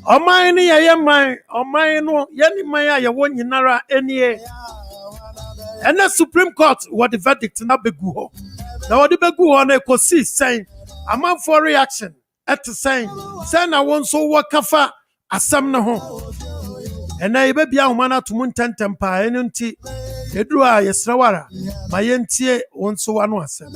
Omai ni ya mai, omai no, yani maya ya wonyi nara enie. And the Supreme Court, what the verdict na begu ho. Now what the begu ho na ekosi saying, a man for reaction at the saying, say I want so wakafa asam na ho. And I be bia humana to mun tentempa enunti edua yesrawara mayentie wonso wano asem.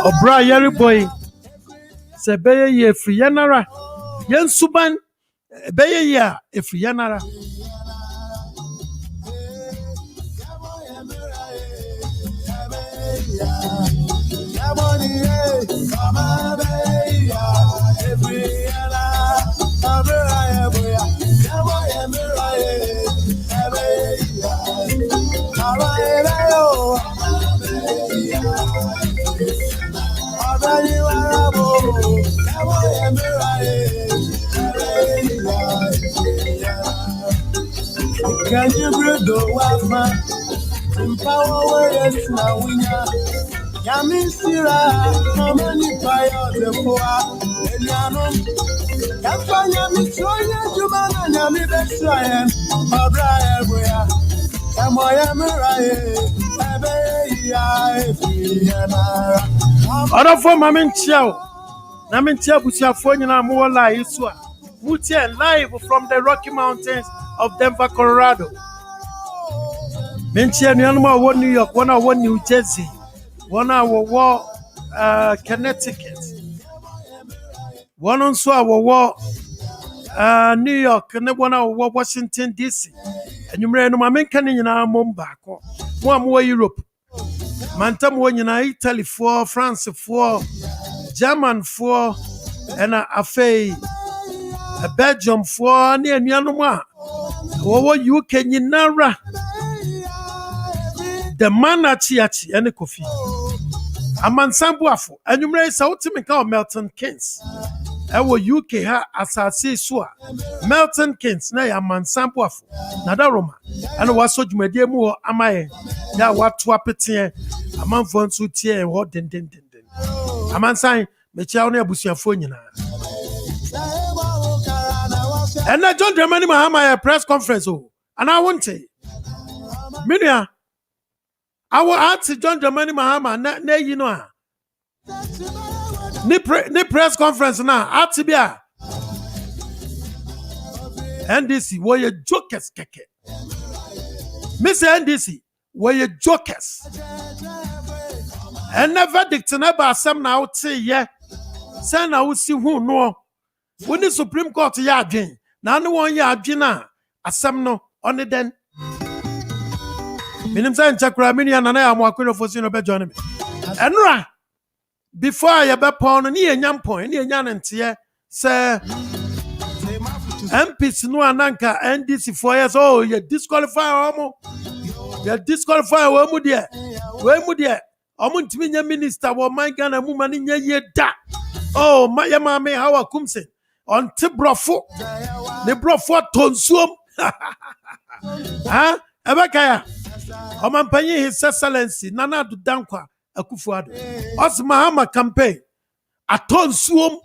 Obra yeri boy se beye ye free yanara yen suban beye ya free yanara Can you bring the wafa? Empower warriors now winner. Yamin Sira, Mamani Pio, the Poa, Eliano. Capanya Misoya, Jumana, Yami Bexrayan, Abraham, where Kamoya Murae, Other for Mamin Chow. Namin Chow, which are for you now more like Iswa. Mutien live from the Rocky Mountains of Denver, Colorado. Mention one New York, one New Jersey, one war Connecticut, one on war New York, and one war Washington DC. And you may know my men can in our Mombako, one more Europe. Mantam one in Italy for France for German for and a fay. A Belgium for near Myanmar. What you can you nara? The man at Chiachi and the coffee. A man Sambuafo, and you may say to me call Melton Keynes. Our UK ha as I say so. Melton Keynes, nay a man Sambuafo, Nadaroma, and was so you dear more am I? Ya what to appetit a man for to tear what den. A man sign, Mechaone Busiafonina. And I John Dramani Mahama a press conference, and I won't say. Minia, I will ask John Dramani Mahama, nay, you know. Ni press conference now, Atibia. NDC, where you jokers, keke. Miss NDC, where you jokers. And never dictate some now say, yeah. Send I will see who know. When the Supreme Court yarding. Now no one ya Gina, a samno on it then. Minim saying Chakramini and I am walking for Sino Bejonomy. And ra before I be pound near Yam Point, near Yan and Tia, sir. MPs no ananka NDC 4 years. Oh, you disqualify Omo. You disqualify Omudia. Wemudia. Omuntimin minister, or my gun and woman in ye da. Oh, my mammy, how a kumse. On Tibrofo. The brofo tonsum. Ah, Abakaya. Oman paying his excellency, Nana do Dankwa, Akufuado. Os Mahama campaign. A tonsum.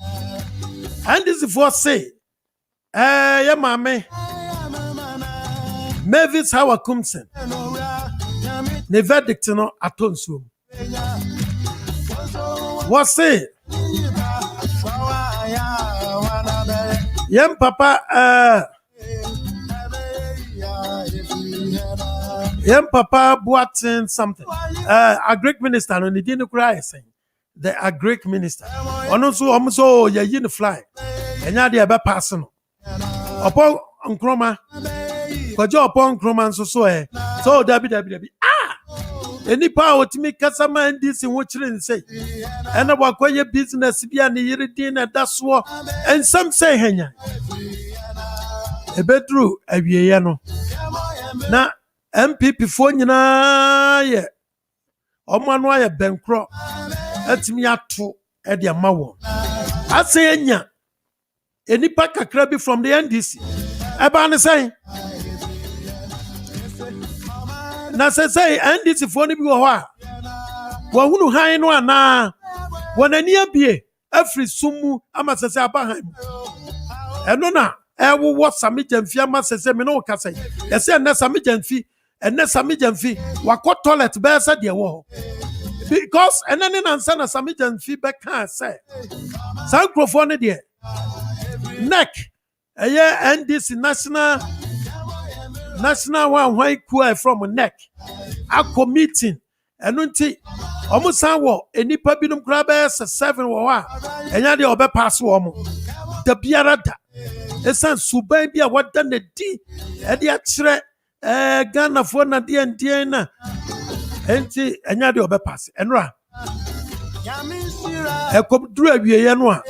And this is for say. Yeah, mammy. Mavis Hawa Kumsen. The verdict no a tonsum. What say? Yem papa bought something. A Greek minister no didn't cry saying the a Greek minister. Also ya yin fly. Enya de be personal. Upon Nkroma. Kwajo upon Nkroma so. So dabi. Ah! Any power to me Kasama and this in what you say. And about your business be an iridine that's what and some say henya. A bedroom a viano. Na MPP phone na ye. Omanwa bankrupt. At me at two at your mawo. I say enya. Any pack a crabby from the NDC. Abana say. Na say NDC phone be wa. Wahunu hai no ana. Wanani abie. Every sumu ama sese abahan. Eno na. Ewo what sami jamfi ama sese me no kasa. Yese na sami jamfi. Ene sami jamfi. Wako toilet be sa de wo. Because enani nansa na sami jamfi be kan say. Sa microphone de. Neck. Eye NDC national one why ku from neck. Akọ meeting. Eno nti omo san wo enipa binum kra be 7 wo a enya de obe pass wo mo da biara da esan suban bi a wada na di e de a kire Ghana fo na de ndien na enti enya de obe pass enra e ko duru awie ye no a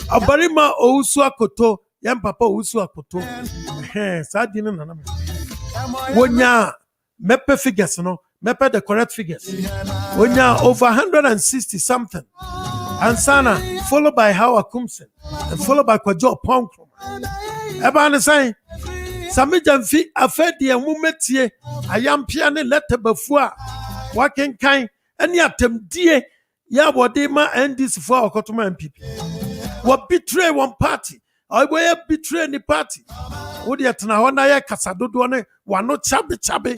abarima owusu akoto yam papa owusu akoto sa di no nana wonya mepe figures no mepe the correct figures wonya over 160 something and sana followed by Howard Kumsen and followed by Kwajo Ponkro eba ne say sami jamfi afedi enwumetie ayampia ne letter bafu a wakenkan ene atemdie ya bode ma NDC for okotoma MPP wo betray one party or we betray the party wo de tena ho na ye kasadodo ne wano chabe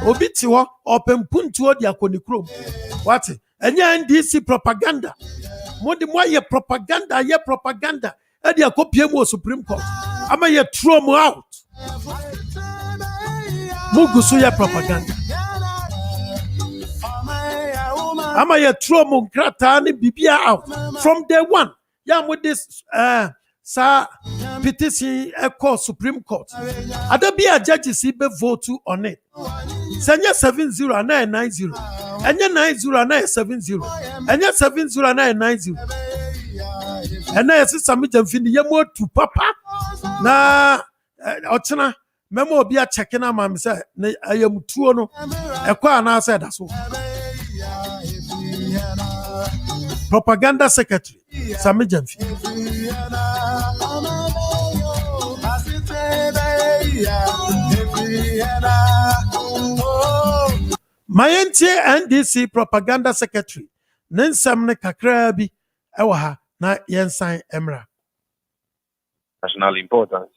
obi ti ho opempuntu odi akoni krom what enya NDC propaganda modi mo ye propaganda e di akopie mu Supreme Court ama ye throw mu out mugusu ye propaganda ama ye throw mu krata ni bibia out from day one ya mo this sa petition call Supreme Court adabia judges be vote on it senya 70 and 90 enya 90 and 70 enya 70 and 90 ena yes sami jamfini yemo tu papa na ochena memo obi a check na ma me say ayamtuo no ekwa na say da so propaganda secretary sami jamfi Mayentie NDC propaganda secretary nensam ne kakra bi ewa ha na yensan emra national importance.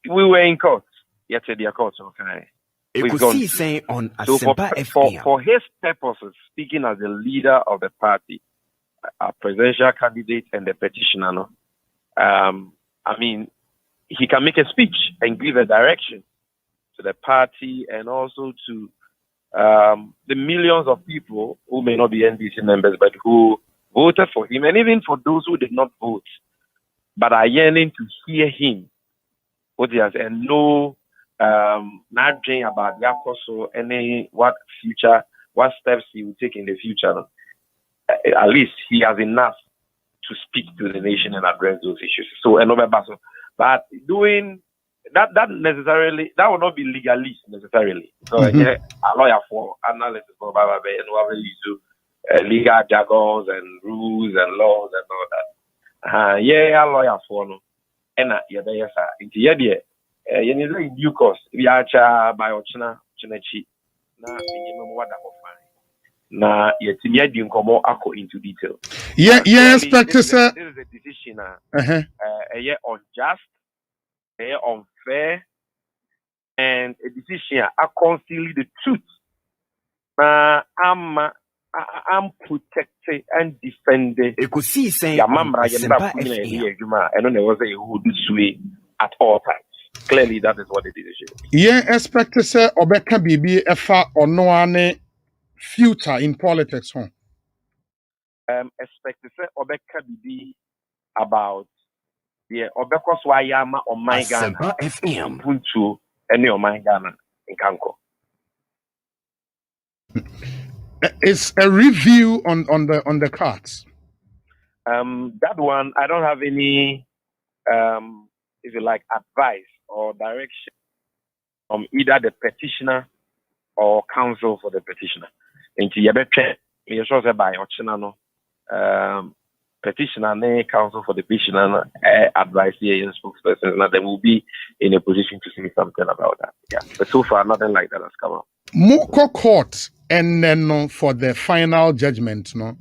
We were in court yesterday. Court, okay. We've gone on so for his purposes, speaking as the leader of the party, a presidential candidate and the petitioner, no, I mean, he can make a speech and give a direction to the party and also to the millions of people who may not be NDC members but who voted for him, and even for those who did not vote but are yearning to hear him what he has and know not dream about Yakoso any what steps he will take in the future. At least he has enough to speak to the nation and address those issues. So another battle. But doing that necessarily that will not be legalist necessarily. So a lawyer for analysis for Baba and whoever you do legal jargons and rules and laws and all that. Yeah, a lawyer for no. And yeah, yes, sir. Into you need to due course. We are by Ochina Chinechi. Na na yet didn't come into detail. Yeah, expect this is a decision a year unjust, a year unfair, and a decision I conceal the truth. I'm protected and defended. I don't know what who this way at all times. Clearly, that is what the decision is. Yeah, expect to say Obeka Bibi Efa or no one future in politics, huh? Expect to say Obeka Bibi about Obeka Swayama or my Ghana FM Puntu any of my Ghana in Kanko. It's a review on the cards. That one, I don't have any, if you like, advice or direction from either the petitioner or counsel for the petitioner. Into you sure say by no petitioner and counsel for the petitioner advice here spokesperson, and they will be in a position to say something about that. Yeah, but so far nothing like that has come up. Moko court and then for the final judgment, no,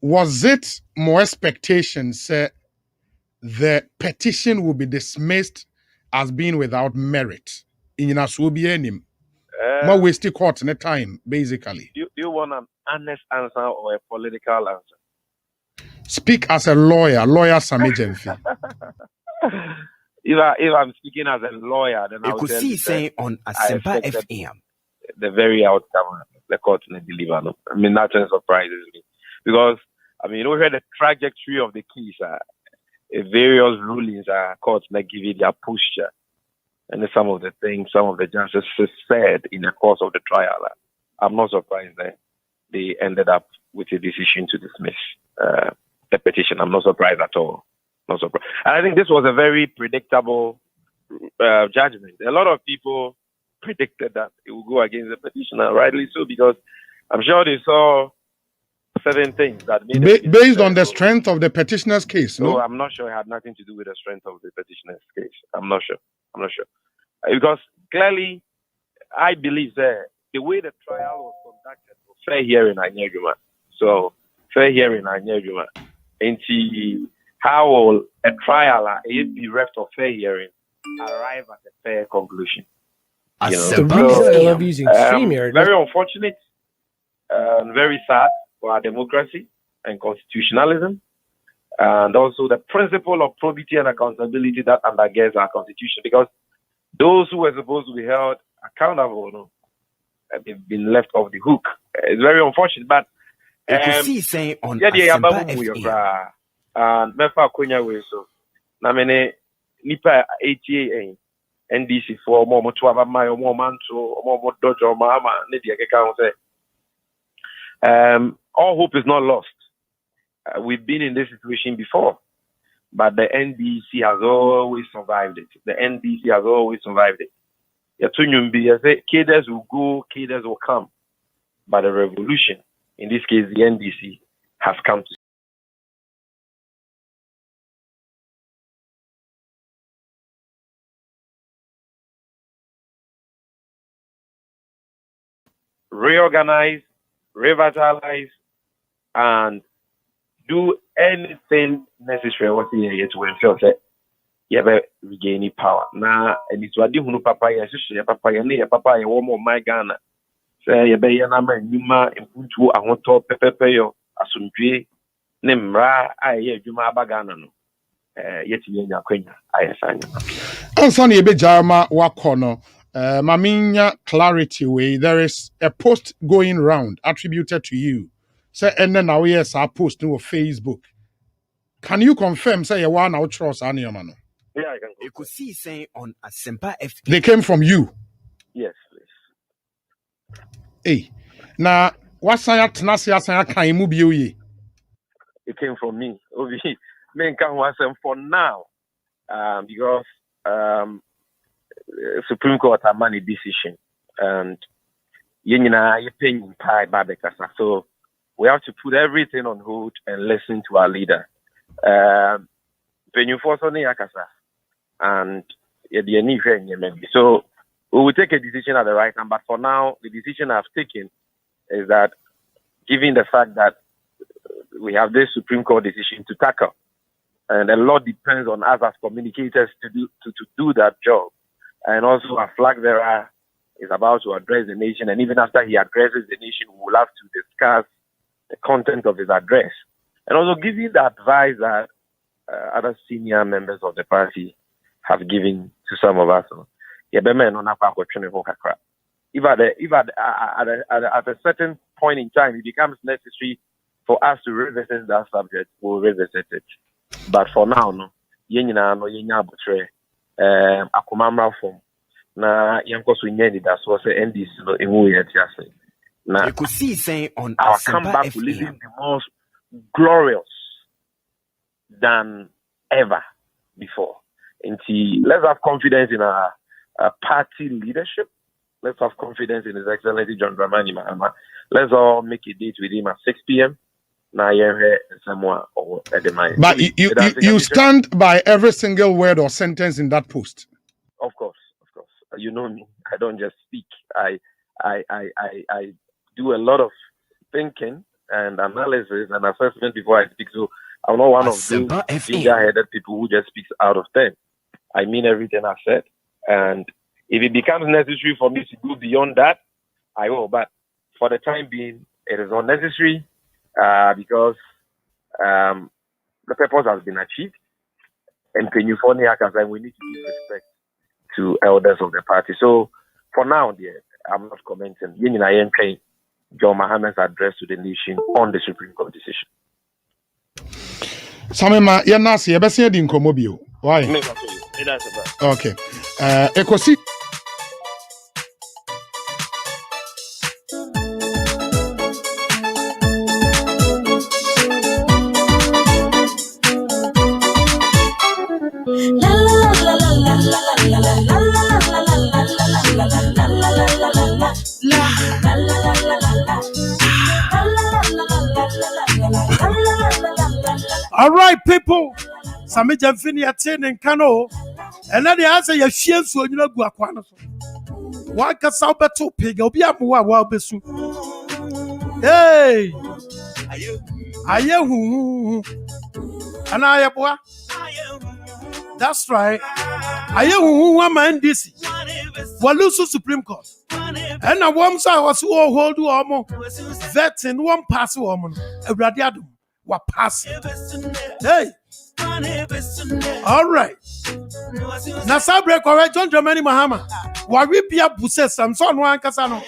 was it more expectations the petition will be dismissed as being without merit? In Asubi more wasting court in a time, basically. Do you want an honest answer or a political answer? Speak as a lawyer Samijemfi. If I'm speaking as a lawyer, then I would say on Asempa FM. The very outcome the court may deliver. No? I mean, nothing surprises me. Because, I mean, we heard the trajectory of the case, various rulings, courts may give it their posture. And some of the things some of the judges said in the course of the trial, I'm not surprised that they ended up with a decision to dismiss the petition. I'm not surprised at all. Not surprised. And I think this was a very predictable judgment. A lot of people predicted that it would go against the petitioner, rightly so, because I'm sure they saw certain things that made based on the strength of the petitioner's case. No, I'm not sure it had nothing to do with the strength of the petitioner's case. I'm not sure. Because clearly, I believe that the way the trial was conducted was fair hearing and argument. So, fair hearing and argument. And how will a trial be reft of fair hearing arrive at a fair conclusion? The reason I love using StreamYard. Very unfortunate and very sad for our democracy and constitutionalism, and also the principle of probity and accountability that undergirds our constitution. Because those who were supposed to be held accountable, they've been left off the hook. It's very unfortunate, but on Asempa FM. And Mefa Kunya way so. Na mene nipa 88 NDC for more to have my more man to more dojo mama ne de keka say all hope is not lost. We've been in this situation before, but the NDC has always survived it. The NDC has always survived it. You say cadres will go, cadres will come, but the revolution, in this case the NDC, has come to reorganize, revitalize, and do anything necessary what you to ensure that you have regain power. Now, and it's what you papa, yes, papa, and papa, you want my Ghana. Say, you be a number, Numa, and Puntu, I want to pepe, Asundri, Nemra, I hear Juma Bagana. Yet you in your queen, I assign. And Sonny Bejama Wakono. Maminya clarity way. There is a post going round attributed to you. Say, and then now yes, I post to Facebook. Can you confirm? Say, you want out trust Aniamano? Yeah, I can. You could see saying on Asempa FM. They came from you. Yes, please. Hey, now what's that? Nasia saya kan mu bio ye. It came from me. Obi, men can was for now, because Supreme Court have made a decision, and you're paying pie babekasa. So we have to put everything on hold and listen to our leader. And so we will take a decision at the right time. But for now, the decision I've taken is that, given the fact that we have this Supreme Court decision to tackle, and a lot depends on us as communicators to do that job. And also, a flag bearer is about to address the nation. And even after he addresses the nation, we will have to discuss the content of his address. And also giving the advice that other senior members of the party have given to some of us. If at a certain point in time, it becomes necessary for us to revisit that subject, we'll revisit it. But for now, no. Akumamra form. na yɛnkɔ so nyɛ anidasoɔ sɛ NDC no ɛmu yɛ te ase. Na You could see saying on our comeback Asempa will be FM. the most glorious than ever before. And let's have confidence in our party leadership. Let's have confidence in His Excellency John Dramani Mahama. Let's all make a date with him at 6 p.m. But you stand by every single word or sentence in that post. Of course. You know me. I don't just speak. I do a lot of thinking and analysis and assessment before I speak. So I'm not one of those ginger-headed people who just speaks out of 10. I mean everything I said. And if it becomes necessary for me to go beyond that, I will. But for the time being, it is not necessary because the purpose has been achieved. And California, we need to give respect to elders of the party. So for now, dear, I'm not commenting. John Mahama's address to the nation on the Supreme Court decision. Samema, you're not saying the incommobile. Why? Okay. Ekosi. All right, people. Sami Jamfini atin in Kano. And then the answer you share so you know Guaquano. Why can Sauber to pig? Obi Amua Wabesu. Hey, Ayehu. And Ayabwa. That's right. Ayehu one man this. Walusu Supreme Court. And a woman was who hold woman. Vets in one pass woman. A radiadum. What pass? Hey. All right. Na sabre correct John Dramani Mahama. Wa we bia buse Samson wan kasa no.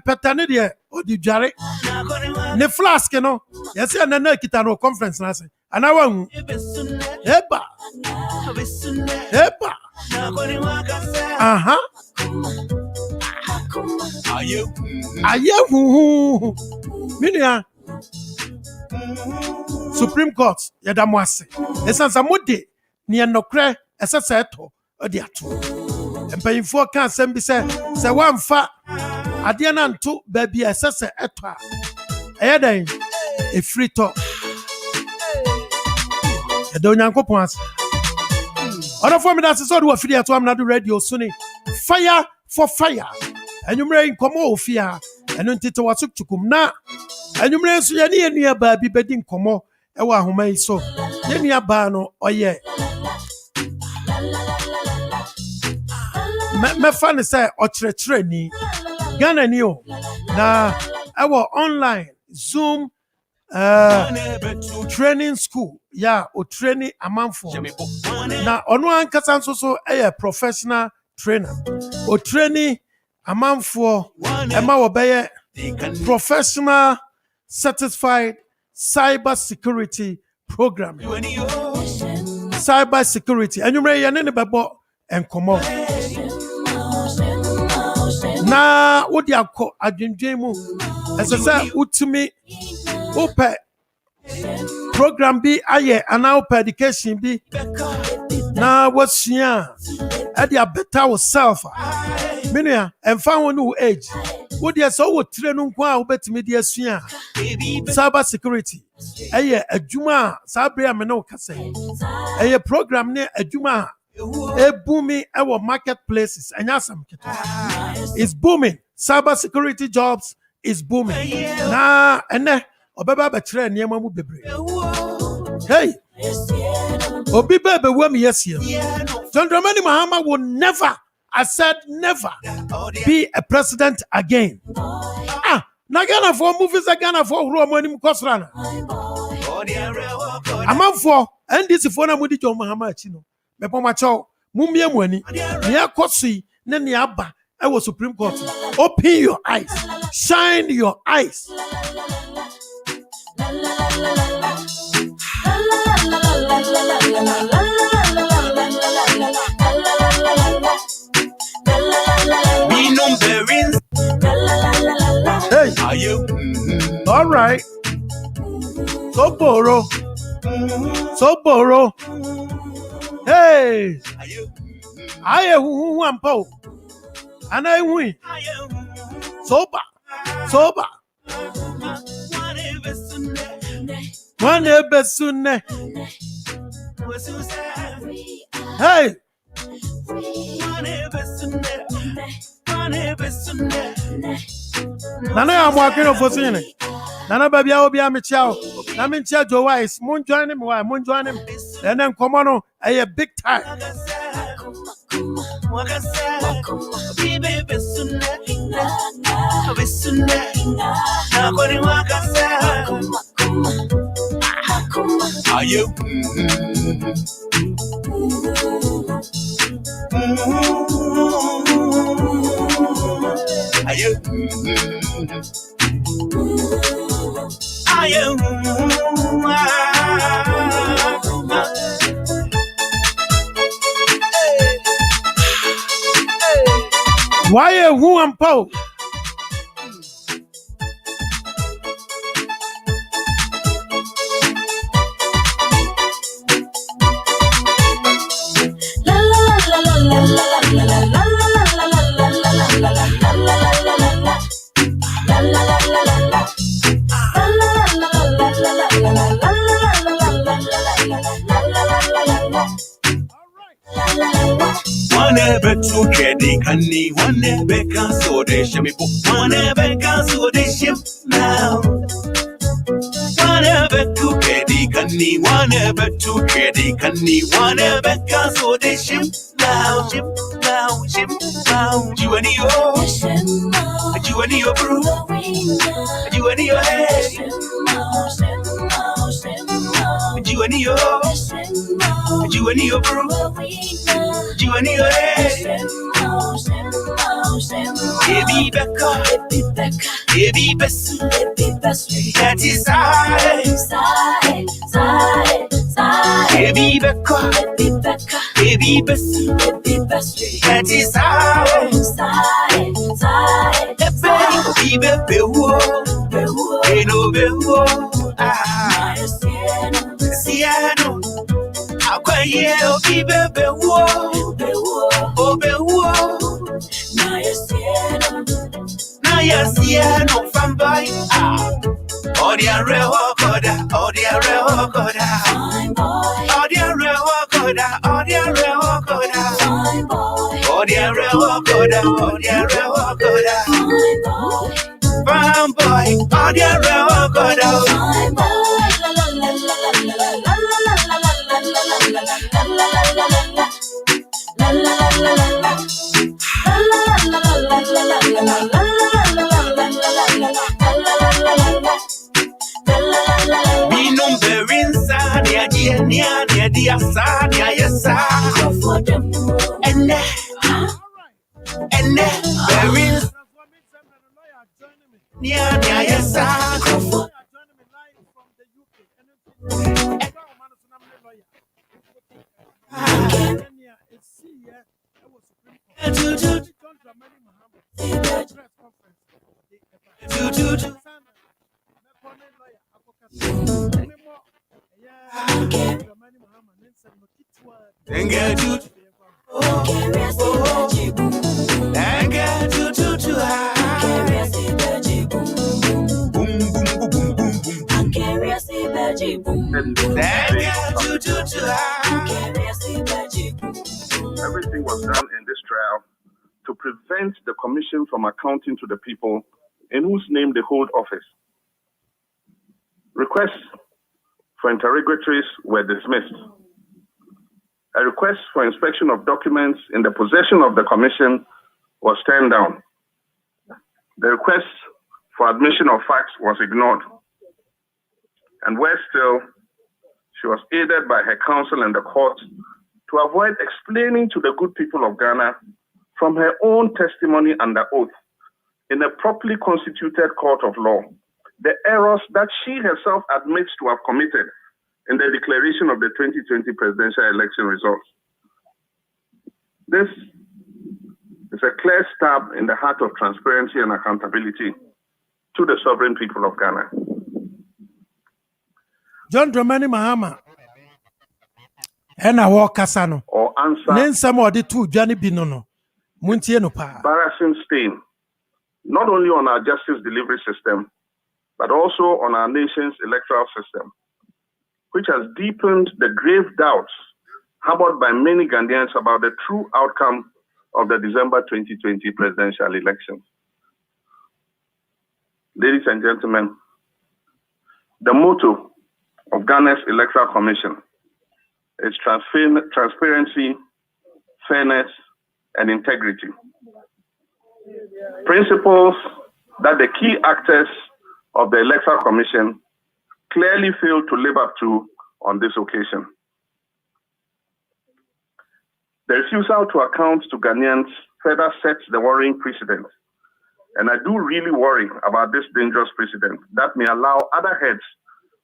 Petane de odijare. Ne flask no. Yes na na kita no conference na se. Ana wa hu. Eba. Aha. Ayehu. Minia. Supreme Court yadamwase esansa mode ne enokre eseseto odiato empayinfo kan asem bi se wamfa ade na nto ba bia esese eto a eyedan efrito edo nyankopon ase ona for me that so do afidi ato Amenado radio suni fire for fire enumre nkomo ofia eno ntete wasukchukum na enumre nso ye ne enua ba bi bedi nkomo ewa ahoma yi so enua ba no oye me fan say ochrekere ni Ghana ni o na ewa online Zoom training school o training amanfo na ono ankasa nso so professional trainer o training amanfo ema wo beye professional certified cyber security program. Cyber security. And you may ne bebo enkomo. Na wodi akọ adwendwen mu. Esese utumi ope program bi aye ana ope education bi na wasua e dey better yourself. Minia emfa wonu age. Wodi eso wo tire no nko a obetimi de asua. Cyber security. Eye adwuma sabre amene o kase. Eye program ne adwuma e booming our marketplaces. Anyasam keto. It's booming. Cyber security jobs is booming. Na ene obeba be kire niam mu bebre. Hey. Obi bebe wam yesie. John Dramani Mahama will never, I said never, be a president again. Na Ghana for movies a Ghana for who am anim kosrana. Amanfo NDC for na mudi John Mahama achi no. Mepo macho mumie mu ani. Ne akosui ne ne aba e wo Supreme Court. Open your eyes. Shine your eyes. All right. So borrow. Hey. I who am po. And I win. Sober. One besune. Hey. Nana I'm walking off for singing. Nana baby I will be a chow. I'm in charge of wise. Moon join him. Why? Moon join him. And then come on. A big time. Are you? Are you? Why who am po? One never cancel the ship now. One ever to Keddy Canny, one ever to Keddy Canny, one ever cancel the ship now. You and your brew, you and your head, you and your brew, you and your head. Baby Becca, baby best, that is I. Baby Becca, baby best, that is I. Baby Bewo, Siano, Aquaye, baby Bewo, Siano, fanboy, Odia Rehokoda, Odia Rehokoda, Odia Rehokoda, Odia Rehokoda, Odia Rehokoda, Odia Rehokoda, fanboy, Odia Rehokoda. Everything was done in this trial to prevent the commission from accounting to the people in whose name they hold office. Requests for interrogatories were dismissed. A request for inspection of documents in the possession of the commission was turned down. The request for admission of facts was ignored. And worse still, she was aided by her counsel in the court to avoid explaining to the good people of Ghana from her own testimony under oath in a properly constituted court of law the errors that she herself admits to have committed in the declaration of the 2020 presidential election results. This is a clear stab in the heart of transparency and accountability to the sovereign people of Ghana. John Dramani Mahama. And I walk Casano. Or answer then some of the two Johnny Binono. Muntieno pa. Embarrassing stain, not only on our justice delivery system, but also on our nation's electoral system, which has deepened the grave doubts harbored by many Ghanaians about the true outcome of the December 2020 presidential election. Ladies and gentlemen, the motto of Ghana's Electoral Commission is transparency, fairness, and integrity. Principles that the key actors of the Electoral Commission clearly failed to live up to on this occasion. The refusal to account to Ghanaians further sets the worrying precedent. And I do really worry about this dangerous precedent that may allow other heads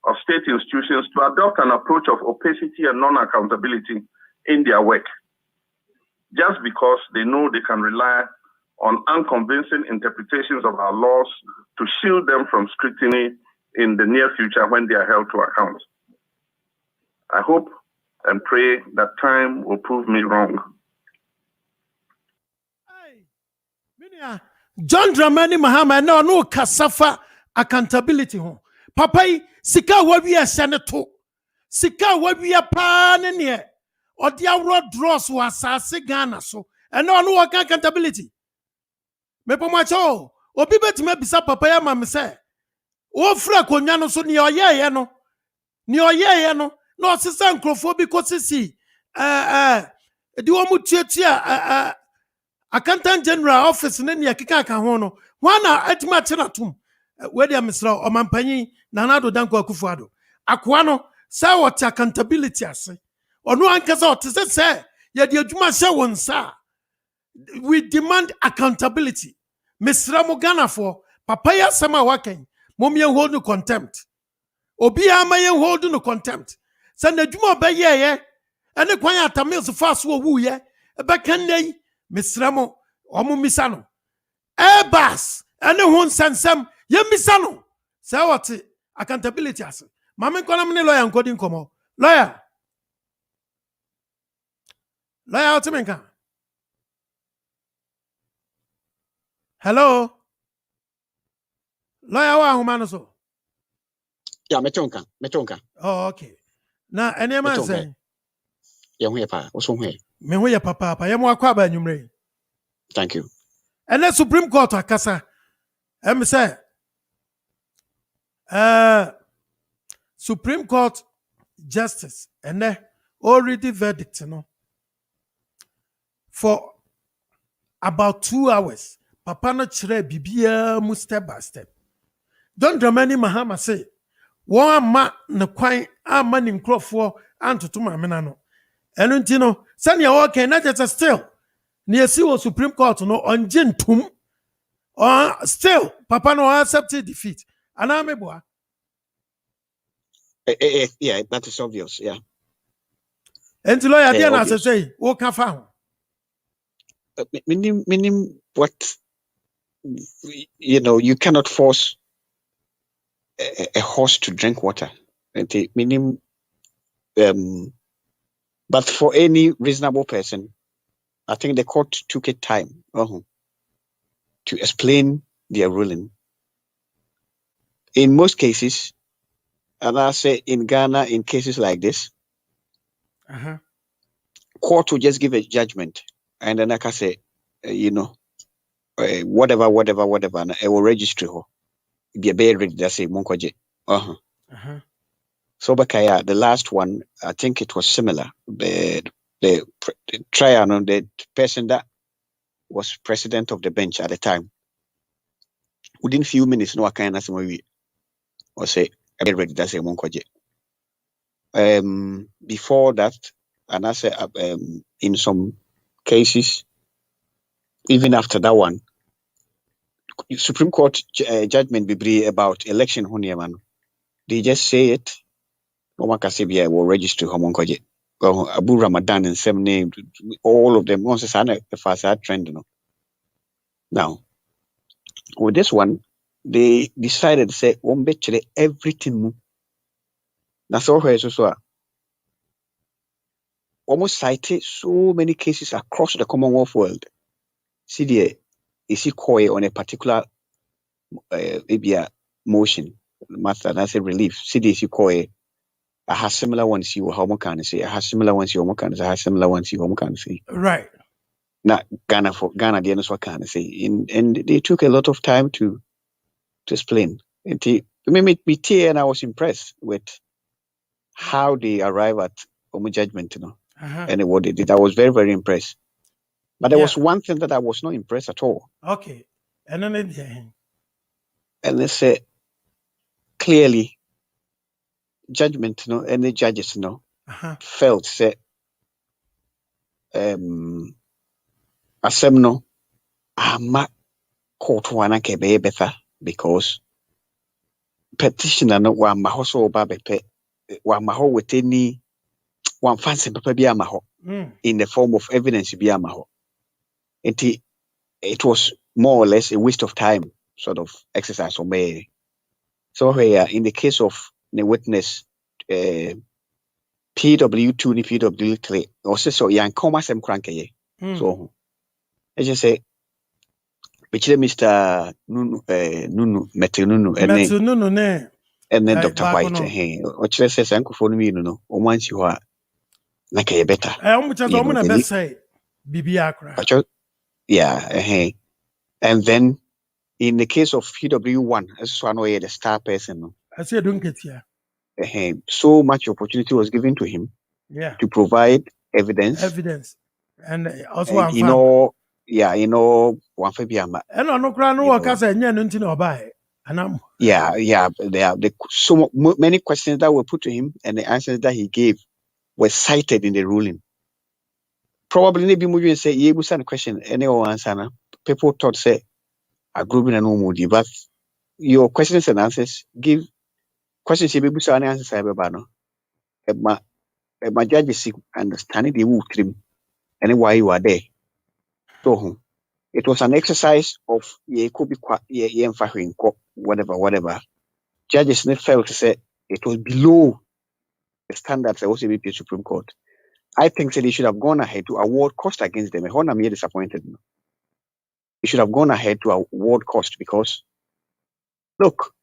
of state institutions to adopt an approach of opacity and non-accountability in their work, just because they know they can rely on unconvincing interpretations of our laws to shield them from scrutiny in the near future when they are held to account. I hope and pray that time will prove me wrong. John Dramani Mahama no kasafa accountability ho. Papa sika wabi senato. Sika wabi pa ne ne. Odi awro dross wa asase Ghana so. No accountability. Me pomacho obi betima bisa papa ya mam se. Wo fra konya no so ne oyeye no. Ne oyeye no. No sisa nkrofo bi ko sisi di wo mu tietia Accountant General Office ne kika ka ho no wana atima tenatum we dia misra omampanyi Amenado Danko Akufo-Addo akoa no say what accountability ase ono ankasa o tese say ye de adwuma hye wonsa we demand accountability misra mo Ghana for papa ya sama waken mom ye hold no contempt obi ama ye hold no contempt say na adwuma obeye ye ene kwan atamils fast wo wu ye ebe kan nei Misramo, omu misano. Bas, ane hon sansam, ye misano. Say what accountability as. Mama kona mne lawyer encoding komo. Lawyer. Lawyer otimenka. Hello. Lawyer wa humano so. Yeah, metonka. Oh, okay. Na any man say. Yeah, we pa. Oso hwe. Me ho ye papa pa ye mo akwa ba nyumre. Thank you. And the Supreme Court akasa. Say Supreme Court Justice and already verdict for about 2 hours. Papa no chere bibia mu step by step. Don Dramani Mahama say one ma ne kwan ama ni nkrofo antoto mamena no. Enu nti no sane ya okay na just still near see Supreme Court no on gentum still papa no accepted defeat anameboa yeah, that is obvious, yeah. And lawyer there na say wo ka fa ho meaning what, you know, you cannot force a horse to drink water, meaning but for any reasonable person, I think the court took it time to explain their ruling. In most cases, and I say in Ghana, in cases like this, court will just give a judgment, and then I can say, you know, whatever, and I will register her. Be a bear ready to say Monkoje. So Bakaya, the last one, I think it was similar. The trial, the person that was president of the bench at the time, within few minutes, no kind of movie or say ready to say Monkoje. Before that, and I say in some cases, even after that one, Supreme Court judgment be about election Hunyaman. They just say it. No one can say yeah, will register Homonkoje. Abu Ramadan and same name, all of them. Once it's a fast trend, you know. Now, with this one, they decided to say, everything. That's all her so almost cited so many cases across the Commonwealth world. See the is he on a particular maybe a motion, matter that's a relief. See the is he I have similar ones you how can say I have similar ones you can say I have similar ones you can say. Right. Now Ghana the end what can say. And they took a lot of time to explain. And and I was impressed with how they arrive at judgment, and what they did. I was very, very impressed. But there was one thing that I was not impressed at all. Okay. And then they say clearly judgment, and the judges, felt say asem ama court wana kebe better because petitioner no wa ma so ba bepe wa ma ho with any one fancy papa bi ama ho in the form of evidence bi ama ho. It was more or less a waste of time sort of exercise for me. So here in the case of the witness PW2 ni PW3 also so yan koma sem kranke so I just say Mr. Nunu Metununu and then Dr. White or says uncle for me once you are like a better yeah and then in the case of PW1 as one way the star person I said don't get here. So much opportunity was given to him to provide evidence and also and one for Biama. And on no crown work as a no buy. And there are so many questions that were put to him, and the answers that he gave were cited in the ruling. Probably maybe you say you was a question any answer. People thought say a group in a no moody, but your questions and answers give questions you be an answer cyber my judges understanding the wood trim and why you are there. So it was an exercise of whatever. Judges felt to say it was below the standards of the Supreme Court. I think that they should have gone ahead to award cost against them. I'm here disappointed. They should have gone ahead to award cost because look,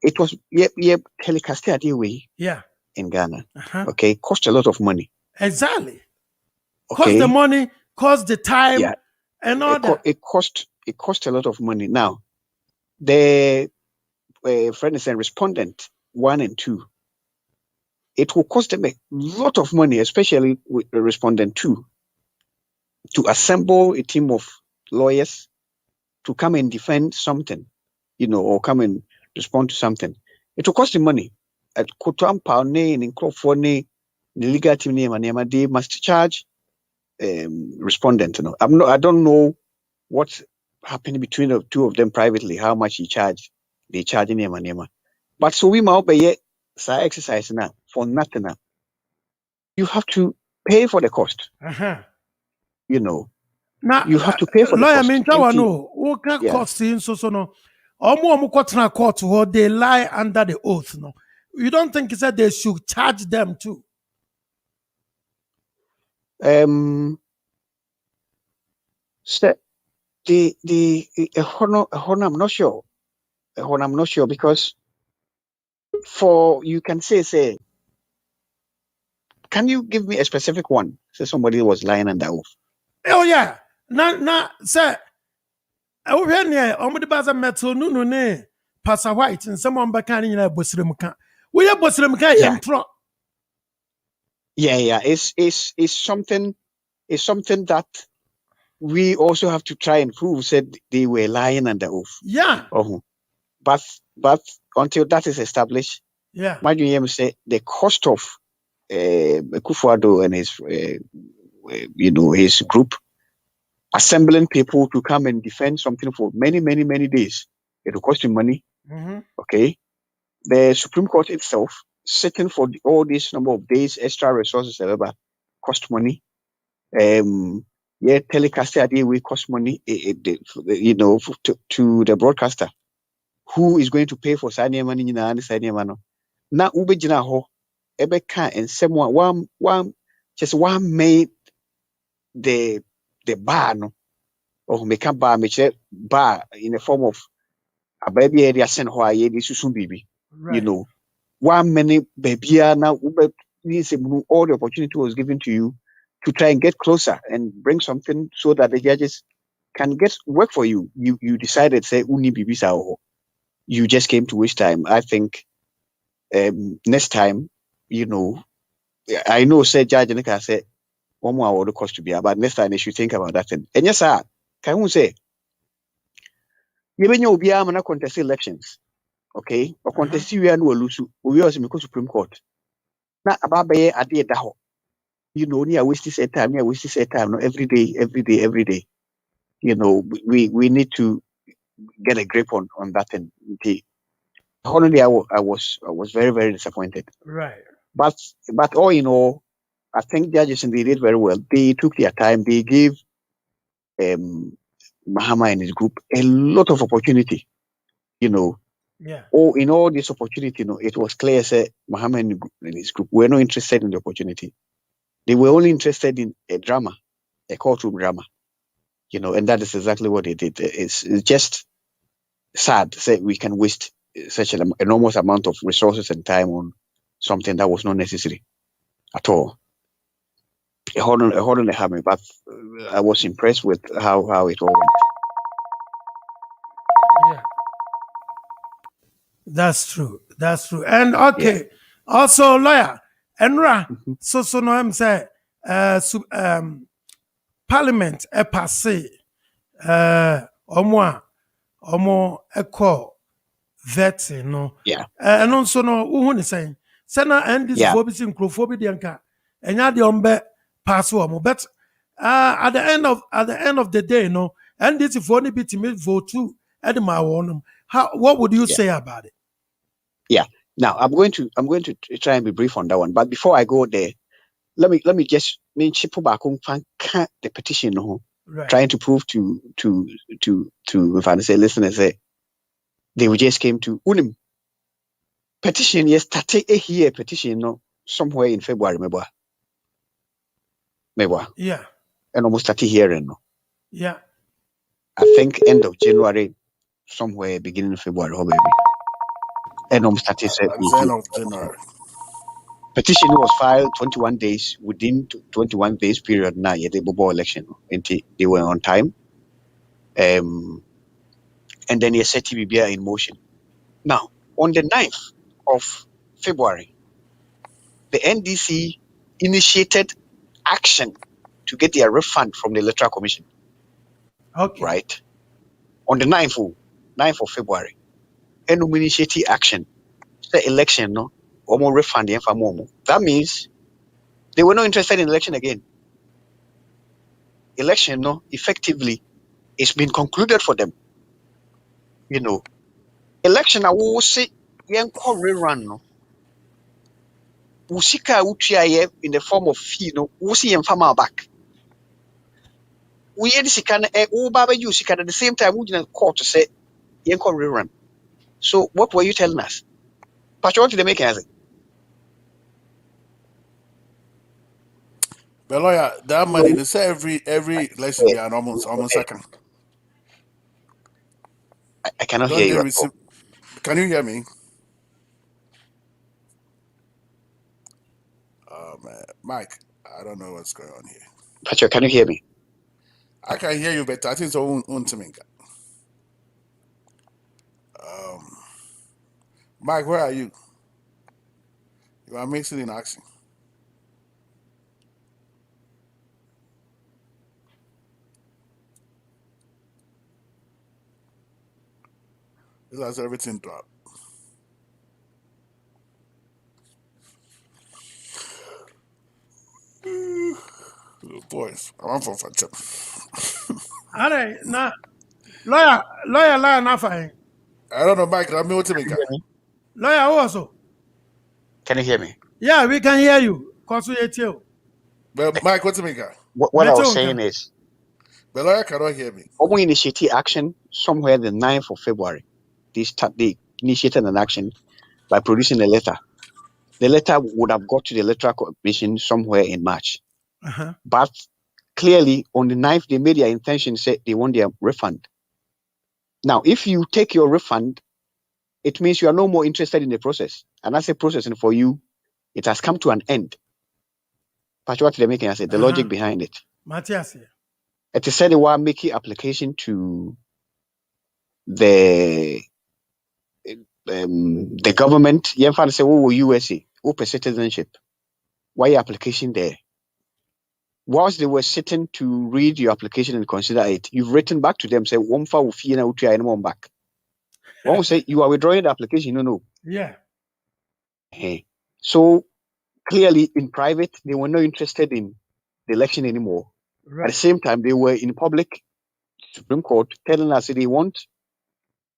it was telecasted away in Ghana. Okay, cost a lot of money. Exactly. Okay. Cost the money, cost the time, and all that. It cost a lot of money. Now, the friends and respondent 1 and 2, it will cost them a lot of money, especially with respondent 2, to assemble a team of lawyers to come and defend something, or come and respond to something. It will cost them money. At Kotampa, in Crawford, the legal team name, they must charge respondent. I don't know what's happening between the two of them privately, how much they charge in but so we might pay exercise now for nothing now. You have to pay for the cost. Now, you have to pay for the cost. Cost in so no. Court they lie under the oath. No, you don't think that they should charge them too? So I'm not sure. I'm not sure because you can say, can you give me a specific one? Say somebody was lying under oath. Oh yeah, sir. When the baza metal no ne Pastor White and someone back in Bosrimka. We are Bosrimka yeah. It's something that we also have to try and prove said they were lying under oath. Yeah. But until that is established, imagine say the cost of Kufuado and his his group assembling people to come and defend something for many days. It will cost him money. Okay. The Supreme Court itself sitting for all this number of days, extra resources, whatever, cost money. Telecasting will cost money, to the broadcaster. who is going to pay for Sanya money in Sanya Mano. Now Ubejina ho Ebeka and someone one made the bar no or make a bar bar in the form of a baby area send ho a susun baby. You know, one many baby now all the opportunity was given to you to try and get closer and bring something so that the judges can get work for you. You decided say uni baby sao. You just came to waste time. I think next time, you know, I know say Judge Nika said one more hour the cost to be, but next time they should think about that thing. And yes, sir, can we say you be a man contest elections, okay? Or contest you and lose we also because Supreme Court. Now about be a day that you know, near wasting time, near wasting time, no, every day. You know, we need to get a grip on that thing. Honestly, I was very, very disappointed. Right. But all in all, I think judges they did very well. They took their time. They gave Mahama and his group a lot of opportunity. You know, in all this opportunity, you know, it was clear that Mahama and his group were not interested in the opportunity. They were only interested in a drama, a courtroom drama. You know, and that is exactly what they did. It's just sad that we can waste such an enormous amount of resources and time on something that was not necessary at all. Hold on, but I was impressed with how it all went. Yeah, that's true. And okay, also lawyer Enra. So no, I'm say Parliament passé omo echo vetting no. Yeah. And also no who ni saying. Sena and this phobia incrophobia dianka. Enya de ombe pass omo. But at the end of the day, no, and this if only be to vote too at my one. What would you say about it? Yeah. Now I'm going to try and be brief on that one. But before I go there, let me just the petition trying to prove to if I say listeners say they just came to unim petition yes here petition no somewhere in February maybe. Yeah. And almost 30 hearing no. Yeah. I think end of January somewhere beginning of February or maybe. And almost 30 end of January. Petition was filed 21 days within 21 days period now the Bobo election and they were on time. And then you set TBBI in motion. Now, on the 9th of February, the NDC initiated action to get their refund from the Electoral Commission. Okay. Right? On the 9th of February, and we initiated action. The election, no, or more refund. That means they were not interested in election again. Election, no, effectively, it's been concluded for them. You know, election, I will say, rerun, no. Usika utia in the form of fee, no, usi and farmer back. We had this kind of baba use at the same time, we didn't call to say, yanko rerun. So, what were you telling us? But what did they make as it? But lawyer, that money they say every election be an almost second. I cannot hear you. Can you hear me? Man, Mike, I don't know what's going on here. Pacho, can you hear me? I can hear you, but I think so. Mike, where are you? You are mixing in action. This has everything dropped. Boys, I want for chip. All right, now, lawyer, now fine. I don't know, Mike. I'm able to make it. Lawyer, also. Can you hear me? Yeah, we can hear you. But Mike, what's make it? What I was saying is, the lawyer cannot hear me. we initiated action somewhere the 9th of February. they initiated an action by producing a letter. The letter would have got to the Electoral Commission somewhere in March. But clearly, on the 9th, they made their intention, say they want their refund. Now, if you take your refund, it means you are no more interested in the process. And as a process, and for you, it has come to an end. But what they're making, I said, the logic behind it. Matthias. It is said they were making application to the government. You have say, oh, USA, open citizenship. Why application there? Whilst they were sitting to read your application and consider it, you've written back to them, say, back. One say, you are withdrawing the application. No. Yeah. Hey. So clearly, in private, they were not interested in the election anymore. Right. At the same time, they were in public, Supreme Court, telling us they want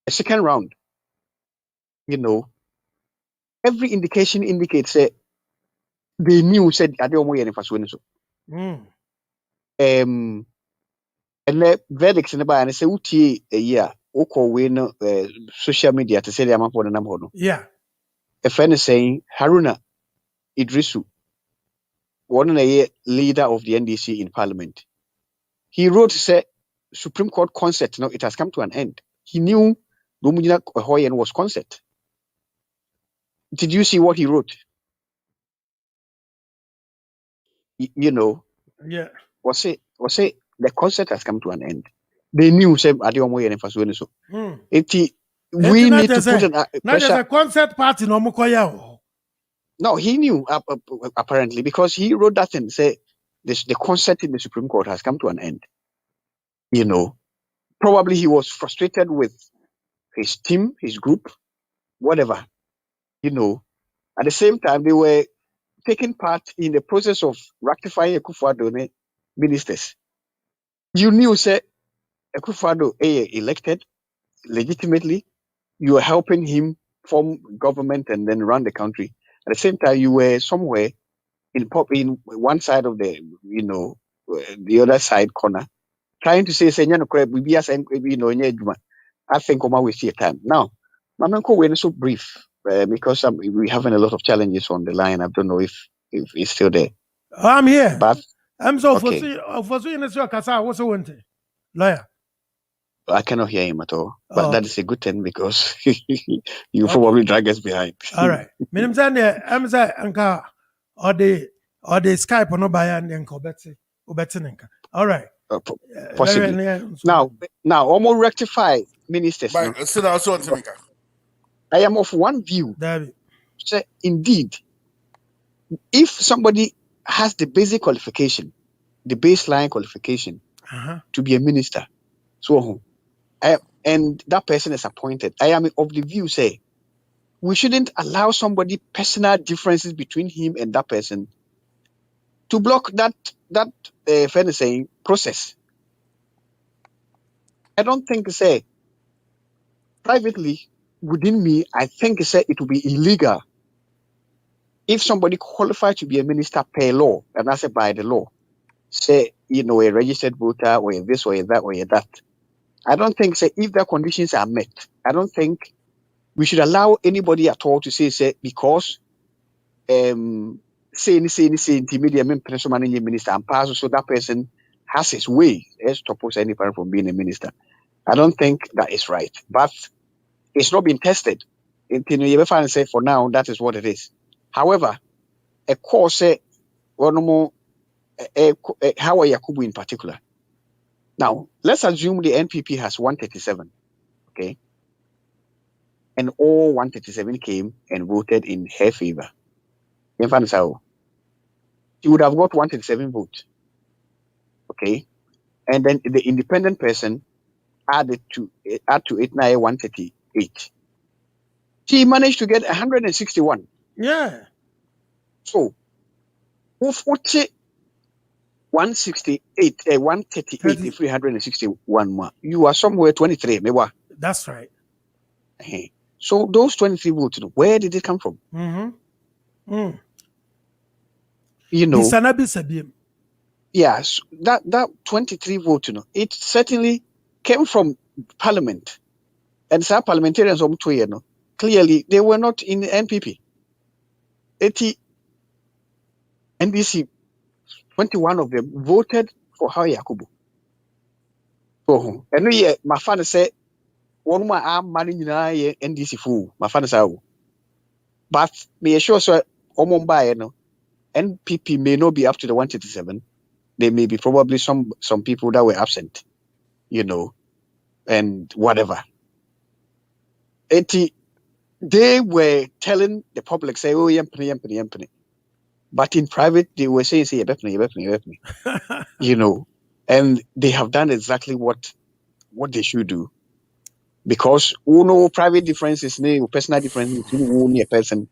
a second round. Every indication indicates that they knew, said, I don't want to win. And the verdicts in the bar, and say, a year, win social media to say the amount for the number. Yeah. A friend is saying, Haruna Idrisu, one leader of the NDC in Parliament. He wrote, say, Supreme Court concert, it has come to an end. He knew Lumujina Hoyen was concert. Did you see what he wrote? Yeah. Was it the concert has come to an end? They knew, say, I don't want to win. So, we need to put an pressure. There's a concert party no Mukoya. No, he knew apparently, because he wrote that and said the concert in the Supreme Court has come to an end. Probably he was frustrated with his team, his group, whatever. At the same time, they were taking part in the process of rectifying Akufo-Addo ministers. You knew, say, Akufo-Addo elected legitimately. You were helping him form government and then run the country. At the same time, you were somewhere in one side of the, the other side corner, trying to say, I think Oma will see a time. Now, Mamenko, we're so brief because we're having a lot of challenges on the line. I don't know if it's still there. I'm here. But I'm so for seeing your Kasa. What's the one thing? Lawyer. I cannot hear him at all. But that is a good thing because you probably drag us behind. All right. I'm saying, Anka, or the Skype or no by and Obetsinenka. All right. Possibly. Now, almost rectify ministers. I am of one view. So, indeed, if somebody has the basic qualification, the baseline qualification to be a minister, and that person is appointed, I am of the view, say, we shouldn't allow somebody personal differences between him and that person to block that process. I don't think, say, privately, within me, I think, say, it would be illegal if somebody qualified to be a minister per law, and I say by the law, say, a registered voter or this or that or that. I don't think, say, if the conditions are met, I don't think we should allow anybody at all to say, because say intermediate minister and pass, so that person has his way as to oppose any person from being a minister. I don't think that is right. But it's not been tested. Say for now, that is what it is. However, a course one more Hawa Yakubu in particular. Now, let's assume the NPP has 137, okay? And all 137 came and voted in her favor. She would have got 137 votes, okay? And then the independent person add to it now 138. She managed to get 161. Yeah. So, 168, 138, 361 more. You are somewhere 23, maybe. That's right. So those 23 votes, where did it come from? Yes, that 23 votes, it certainly came from Parliament. And some parliamentarians clearly they were not in the NPP. 80 NDC, 21 of them voted for Hawa Yakubu. And we, my father said, one more arm managing NDC fool. My father said, but me assure so NPP may not be up to the 137. There may be probably some people that were absent, and whatever. 80, they were telling the public, say, oh, yempany. But in private, they were saying, say, and they have done exactly what they should do. Because private differences, personal differences, a person.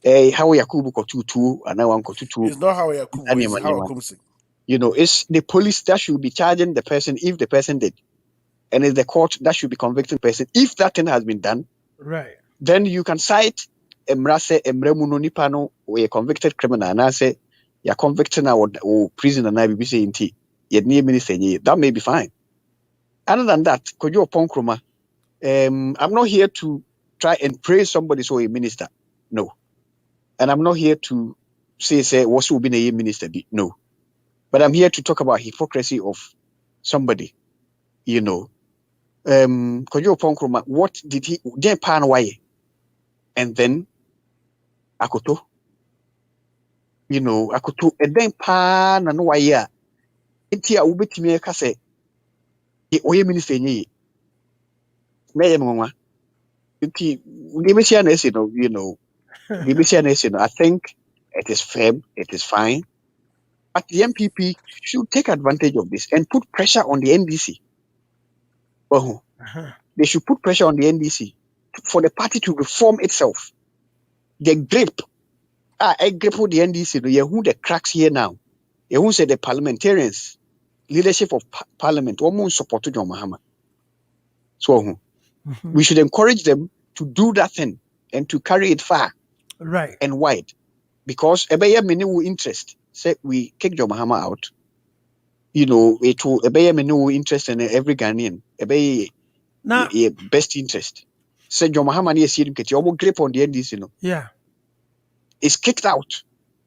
How Yakubu got 2-2, and now one got 2-2. It's not how Yakubu is, how Yakubu. It's the police that should be charging the person if the person did. And it's the court that should be convicting the person if that thing has been done. Right. Then you can cite Emremunonipano or a convicted criminal, and I say, you're convicted now or prison and IBC in T. That may be fine. Other than that, Kojo Ponkroma, I'm not here to try and praise somebody so a minister. No. And I'm not here to say what's will be a minister. No. But I'm here to talk about hypocrisy of somebody. Kojo Ponkroma, what did he then pan away? And then Akoto. Akoto, and then pan and why Intia ubitime ka say oye minister nyi me mama nti debisia na say debisia na say I think it is fair, it is fine, but the MPP should take advantage of this and put pressure on the NDC. They should put pressure on the NDC for the party to reform itself. The grip I grip with the NDC, who the cracks here now. Who said the parliamentarians, leadership of parliament, almost support John Mahama. So we should encourage them to do that thing and to carry it far, right, and wide, because many interest. Say we kick John Mahama out, it will many interest in every Ghanaian. Best interest. Say John Mahama is here get your grip on the NDC. Yeah, is kicked out.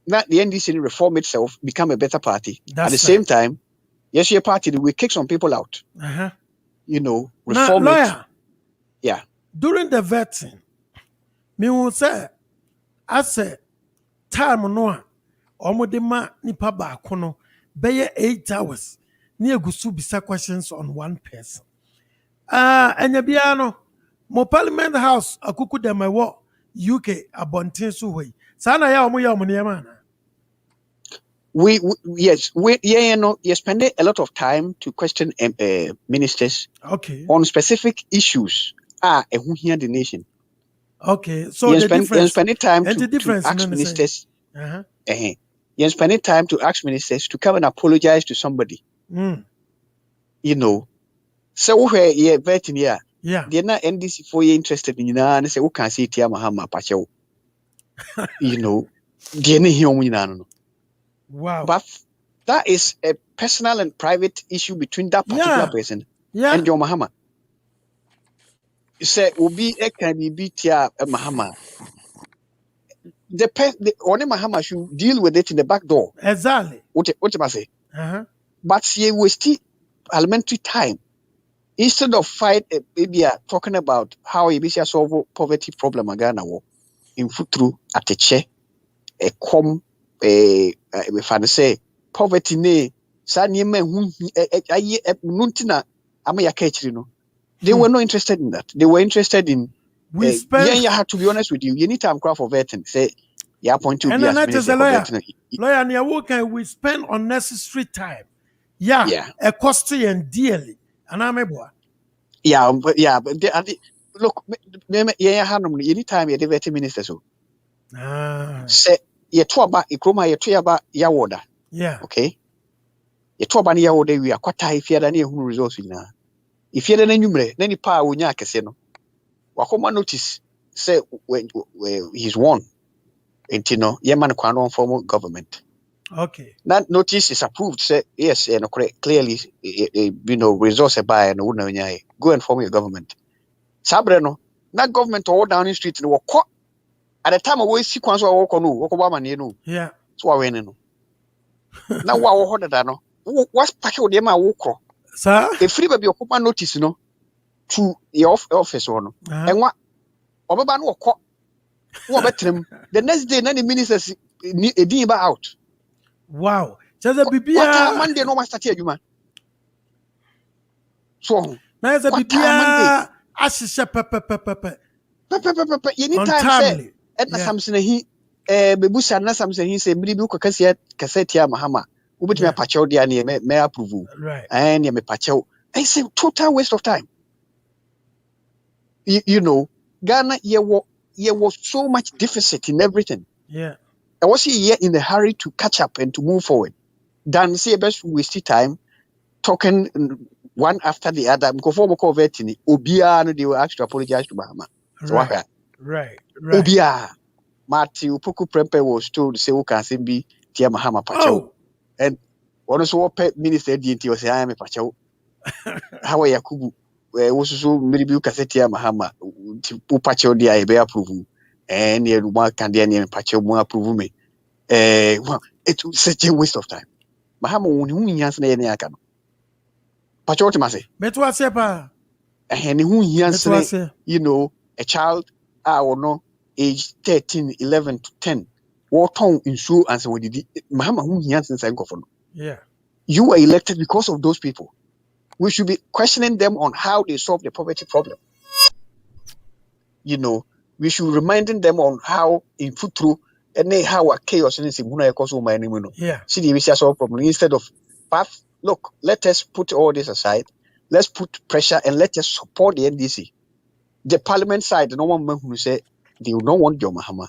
Not the NDC reform itself, become a better party. That's at the same time, yes, your party we kick some people out. Reform lawyer, it. Yeah. During the vetting, me will say, I said, time no, omodema nipa ba kono, beye 8 hours. Ni egusu bisa questions on one person. Enyabiano, mo Parliament House, akuku demawo UK abontin suwe. Sana ya omo niyama. We spend a lot of time to question ministers on specific issues. Who hear the nation. Okay, so the difference. Spending time to ask ministers. You're spending time to ask ministers to come and apologize to somebody. So where you're vetting here. Yeah. They're not NDC for you interested in and say, who can see Tia Mahama Pacho? Wow. But that is a personal and private issue between that particular person and John Mahama. You say, Ubi can be Tia Mahama. The only Mahama should deal with it in the back door. Exactly. What am I say? But she wasted parliamentary time. Instead of talking about how you solve poverty problem again in foot through at a chair, a com if I say poverty ne sanyeme nuntina amaya kechiri. They were not interested in that. They were interested in you have to be honest with you. You need time for vetting. Say point to be as minister lawyer, we spend unnecessary time. Yeah. A costly and dearly. And I'm a boy. But look, anytime you're the minister so. Say ye twaba ikroma ye twaba yawoda. Yeah. Okay. Ye twaba ni yawoda we akwata ifia da na ehunu results na. Ifia da na nwumre na nipa wonya akese no. Wakoma notice say when he's won. Intino ye man kwano formal government. Okay. That notice is approved. Say yes, clearly, results are by and go and form your government. Sabre no, na government all down the street no walk. At the time we see kwan so walk no, no. Yeah. So I win no. Now wa that no. What's pack of them walk. Sir? A free baby okupa notice no to the office or no. And what Obaban walk. The next day, the ministers a day out. Wow. Just a What bibia. Monday no one started you man. So Now it's a bibia. Ashisha pepe. anytime say Edna Samson he Bebusa na Samson he say Bribu Kasia Cassetia Mahama. Ubit me pacho dia me approve. Right. And me pacho. I say total waste of time. You know, Ghana was so much deficit in everything. Yeah. I was here in a hurry to catch up and to move forward. Than say best waste time talking one after the other. Obia no they will ask to apologize to Bahama. So Right. Obia Marty Upuku Prempe was told to say who can be Tia Mahama Pacho. And one also pet minister DNT was I am a Pacho. How are Yakubu? Was so maybe Cassetia Mahama Upacho dia be approve. And you want Candian Pacho more approve me. Well, it's such a waste of time. Mahama who has any akano. Pacho to say. Metwa sepa. And who has you know a child or no age 13, 11 to 10. What tongue in show and so we did Mahama who he has inside governor. Yeah. You were elected because of those people. We should be questioning them on how they solve the poverty problem. You know, we should reminding them on how in foot through and how a chaos in Simuna. Yeah. See the solve problem instead of look, let us put all this aside. Let's put pressure and let us support the NDC. The parliament side, no one who say they will not want your Mahama.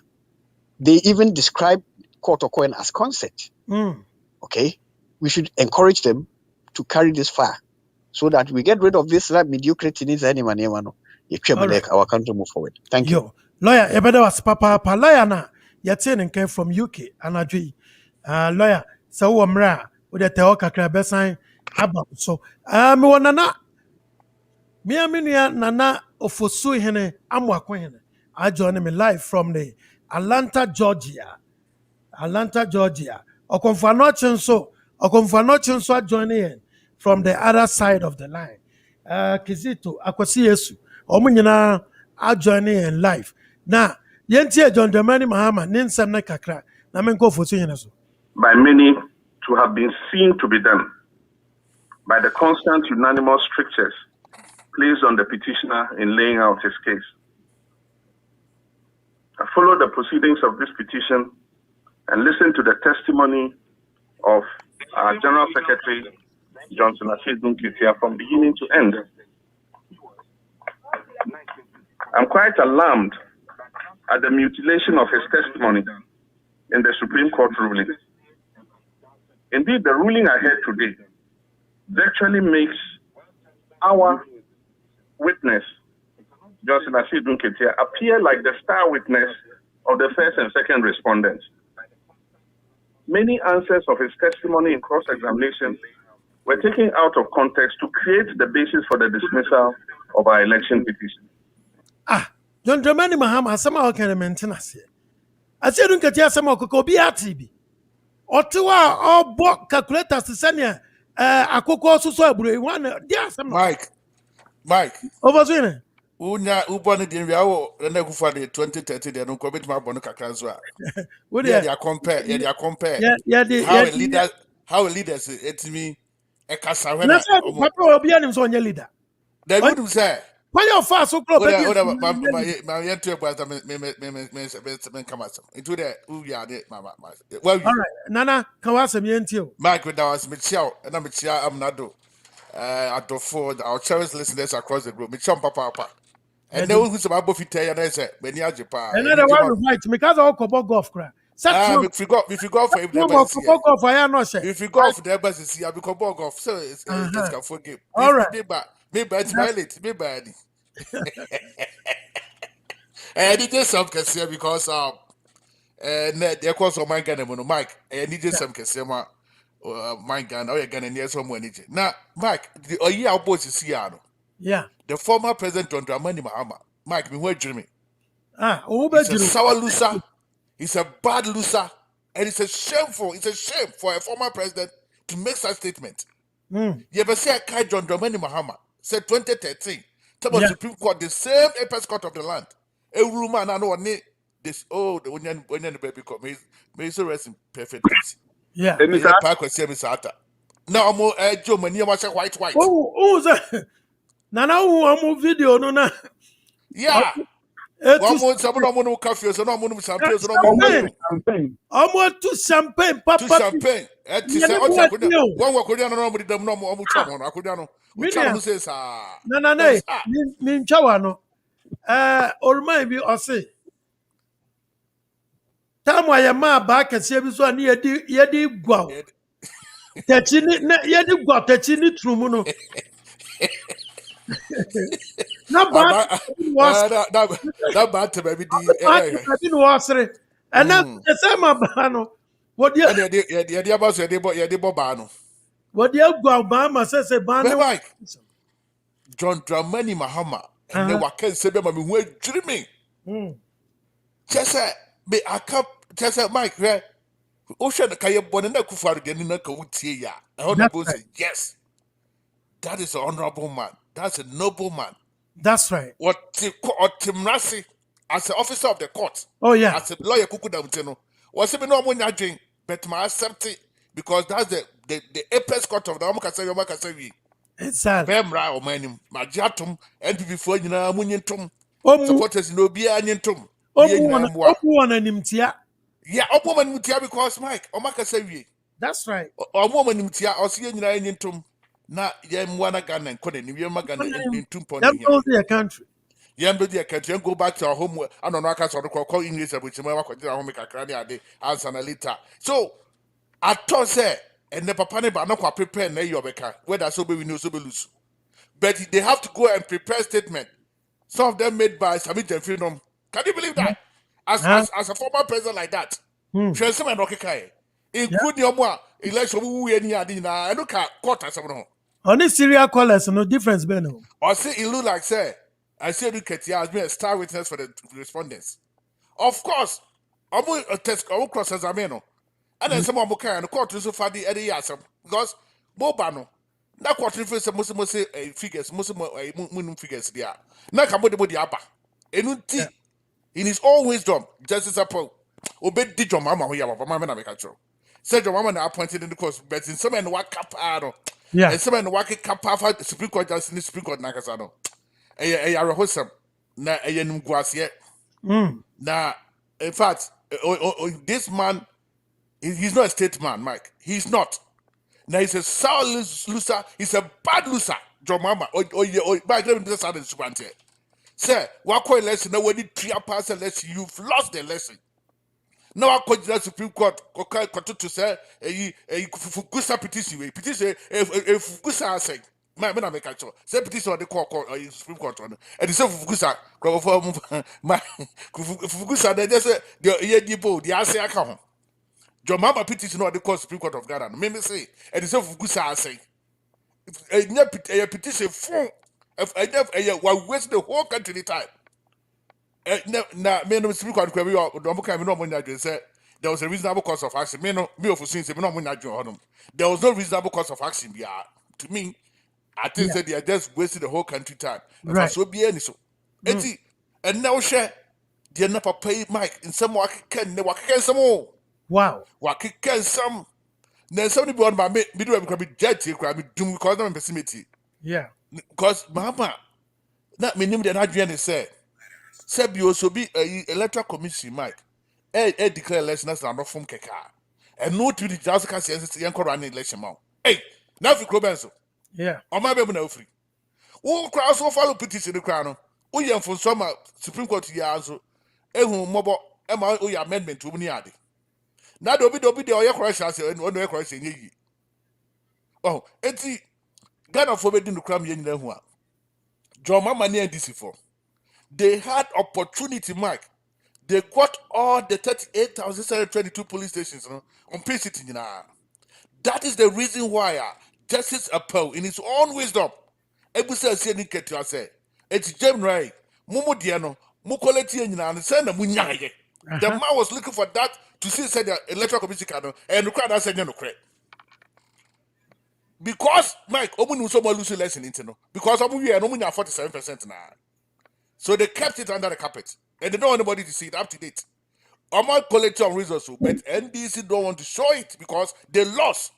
They even describe Kotokoen as concept. Okay, we should encourage them to carry this far so that we get rid of this mediocrity needs anyone. Our country move forward. Thank you. Lawyer, ebeda was papa lawyer na yate came from UK anadwi. Lawyer, so wo mra wo de tewo kakra besan aba so. Me wonana me aminua nana ofosu hene amwako hene. I join me live from the Atlanta, Georgia. Okonfano so joining in from the other side of the line. Kizito akwasi Yesu. Omo nyina a joining in live. Na yentie John Dramani Mahama ninsem na kakra na menko fosu hene so. By many to have been seen to be done by the constant unanimous strictures placed on the petitioner in laying out his case. I followed the proceedings of this petition and listened to the testimony of our General Secretary, Johnson Asidun Kitia, from beginning to end. I'm quite alarmed at the mutilation of his testimony in the Supreme Court ruling. Indeed, the ruling I heard today virtually makes our witness, Johnson Asidun Kitia, appear like the star witness of the first and second respondents. Many answers of his testimony in cross-examination were taken out of context to create the basis for the dismissal of our election petition. John Dramani Mahama asema can maintain us. Asidun Kitia asema ko bi atibi. Otiwa obo calculators senia akoko so aburo e wan dia asema Mike. Overswing. Unya uboni di nwiawo na kufa de 2030 de no ko betima bono kakra zo a. What they compare. How leaders etimi e kasa when papa obi anim so onye leader. They would say why you fast so close my yentu e me come into the uya de mama. Well, all right. Nana, can was some yentio. Mike with was Michelle and Michelle Amenado. Adofo our cherished listeners across the group. Michelle Papa. And they will some above it and I said, Beniajipa. Another one to fight because all Kobo golf crack. If you go for him, if you go for the embassy, see, I become golf. So it's can forgive. All right. Maybe it's violent, maybe. And it is some can say because and there was my gun, Mike, and it is some can say my gun, or your gun, and yes, someone. Now, Mike, the year boys is Siano. Yeah. The former president John Dramani Mahama, Mike, me where Jimmy. Who He's a bet you? sour loser. He's a bad loser. And it's a shame for a former president to make such statement. You ever say I John Dramani Mahama said 2013. Tell Yeah. Supreme Court, the same apex court of the land. A woman I know this the when baby come. May so rest in perfect peace. Yeah. Mr. Now I'm Joe Mania was white. Who's that? Nana who video no na. Yeah. One more someone no coffee, so no more champagne, so no more Campaign. Almost to champagne, papa. to champagne. And to say, one work with no more them no more trouble. I could know. We tell who says, Nana, min chawano. Olma bi ose. Time wa ma ba kese bi so ani yedi gwa. Tachi ni yedi gwa tachi ni trumu no. Na ba was that bad to baby I was and that the same ba no. What you the boss, the bobano. what you gwa ba ma say ba no. Mike John Dramani Mahama, and then what can say, Mammy, where dreaming? Just say, be a cup, just say, Mike, Ocean Kaya Bonana Kufa again in a Kautia. Honorable say, yes, that is an honorable man. That's a noble man. That's right. What Tim Rassi, as an officer of the court, Oh yeah. as a lawyer, Kukudamteno, was even no one judging, but my accept it because that's the apex court of the Omakasa. Exactly. Bemra or manim, Majatum, NPP for you know, Munyentum, supporters no be anyentum. One and him tia. Yeah, a woman with ya because Mike, Omaka say, That's right. a woman with ya or see in anyentum, not yam one gun and couldn't, you magan in Tumpon. Them goes their country. Yambo dear country and go back to our home. I don't know, I can't sort of call English, which my work with our home, a cranny a day, as an later. So, I thought, say, and the papa but not prepare na your beca, whether so be we know so be lose. But they have to go and prepare statement. Some of them made by Samit and Freedom. Can you believe that? As a former president like that, Transum and Rocky, including your more election who any adina, I look at quarter some. On this serial callers, no difference, Beno. Or say it look like say, I say look at you as being a star witness for the respondents. Of course, I'm going to test our cross as a meno. And then someone will carry the court to so far the other year because Bobano. That quarter face most say figures, most figures there. Now come with the body upper. In his own wisdom, Justice Apple, obey did your mamma who you have a mamma make a show. Said your mamma appointed in the course, but in some and what capado. Yeah. And some and what cap the Supreme Court just in the Supreme Court Nakasano. A wholesome. Na a yenum guasia. Now, in fact, this man. He's not a statesman, Mike. He's not. Now he's a sour loser. He's a bad loser. John Mama. Back let me just add this one here. Sir, what quite lesson? Now when you pass a lesson, you've lost the lesson. Now I call the Supreme Court. To say a Fukusa petition. Petition Fukusa say. My make a show. Say petition on the court Supreme Court on. And the same Fukusa. My Fukusa. They just say the answer account. Your mama petition or the court Supreme Court of Ghana. Maybe say, and it's of good say. A petition for I waste the whole country time. Now, men of Supreme Court, said there was a reasonable cause of action. Me of since there was no reasonable cause of action. Yeah, to me, I think that they are just wasting the whole country time. Right. So be any so. And now share. They're not pay Mike in some work can some more. Wow. What can some then somebody born by me do be judge crab doom because I'm pessimity. Yeah. Because Mama that mean that Adrian said you also be a electoral commission, Mike. Declare elections are not from Keka. And no to the just can say young running election. Hey, now if you Benzo. Yeah. On my baby no free. Oh, crowd so follow petition the crown. Oh, yeah, from some Supreme Court years. Mobile Emma, oh, amendment to Muniadi. Now, don't be the oil crushes and one way crossing ye. Oh, it's Ghana forbidden to cram in the one. John Mamma near this for. They had opportunity, Mike. They got all the 38,722 police stations on PCT now. That is the reason why Justice Appel, in his own wisdom, ebusa sie ni ketua say it's January mumu de no mu quality nyina no say na munyaye the man was looking for that to see say the electoral commission can and crowd that say no correct because Mike omu nu so mo lose election into no because omu we no munya 47% na so they kept it under the carpet and they don't want anybody to see it up to date. Omo collect on results but NDC don't want to show it because they lost.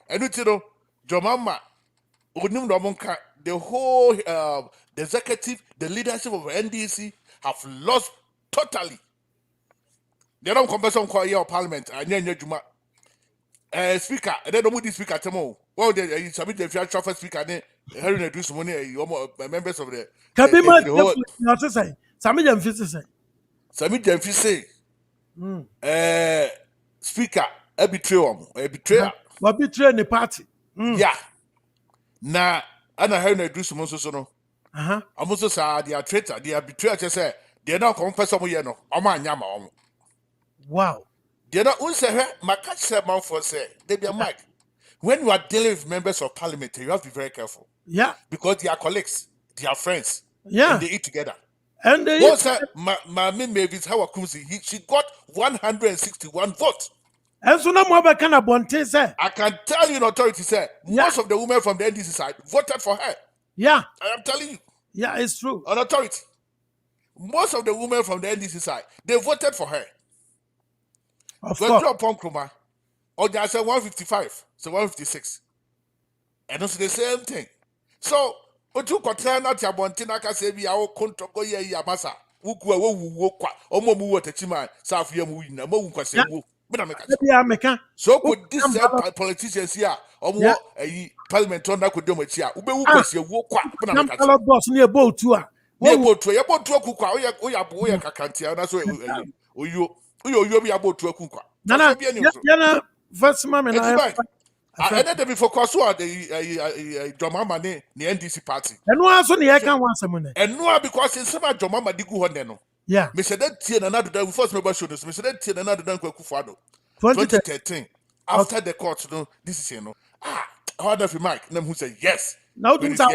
And you know Jomama the whole the executive, the leadership of NDC have lost totally. They don't compare some year of parliament and Juma speaker, and then don't speaker tomorrow. Well, they submit the future speaker, and hearing a do money, members of the Kabima, not to say, some of them say. Submit them say, speaker, a betrayer, What betray the party? Yeah. Na ana hearing a do some so no. I'm also say they are traitor, they are betrayer. Just say they are not confess some year no. Oma nyama. Wow. They are not unse my catch said man for say they be a mic. When you are dealing with members of parliament, you have to be very careful. Yeah. Because they are colleagues, they are friends. Yeah. And they eat together. And they my Mavis Howard Kumsi, she got 161 votes. And so now more kind of bonte say. I can tell you in authority, sir, most of the women from the NDC side voted for her. Yeah. I am telling you. Yeah, it's true. On authority. Most of the women from the NDC side, they voted for her. Of course. Or they said 155, so 156. And it's the same thing. So, what you contain not your bontina can say, we are control go ye massa. Wukwa, Omo Muwatachima, South Yamu, Mo Kwasemu. So could this politicians here or what a parliament on that could do much here? Ube walk boss near boat to her. Boat to a boat to a cook, we can't that's why you be about to a cook. Nana, first mom and I ended before Kosua, the Jomama, the NDC party. And no answer the can want some money. And no, because it's some Jomama Digu Honeno. Yeah. Mr. That Tien another day, first member showed us, Mr. That Tien another day, Kufado. 2013. After the court, this is, I heard of Mike, them who say yes. Now, do that.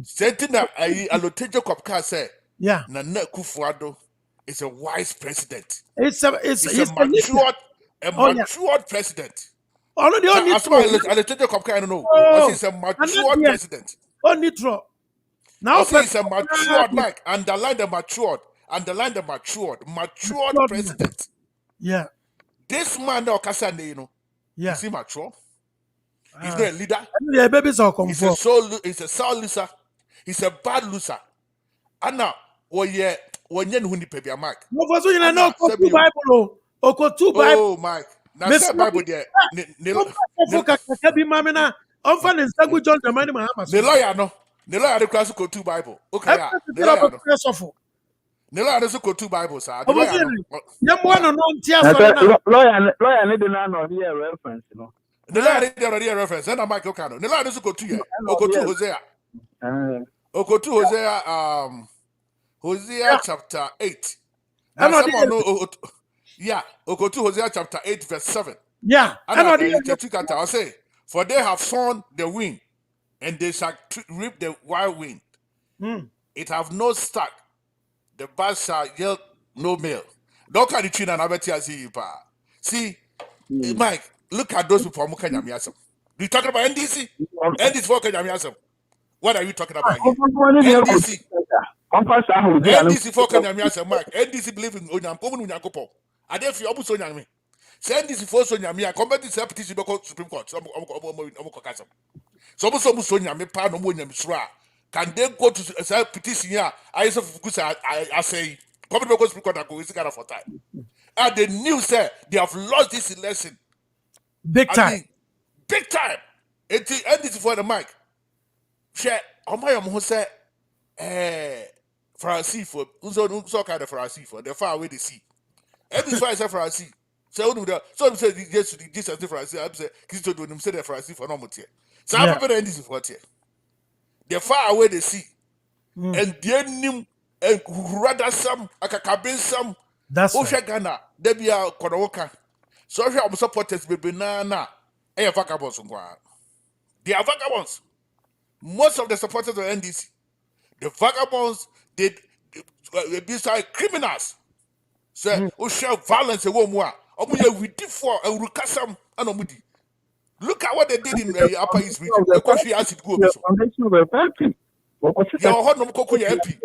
Sentina, I allocated Jacob Car say, yeah, Nana Kufuado is a wise president. It's a matured president. Oh, the only allocated Jacob Car, I don't know. He's a matured president. Only true. Now, he's a matured, Mike. Underline the matured. Matured president. Yeah. This man, yeah. Is he mature? He's not a leader. Yeah, babies are he's a soul loser. He's a bad loser. And now, when you need to pay your mark. No, for so you know, Bible. Oh, Mike. Now, say Bible there. The lawyer, no. The lawyer, the class go to Bible. Okay, the lawyer. Nela adesso go two Bibles, sir. Lawyer need to know here reference, you know. The lawyer need already a reference. And Mike Okano. Nela adesso go to here. Go to Hosea. Go to Hosea. Hosea chapter 8. Yeah. Go to Hosea chapter 8, verse 7. Yeah. I'll say, for they have sown the wind, and they shall reap the wild wind. It have no stack. The bird shall yield no meal. Don't carry the tree and I see you. See, Mike, look at those people. You talking about NDC? NDC for Kenyamiasam. What are you talking about here? NDC. NDC for Kenyamiasam, Mike. NDC believe in Onyam. Are they for Obu Sonyami? Say NDC for Sonyami. Come back to petition because Supreme Court. So Sonyami, Pan, Sra. Can they go to a petition here? I say, come to Supreme Court and go for time. And the news said they have lost this election. Big time. Big time. And this for the mic. Share. Omayam who said, Francis for so kind of Francis for the far away the sea. And this why I said Francis. So say yes to this as the Francis. I say, Christo do them say the Francis for no more. So I'm preparing this for here. The far away the sea. And the name and rather some akakabin some. That's right. Ghana, they be a Kodowoka. So here I'm supporters be banana. Vagabonds. They are vagabonds. most of the supporters of NDC, the vagabonds, they these are criminals. So, show violence a woman. We did for a Rukasam and Omudi. Look at what they did in the Upper East region. Because she asked it to go. The foundation of the party. What was it? Your hot no Coco MP.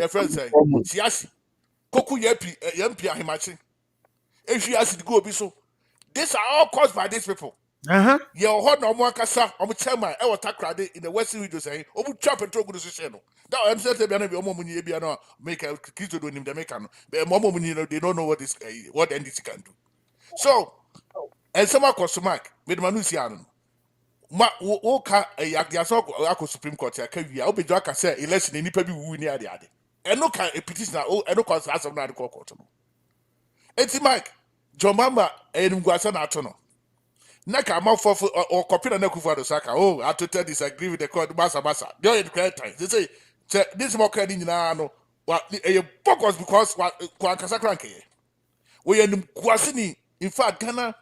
Our friend say, she asked Coco MP Himachi. If she asked it to go, so these are all caused by these people. Your hot no more Kasa, I'm chairman, I was takrade in the Western region saying, oh, chop and talk with the channel. Now I'm saying to be a moment you make a kiss to do in the Mecan. But moment they don't know what NDC can do. So, and some of us mark with Manusian. Woka a Yakiaso Supreme Court, I can be Jaka say election in Nipabi win the other. And no can a petitioner, and no cause as of not the court. It's Mike, John Mamba, and Guasan Atono. Naka mouth or copy the Naku Saka. Oh, I to disagree with the court, Massa. They're in great time. They say, this more credit in Ano. What a book was because what Quankasakranke. We are Guasini, in fact, Ghana.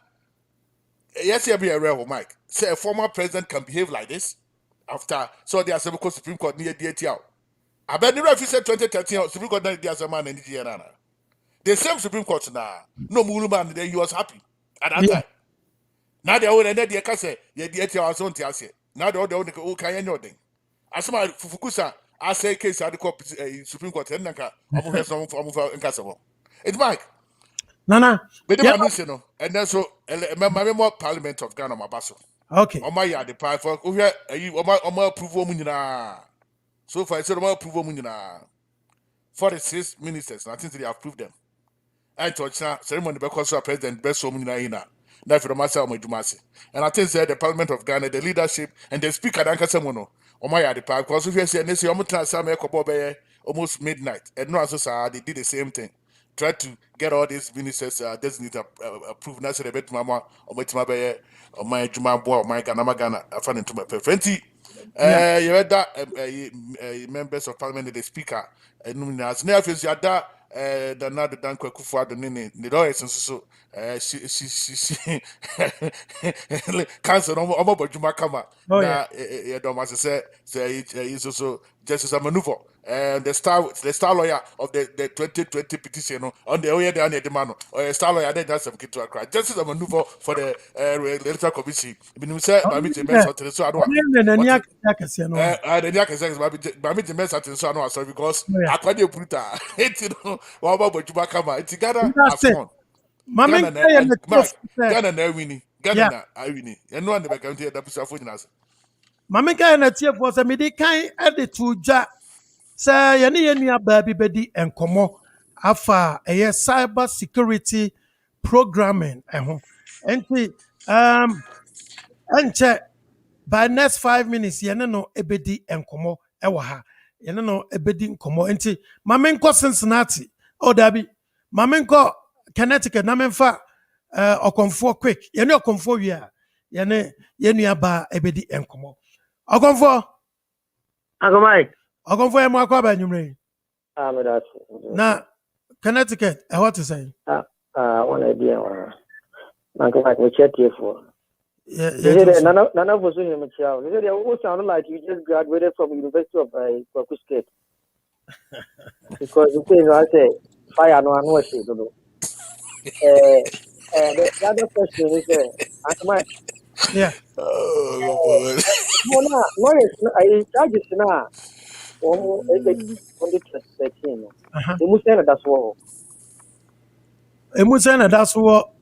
Yes, you be a real Mike. Say a former president can behave like this after so the Assembly Supreme Court near DTL. I bet the referee said 2013 Supreme Court near the man and the the same Supreme Court now. No Muluman, then he was happy at that time. Now they own and they can say, yeah, DTL was on Tiasia. Now they own the okay and nothing. As my Fukusa, I say case at the Supreme Court and Naka, I'm going to in Castle. It's Mike. Nana. But the and then so my more Parliament of Ghana Mabaso. Okay. On my yard, the pie for here, you on my approval munina. So far, I said, my approval munina. 46 ministers, I think they have approved them. I thought, ceremony because President Best Munina. Now for the master of my Dumasi. And I think that the Parliament of Ghana, the leadership, and the speaker, Danka Samono, on my yard, the pie, because if you say, they say, almost midnight. And no, so they did the same thing. Try to get all these ministers designated approved. Now, say the bet mama or my Juma boy or my Ganamagana. I found into my preference. You read that members of parliament, the speaker, and as near as you had that, the another Danko Kufa, the Nini, the lawyers, and so she cancer over Juma Kama. Oh, yeah, Domas say it's also just as a maneuver. And the star lawyer of the 2020 petition on the Oya de Demano, or a star lawyer, then that's some kid to a cry. Just as a maneuver for the electoral commission. Been said by me, so I don't the Yakas, sorry, because I can't do it. It's what about Jubakama? It's Ghana as one. Ghana, winning. Ghana, I winning. And no one never can hear the Pusafuninas. Mamika and a tear was a medicae added to Ja. Say, any baby bedi and como afa a cyber security programming and check by next 5 minutes no ebedi and como ewaha no ebedi como enti mamenko Cincinnati o dabi mamenko Connecticut na memfa okonfo quick yene okonfo wi a yene aba ebedi and como okonfo Mike. Okonfo e mo akwa ba nyumre. That's Na Connecticut, what to say? One idea. Uncle Mike, we chat here for. None of us in the child. They all sound like you just graduated from University of Quaku State. Because the thing I say, fire no one was it. The other question is, Uncle Mike. Yeah. Oh, I charge it now. On the 13. Emusena that's what. Emusena that's what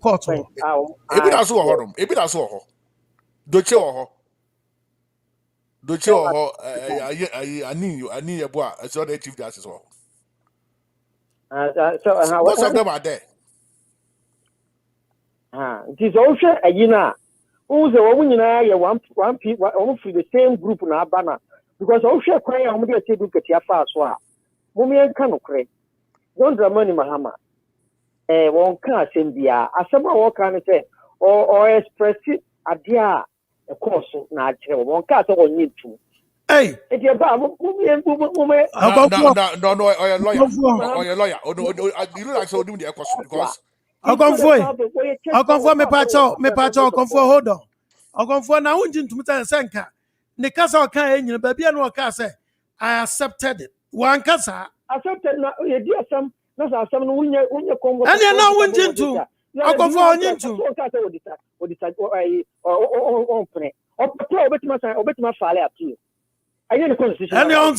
court. Ebi that's what horom. Ebi that's what ho. Doche ho. Doche ho. Ani your boy. I saw the chief justice ho. So most of them are there. It is also a yina. Who's the woman in a one people almost the same group na banner. Because also crying, I'm going to look at your fast one. Mummy can cry. Don't money, Mahama. One can't send the as someone what can say or express it at the a course natural. One can't all need to. Hey, if you're about No, or your lawyer. Oh, no, you like so doing the question because I'll come me pacho, hold on. I'll come for now. Unjin to Mutan Sanka. ne kasa ɔka nyina baabi a no ɔka sɛ I accepted it. One kasa. Accepted na ye di asam na sa asam no unye Congo. And you know wunjin to. I go for onyin to. So ka say odisa on pene. Opetro obetima fale appeal. Aye the constitution. And on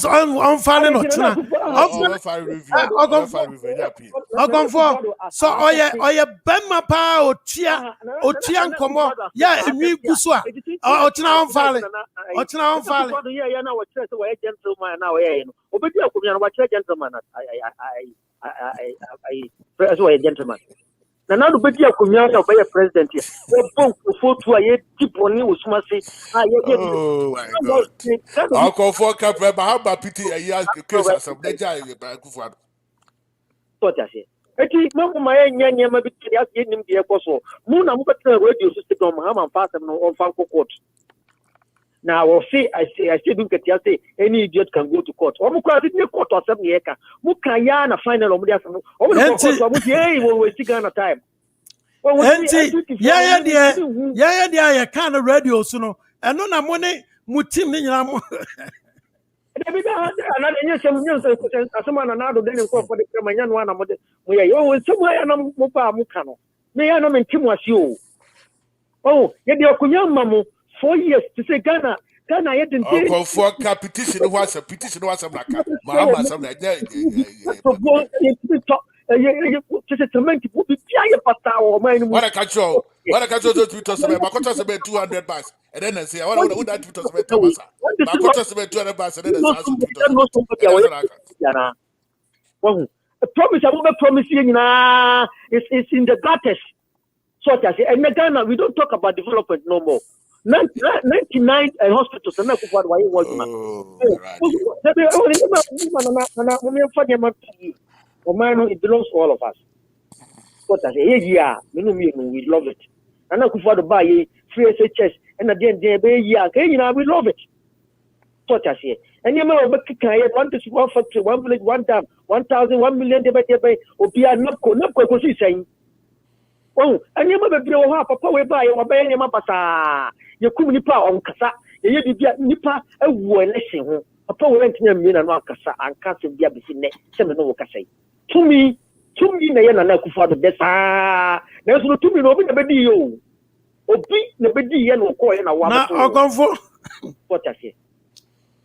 fale no tena. Ogon for so oye bema pa otia nkomo ya enwi guso a otena on fale. Otena on fale. Yeah na we say we gentleman na we no. Obedi akomia no we gentleman. I so a gentleman. Na na obedi akomia na obey president here. We bon photo aye tiponi osumase. Oh my God. Uncle for Capra Bahaba pity a year case as of the guy by Kufad. What I say. Eti mama my nyanya ma bi ya nim de ekoso. Mu na mu betra radio system no Mahama Fasem no on Fanko court. Now I say do get ya say any idiot can go to court. Omu kwa didn't court or something yeka. Mu kan ya na final omu dia no. Omu court omu dey we stick on time. Yeah, ya kind of radio so no. And no na money mu team ni nyina mo. Another year some Amenado then for the Cremanian one of the we are somewhere and Mupa Mukano. May I know in Tim was you. Oh, yet the Okuyan Mamu 4 years to say Ghana yet in for petition was a petition was a black Mahama something like that. Just a cement would be pasta or mine. What I catch you those tweeters about my contract about $200 and then I say I want to that tweeters about Thomas. My contract about $200 and then I a promise I will promise you it's in the gutters. So I say and Ghana we don't talk about development no more. 99 hospitals and not what why was it belongs to all of us. What I say, yeah, we love it. And I could for the buy free SHS and again, we love it. What I say, and you know, one to 1 village, 1 time, 1,000, 1 million, or be a not saying. Oh, and you never blow up a power by or by any mapasa. You couldn't nipa on Kasa, you did nipa a war lesson. A power rent near me and Kasa and Castle Biabisi, 7 no Kasa. To me, na yana kufa the best. There's no to me no be the bedio. Obi the bedio no ko na wa. Na ogonfo. What I say.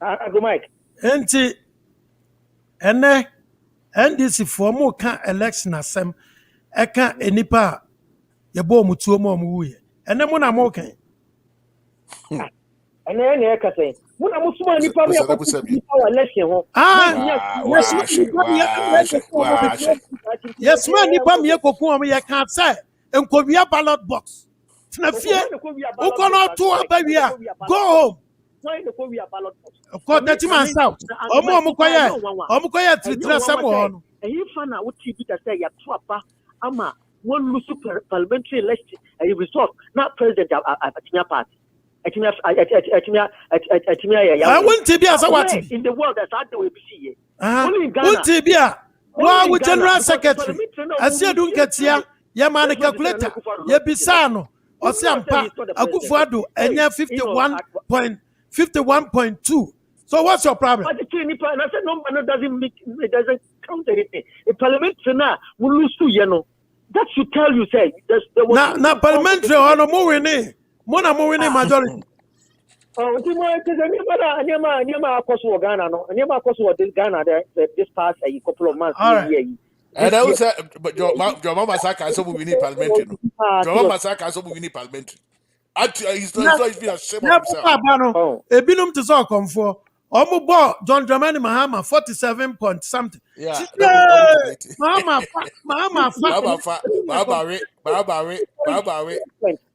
I go Mike. Enti ene NDC for mo kan election asem eka enipa ye bo mutuo mo wuye. Ene mo na mo kan. Ene na eka say. Muna musuma nipa me election ho. Yes man nipa me kokun am ye kan say enkowia ballot box. Na fie ukono to abawia go home. Why the we ballot box? Of course that man south. Omo koye tritira sem ho no. Eyi fa na wo TV ka say ya to apa ama one lose parliamentary election a result not president Atinya party. I want to be as a what in the world that's out there we see. Only in Ghana. To be a wow, general secretary. As you don't get here, your man calculator, your bisano, or Sampa, Akufuado, and you're 51.2. So what's your problem? I said no man it doesn't count anything. The parliament now will lose to that should tell you say now parliamentary or no more winning. Mona mo winning majority. Oh, Nyama Koso Ghana, no. Nyama Koso this Ghana this past a couple of months. And I was but your mama Saka so we need parliamentary. Your mama Saka so we need parliamentary. Actually, he's been ashamed of himself. Ebinum to so come for. Omo bo John Dramani Mahama 47 point something. Yeah. Mahama.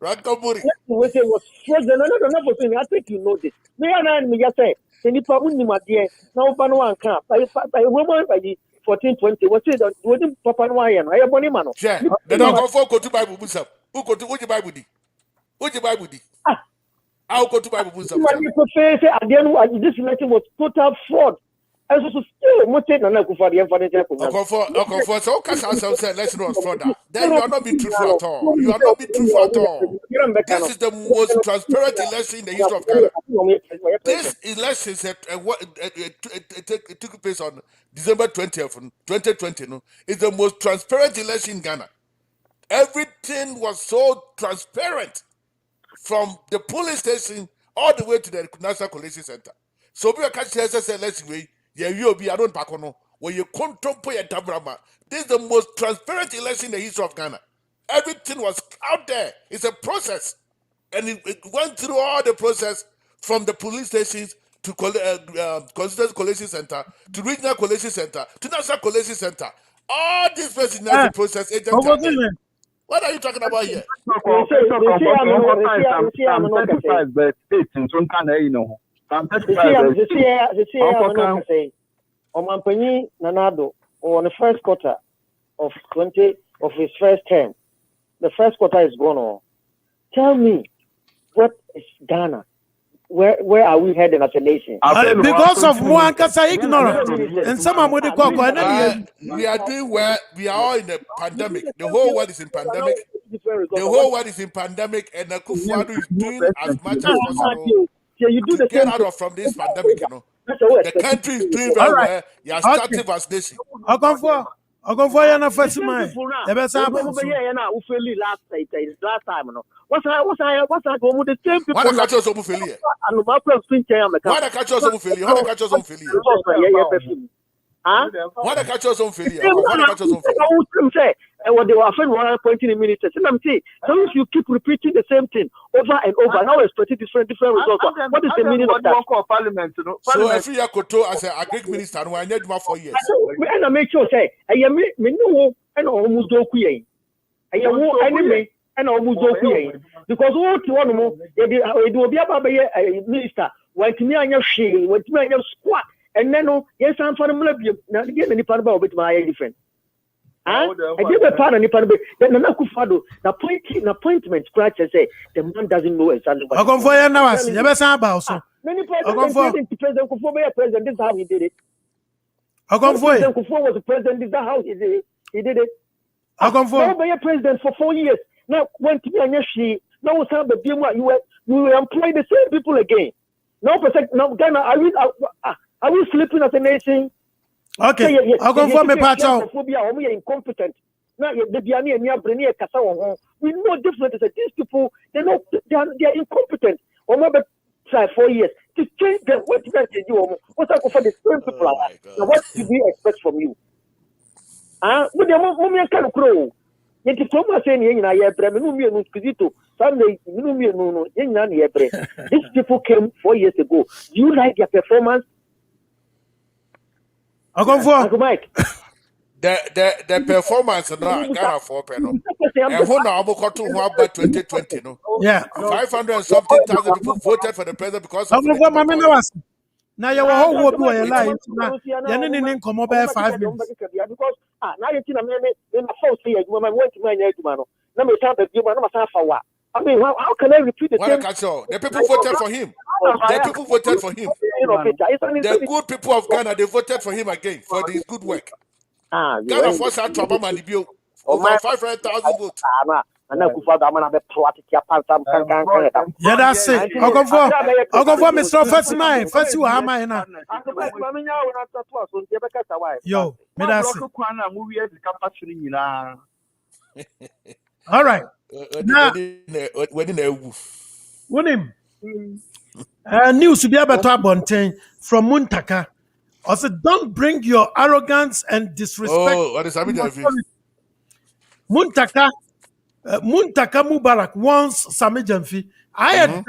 Rankomuri. Was frozen. I think you know this. Me and me just say, "Nipa unima die na oba no anka by woman by the 1420 was it wouldn't papa no aye no aye boni ma no." Yeah. They don't go for to Bible busam. Who go to which Bible di? Which Bible di? I'll go to Bible busam. This election was total fraud. And so still, what take Nana Kufadia for the Okonfo, so Okasa said, let's not fraud that. Then you are not being truthful at all. You are not being truthful at all. This is the most transparent election in the history of Ghana. This election it took place on December 20th, 2020. No, it's the most transparent election in Ghana. Everything was so transparent from the police station all the way to the National Collation Center. So we are catching let's wait. Yeah, you'll be I don't back on when you control Tabrama. This is the most transparent election in the history of Ghana. Everything was out there. It's a process. And it went through all the process from the police stations to constituency collation center, to regional collation center, to national collation center. All these places in the process agents are there. What are you talking about here? Omampani Nanado on the first quarter of his first term. The first quarter is gone on. Tell me, what is Ghana? Where are we heading as a nation? Because of Mwankasa ignorance. And some are with the we are doing well. We are all in a pandemic. The whole world is in pandemic. The whole world is in pandemic, and Akufo-Addo is doing as much as possible to get out of from this pandemic. You know, the country is doing very well. You are starting vaccination. Okonfo yana first man. Last time, no. What's the same people? Why the catch us over failure? And my friend Why the catch us over failure? Why the catch us over failure? Huh? Why the catch us over failure? Why the catch us over failure? I would say, what they were saying 120 minutes. And I'm saying, so if you keep repeating the same thing over and over, now expecting different results. What is the meaning of that? So if you could tell as a Greek minister, and I need more 4 years. And I make sure say, I am me no and almost do queen. I am enemy and almost do queen. Because what you want more, it will be about a minister. When to me, I am she, when to me, I am squat. And then, yes, I'm for the now again, any part about my different. I give a part and then the Akufo-Addo, the appointment scratch and say the man doesn't know exactly what. Okonfo now was never say about so. Many president this is how he did it. Okonfo was the president, this is how he did it. He did it. Okonfo be a president for 4 years. Now went to be a she. Now was how the you will employ the same people again. Now Ghana, are we sleeping as a nation? Okay, I'll confirm a part of we are incompetent. Now, we know different. These people, they are incompetent. Or maybe try 4 years to change them. What do you do? What's up for the same people? Now, what do we expect from you? But the moment can grow. Yet if someone saying, these people came 4 years ago. Do you like their performance? Mike. The performance no Ghana for penal. And who now about 2020 no? Yeah. 500 and something thousand people voted for the president because of now you whole world do a lie. You didn't come over 5 minutes. Because now you think I'm false here. You went to my man. Now me start the man. I mean, how can I repeat the same? The people voted for him. The people voted for him. The good people of Ghana, they voted for him again for his good work. Ghana forced out Trump and the bill over 500,000 votes. Yeah, that's it. I'll go for Mr. First Man. First, you are my now. Yo, me that's it. All right. Now, news to be able to abundant from Muntaka. Also, don't bring your arrogance and disrespect. Oh, what is happening? Muntaka Mubarak wants Sami Jamfi. I had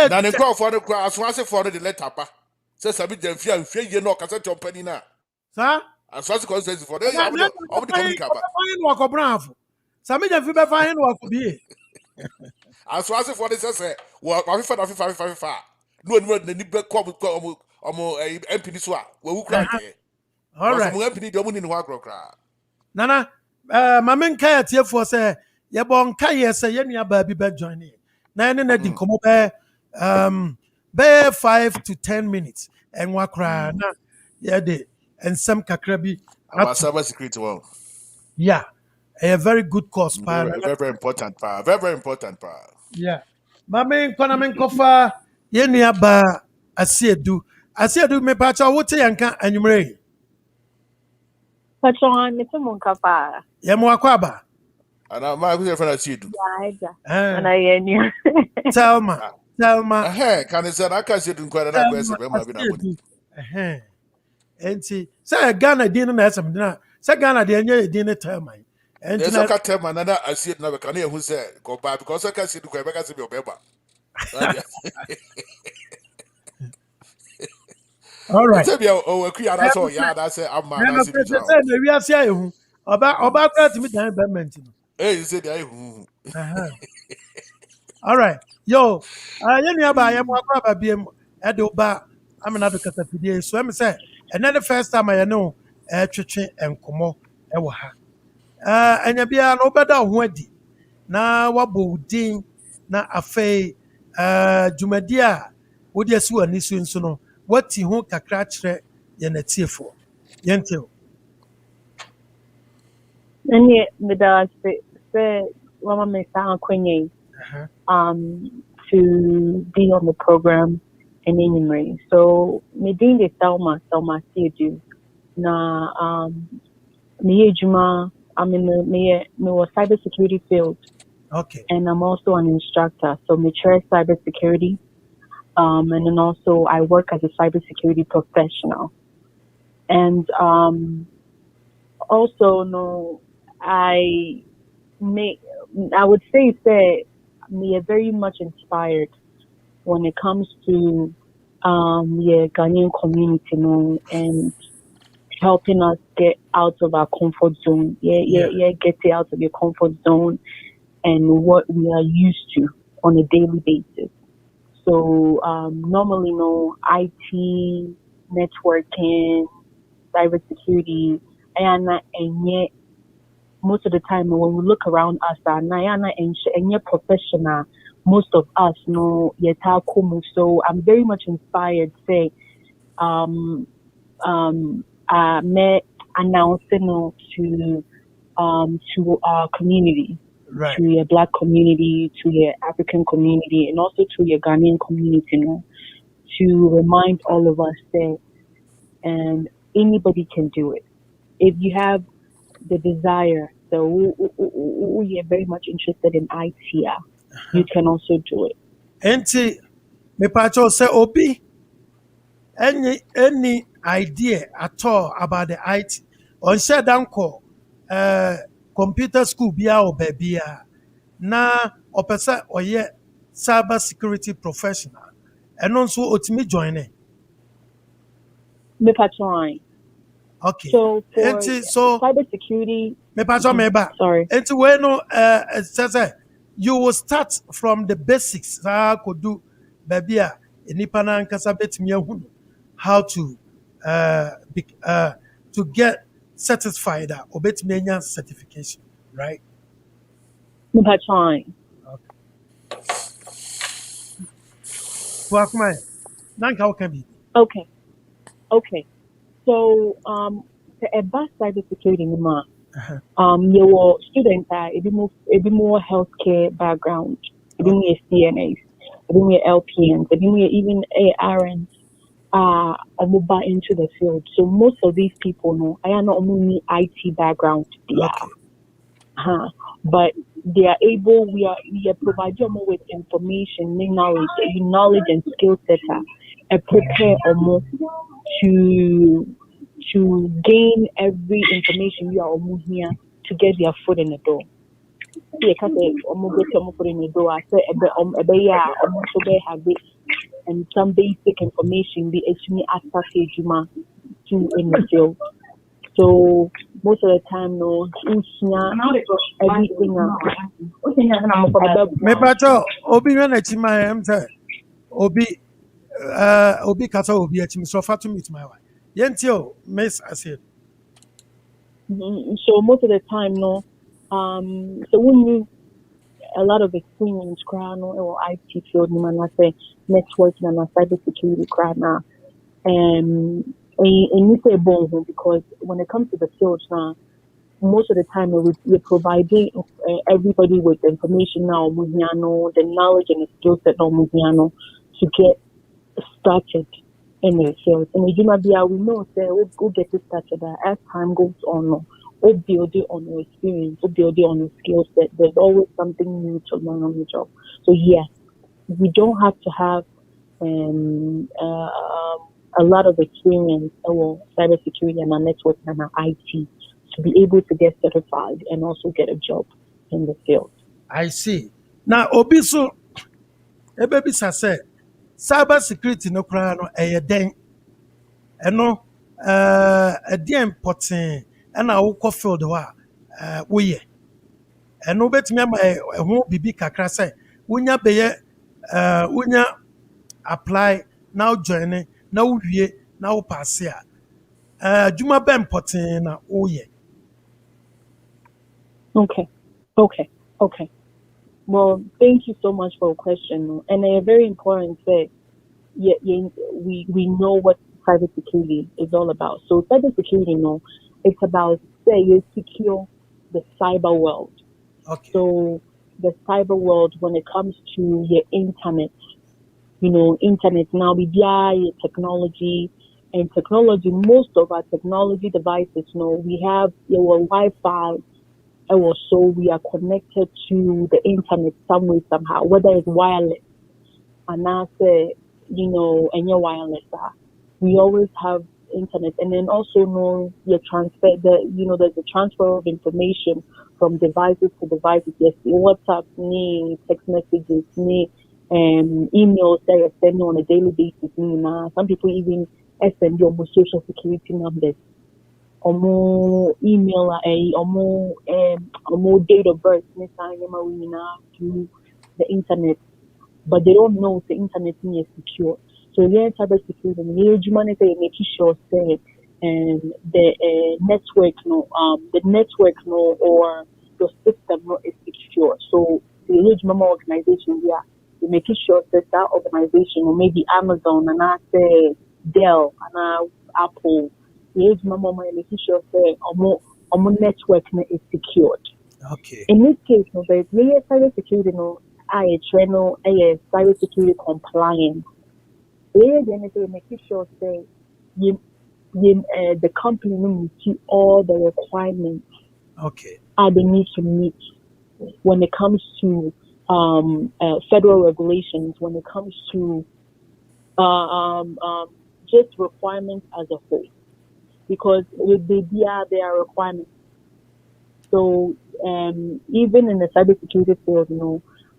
now the crowd for the crowd. As once for the letter, says Sami Jamfi and Free, you know, cassette company now. Sir, as once consequences for the bravo. Sami Jamfi be fine work be. As once for the says, well, no, the Nibble come MP this one. Well, cry. All right. MP the money in one crowd. Nana, my main care here for say, ya bon kaya say, ya baby bed joining. Now, then, come up 5 to 10 minutes. ɛnwa koraa na yɛde nsɛm kakra bi about cyber security. Well, yeah, a very good course. Very important. Very important. Yeah. Mame nkwana me nkɔfa yɛnua ba asiedu me pacha wote yanka anwumre Patron, it's a munkapa. yɛmo akɔ aba and my good friend Asiedu. And I knew. Telma Can I say I can't see doing quite an aggressive? enti sɛ Ghana din na ɛsɛm dina sɛ Ghana de ɛnyɛ din ne Telma enti na ka Telma na Asiedu na can you who say go back because I can't see the Quebec as your beba. All right. Tell me, oh, that's all. Yeah, that's it. I'm man. That's it. We are saying, about that to me, the environment. Hey, you said, all right. Yo, you know about you about BM Edoba. Amenado Catapidi. So I'm saying, and then the first time I know, Chichi and Kumo, Ewaha. And you be an obeda wedi. Na wabudin, na afe, Jumadia, would you sue an issue in sono? What he won't a cratch yeneti for. Yentil. And yet, the dog said, Mama may sound queen, to be on the program and anyway. So, Medine de Selma see you. Na, me, Juma, I'm in the cybersecurity field. Okay. And I'm also an instructor. So, mature cybersecurity. And then also I work as a cybersecurity professional. And also, no, I would say that me are very much inspired when it comes to Ghanaian community, and helping us get out of our comfort zone. Get out of your comfort zone and what we are used to on a daily basis. So normally, IT, networking, cybersecurity, and yet most of the time when we look around us, and yet professional, most of us know yetakumu. So I'm very much inspired. Say, me announcing to our community. Right. To your Black community, to your African community, and also to your Ghanaian community, to remind all of us that and anybody can do it. If you have the desire, so we are very much interested in IT, you can also do it. Enti, me pacho say Obi, any idea at all about the IT? On share danko, computer school bia or baby na opesa oye cyber security professional and also otimi join it. Me pacho. Okay. So for cybersecurity, me pacho meba. Sorry. Enti we no say you will start from the basics. Could do baby nipa na nkasa betimi ehunu how to get satisfied or betimi enya certification, right? Me pacho. Okay. So about cybersecurity, your students are a bit more healthcare background, a bit more CNAs, a bit more LPNs, a bit more even ARNs are mobile into the field. So most of these people know I am not only IT background. Okay. But they are able. We are providing them with information, knowledge and skill set, and prepare almost to gain every information you are almost here to get their foot in the door. Yeah, because almost get your foot in the door. I say have it and some basic information be actually associated to in the field. So most of the time, everything. Me pacho obi na chima obi kata obi achim so far to meet my wife. Yentio miss I said. So most of the time, so when you a lot of experience, or IT field, I say networking and cybersecurity, now. and you say bon because when it comes to the field now, most of the time we're providing everybody with the information now, the knowledge and the skill set now, to get started in the field. And you might be we know say we'll get it started as time goes on. We'll build it on your experience, we'll build it on your skill set. There's always something new to learn on the job. So yes, we don't have to have a lot of experience or cybersecurity and network and IT to be able to get certified and also get a job in the field. I see. Now, Obiso, ebebisa say, cyber security no kra no eye den. Eno, ɛdeɛ important ɛna wokɔ field hɔ a woyɛ. Ɛno wobɛtumi ama ɛho biribi kakra sɛ wonya bɛyɛ wonya apply na wojoine na wowie na wopaase a adwuma bɛ important na woyɛ. Okay. Well, thank you so much for the question. And a very important say, we know what cybersecurity is all about. So cybersecurity, it's about say you secure the cyber world. Okay. So the cyber world, when it comes to your internet, internet now we your technology and technology. Most of our technology devices, we have your Wi-Fi. So we are connected to the internet some way, somehow, whether it's wireless and now say, and your wireless. We always have internet, and then also your transfer, there's a transfer of information from devices to devices. Yes, WhatsApp, text messages, emails that you're sending on a daily basis. Some people even send your social security numbers. Or email or more date of birth through the internet, but they don't know if the internet is secure. So yeah, cyber security and making sure say the network or your system is secure. So the huge organization you're making sure that organization or maybe Amazon and I say Dell and Apple. Age mama making sure say our network is secured. Okay. In this case, there's cyber security cyber security compliance. Making sure say the company meets all the requirements they need to meet when it comes to federal regulations, when it comes to just requirements as a whole. Because with the DR, there are requirements. So even in the cybersecurity field,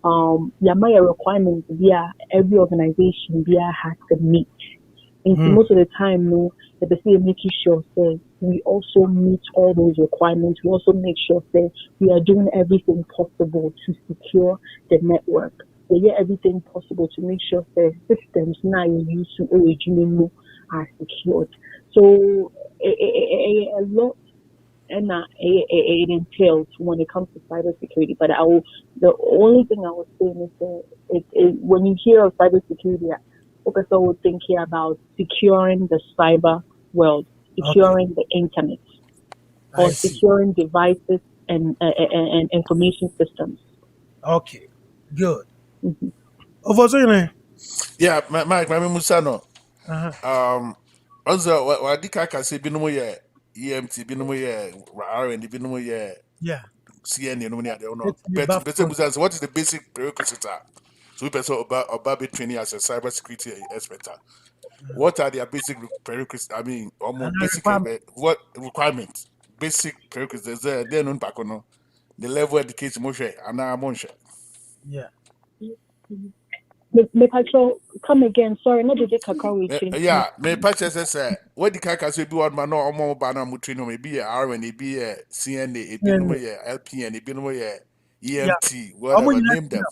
Yamaya requirements via every organization via has to meet. And most of the time, the say making sure say we also meet all those requirements. We also make sure say we are doing everything possible to secure the network. We get everything possible to make sure the systems now you use to originally are secured. So a lot and it entails when it comes to cybersecurity. But the only thing I was saying is that when you hear of cybersecurity, focus would think here about securing the cyber world, securing the internet, or securing devices and information systems. Okay, good. Yeah, Mike, my Musano. Also, what did I say? Binomo ye EMT, binomo ye R&D, binomo ye CNN, no money. I don't know. But what is the basic prerequisite? So we person about be training as a cybersecurity expert. What are their basic prerequisites? I mean, almost basic what requirements? Basic prerequisites. They're non back on the level education moshe and now moshe. Yeah. Come again. Sorry, not the Kakao. Yeah, me purchase say what the kaka say be one man no omo ba mutri no maybe R and be CNA, a binum LPN, a binum EMT, whatever name them.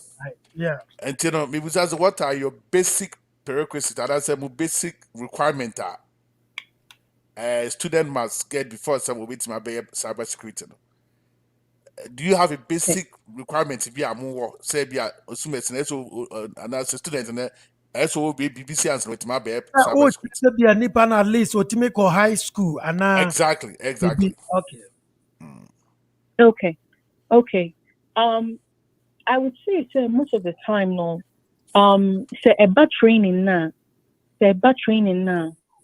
Yeah. And you know, me was ask what are your basic prerequisites? And I said my basic requirement are student must get before some will my cyber security. Do you have a basic requirement to be a more say be a assume so and as a student and So be BBC answer with my babe Oh, cybersecurity. be a nipan at least or to make a high school and Exactly. okay. Okay. Okay. I would say so most of the time no. So about training now.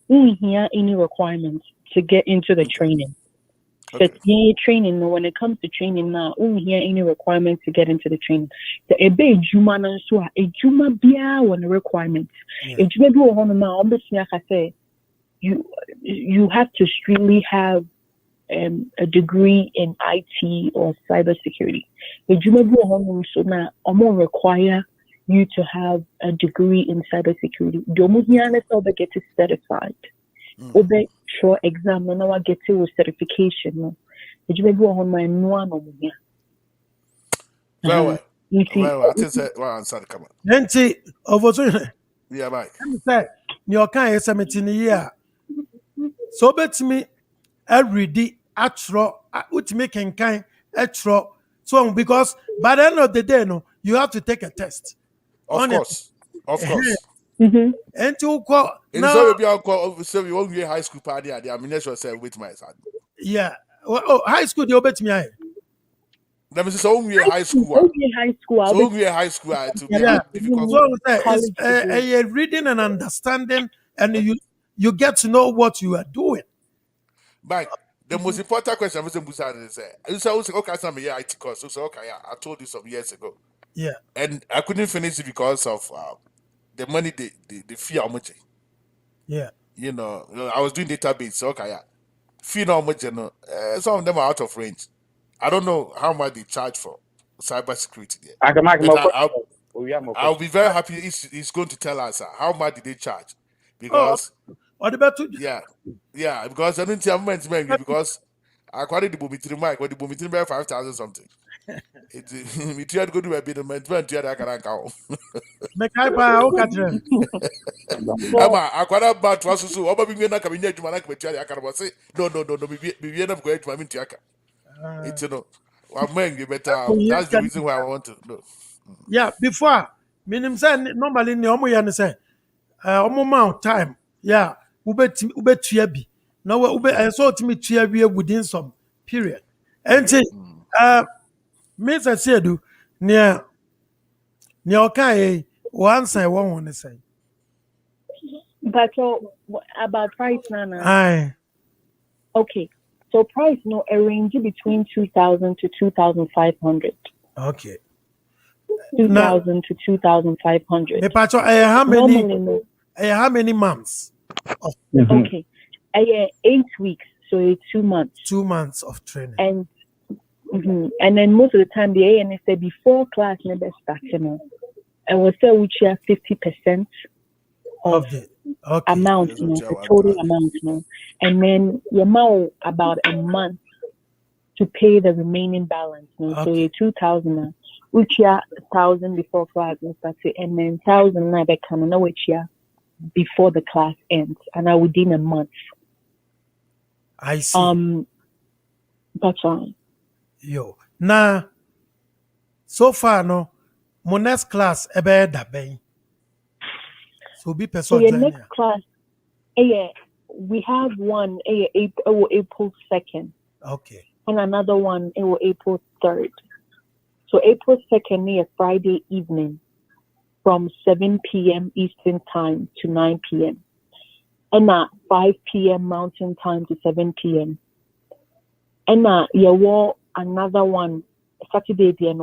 We hear any requirements to get into the training. So training when it comes to training now, we hear any requirements to get into the training. So a big juma na so a juma bia one requirements. A juma bi wo now obviously I say you have to strictly have a degree in IT or cybersecurity. A juma bi wo so now require you to have a degree in cybersecurity. Domo here na so get certified. Obe sure exam no I get to certification no. Did you go on my no here? Well, I think that well answer come on. Nenti over Yeah, Mike. I'm say your kind is in year. So bet me every day atro ultimate kind atro so because by the end of the day no you have to take a test. Of course. And to call now so we won't high school party at the ammunition say with my son. Yeah. Oh, high school you bet me I. Let me say so we high school. So we high school to be difficult. So it's a reading and understanding and you get to know what you are doing. But the most important question I was saying is okay, some IT course. So okay, I told you some years ago. Yeah. And I couldn't finish it because of the money the fee how much. Yeah. You know, I was doing database, so okay, yeah. Fee how much, some of them are out of range. I don't know how much they charge for cybersecurity there. I'll be very happy if he's going to tell us how much did they charge. Because yeah, because I didn't tell me because I quite the boom mic or the boom 5,000 something. We tried to go to a bit of maintenance to that can count. I quite about to also so over being a cabinet to my like I can say no, be end up going to my mintiaka. It's I'm going you better. That's the reason why I want to know. Yeah, before minim say normally ne omo ya ne say omo time. Yeah, ube tua bi. Now ube so ultimate tua bi within some period. And me say do near okay once I want to say. But about price Nana. Aye. Okay. So price no a range between 2,000 to 2,500. Okay. 2,000 to 2,500. How many months? Okay. 8 weeks, so 2 months. 2 months of training. And then most of the time the ANSA before class never started. And we say which are 50% of the amount, the total amount, and then you amount about a month to pay the remaining balance. So you're 2,000, which are 1,000 before class started, and then 1,000 now they come and which are before the class ends, and are within a month. I see. That's all. Yo, now so far no, my next class ebe dabe. So be person. So your next class, we have one April 2nd. Okay. And another one April 3rd. So April 2nd is Friday evening from 7 p.m. Eastern Time to 9 p.m. And 5 p.m. Mountain Time to 7 p.m. And you another one Saturday and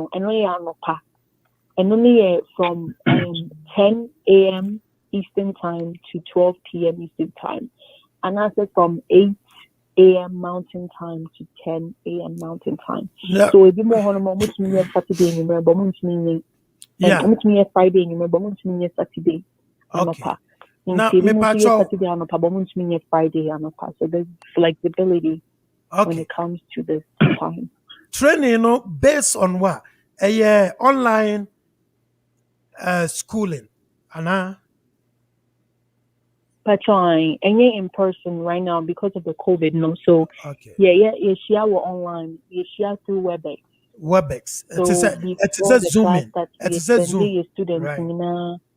only from 10 a.m. Eastern Time to 12 p.m. Eastern Time. And I said from 8 a.m. Mountain Time to 10 a.m. Mountain Time. Yeah. So it'll be more Saturday and Friday and Saturday. Okay. Now, Saturday Friday so there's flexibility when it comes to the time. Training, based on what? Online schooling. But and in person right now because of the COVID, So she are online. She are through WebEx. WebEx. So it is a Zoom. It is a Zoom. Students, right.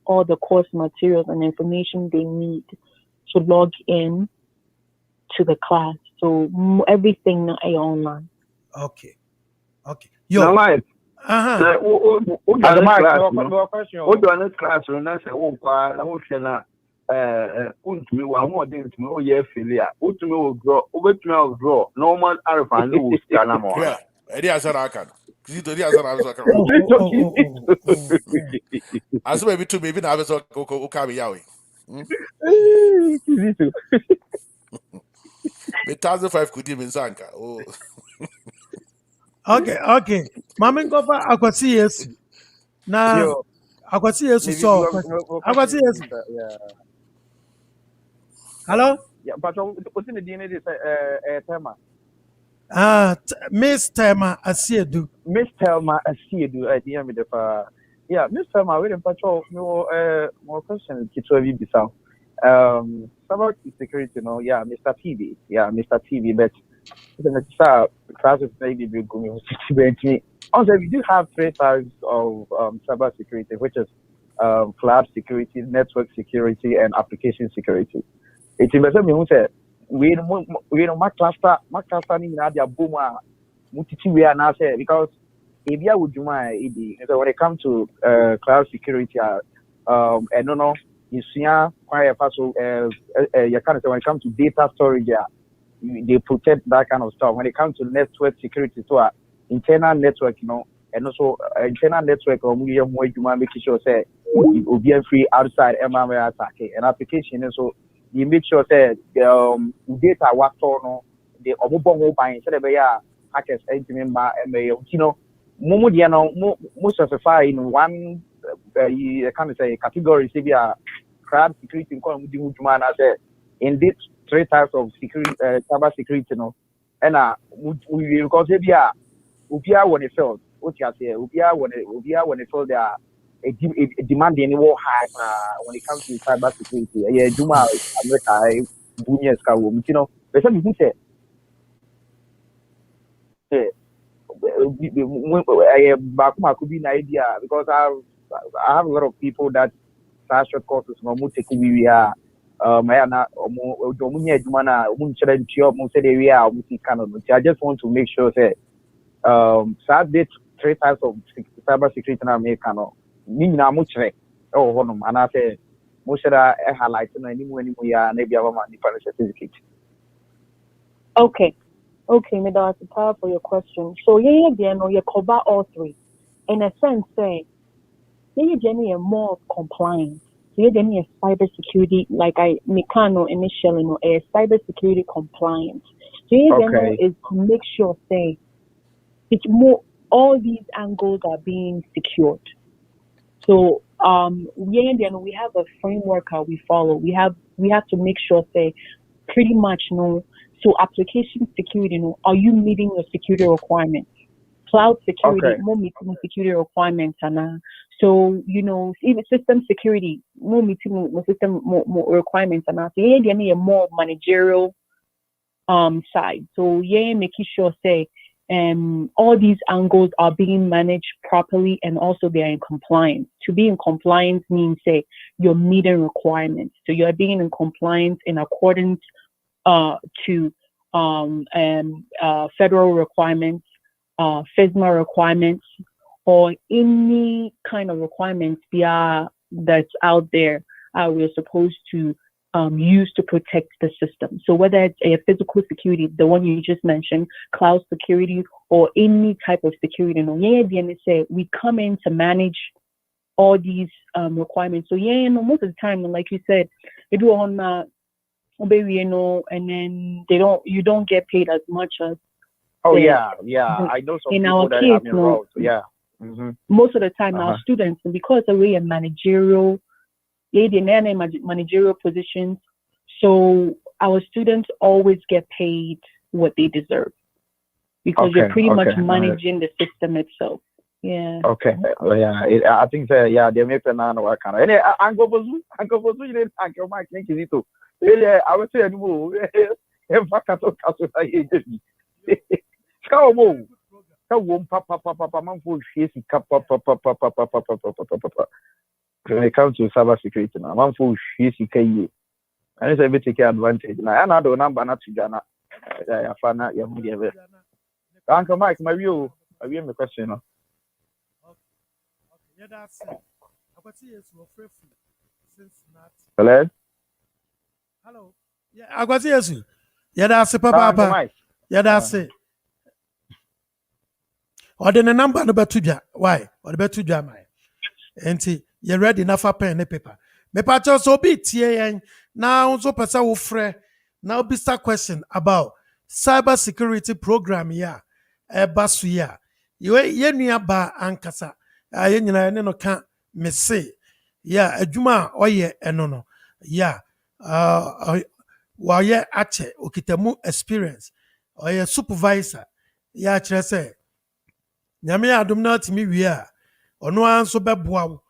all the course materials and information they need to log in to the class. So everything now online. Okay. Now, life. As a class, untumi wa ahoɔden ntumi oyɛ afili a wotumi wobɛtumi adraw normal arfa ne wo sika na ma Yeah, ɛde asɛm aka no kizito ɛde asɛm na abɛsɛ ɔka asɛm ebi to ebi na abɛsɛ ɔka me yawe Kizito me 1,500 kudi me nsa anka Okay. Mama ngofa akwasi Yesu. Na akwasi Yesu so. Akwasi Yesu. Hello? Yeah, but what's in the DNA is Tema. Miss Tema Asiedu. Miss Telma Asiedu, I dear me the yeah, Miss Telma, we didn't patrol more questions to Bisa. About security, no, yeah, Mr. TV, but the classes maybe be going to also, we do have 3 types of cyber security, which is cloud security, network security, and application security. It's in the same way, we know my cluster in Nadia Buma, we are now say because if you would do my so when it comes to cloud security, and no, you see, quite a passo, you can't say when it comes to data storage, they protect that kind of stuff. When it comes to network security, so internal network, you know, and also internal network, or making sure say will be free outside MMA attack and application, and so you make sure that data works on the mobile buying instead of hackers member you know most of the fire in one kind of say category crowd security in these 3 types of security cyber security, you know, and we because if you when it failed, what you say, if you when it failed, there a demand any war high when it comes to cyber security. Yeah, Juma America, Bunya's you know, but some people say, back could be an idea because I have a lot of people that start short courses, no more take we are. I just want to make sure that so 3 types of cyber security in America and I say most of the highlights certificate. Okay, Medar, to power for your question. So you cover all 3. In a sense, say you more of compliance. So you're getting a cybersecurity, like I Mikano initially, a cybersecurity compliance. So you're is to make sure, say, it's more all these angles are being secured. So we have a framework how we follow. We have to make sure, say, pretty much so application security, are you meeting the security requirements? Cloud security, more meeting security requirements, and so even system security, more meeting system more requirements, and so a more managerial side. So making sure say all these angles are being managed properly, and also they are in compliance. To be in compliance means say you're meeting requirements. So you're being in compliance in accordance to federal requirements, FISMA requirements, or any kind of requirements that's out there we're supposed to use to protect the system. So whether it's a physical security, the one you just mentioned, cloud security, or any type of security, we come in to manage all these requirements. So most of the time, like you said, they do on and then you don't get paid as much as. Oh yeah. I know some in people our that case, have enrolled. Yeah. Mm-hmm. Most of the time, our students, because we're managerial positions, so our students always get paid what they deserve because you're pretty much managing the system itself. Yeah. Okay. I think they make an work on it. Uncle Bozu, you didn't Uncle Mike, thank you too. I would say in fact, I thought when it comes to cyber security now. Man for CKE. And it's a bit take advantage. Now I know number not to Ghana. I find out your money ever. Uncle Mike, my view. I have a question. Yeah, that's it. I got to see since not. Hello? Hello. Yeah, I got to see. Yeah, that's it, Papa. Yeah, that's it. Or the number no betuja. Why? Or the betuja my. Enti, you ready enough for pen and paper. Me pacho so be tie now so pesa wo frɛ. Now be start question about cyber security program ya. Basu ya. Ye nua ba ankasa. Ye nyina ne no ka me say. Yeah, adwuma oye eno no. Yeah. Waye ache okitamu experience. Oye supervisor. Yeah, kyerɛ sɛ nyame adom na atimi wie a ɔno anso bɛboa wo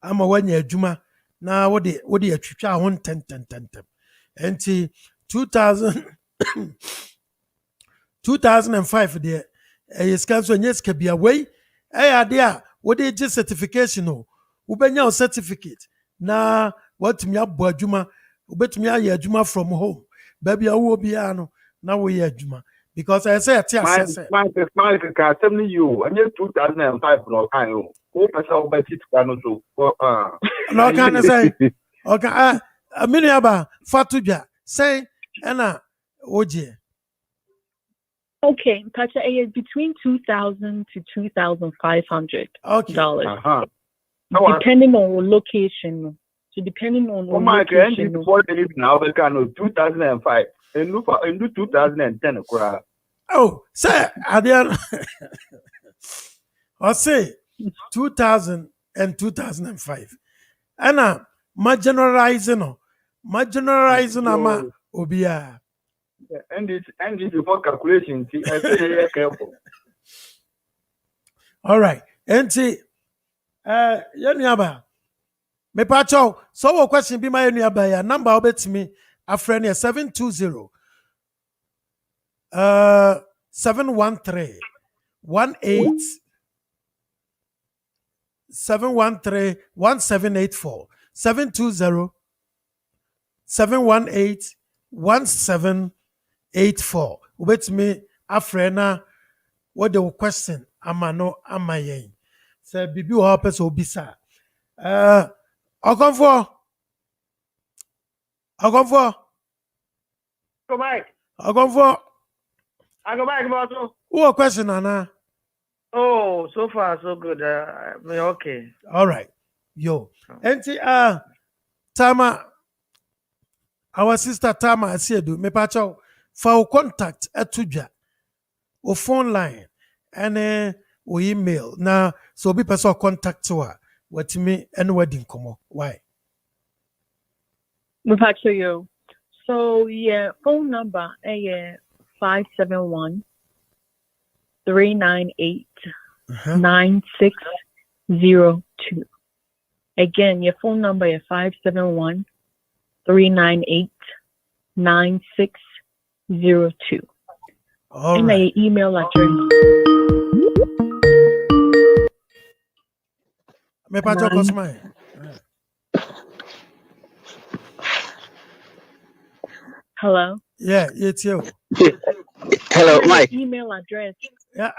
ama wanya adwuma na wode atwitwa ho ntɛntɛntɛntɛm enti 2005 deɛ ɛyɛ sika nso ɛnyɛ sika bia wei ɛyɛ ade a wode gye certification o wobɛnya wo certificate na watumi abɔ adwuma wobɛtumi ayɛ adwuma from home baabi a wowɔ biara no na woyɛ adwuma because I say Mike, can tell me you. And 2005 no kind. Who person by it can so. No can say. Okay, a miniaba fatuja say Anna Oje. Okay, Pacha, between $2,000 to $2,500. Okay. Depending on location. So depending on location. Before they live now, they can 2005. And look for 2010. Oh, say, I say 2000 and 2005. And my generalizing, ama obia. And it's before calculation. See, I say careful. All right. And see, Yaniaba. Me pacho, so what question be my Yaniaba? Number obet me a friend here 720 713 1784 720 718 1784 wait me afrena what the question amano amayen say bibi o person obisa okonfo I go back about who question Anna? Oh, so far so good. Okay. All right. Yo. Enti Tama, our sister Tama Asiedu, me pacho for contact etuja or phone line and or email. Now so be person contact to her with me and wedding come. Why? Me pacho yo. So yeah, phone number 571 398 9602. Again, your phone number is 571 398 9602. And my email address. Hello? Yeah, it's you. Hello, Mike. Email address. Yeah,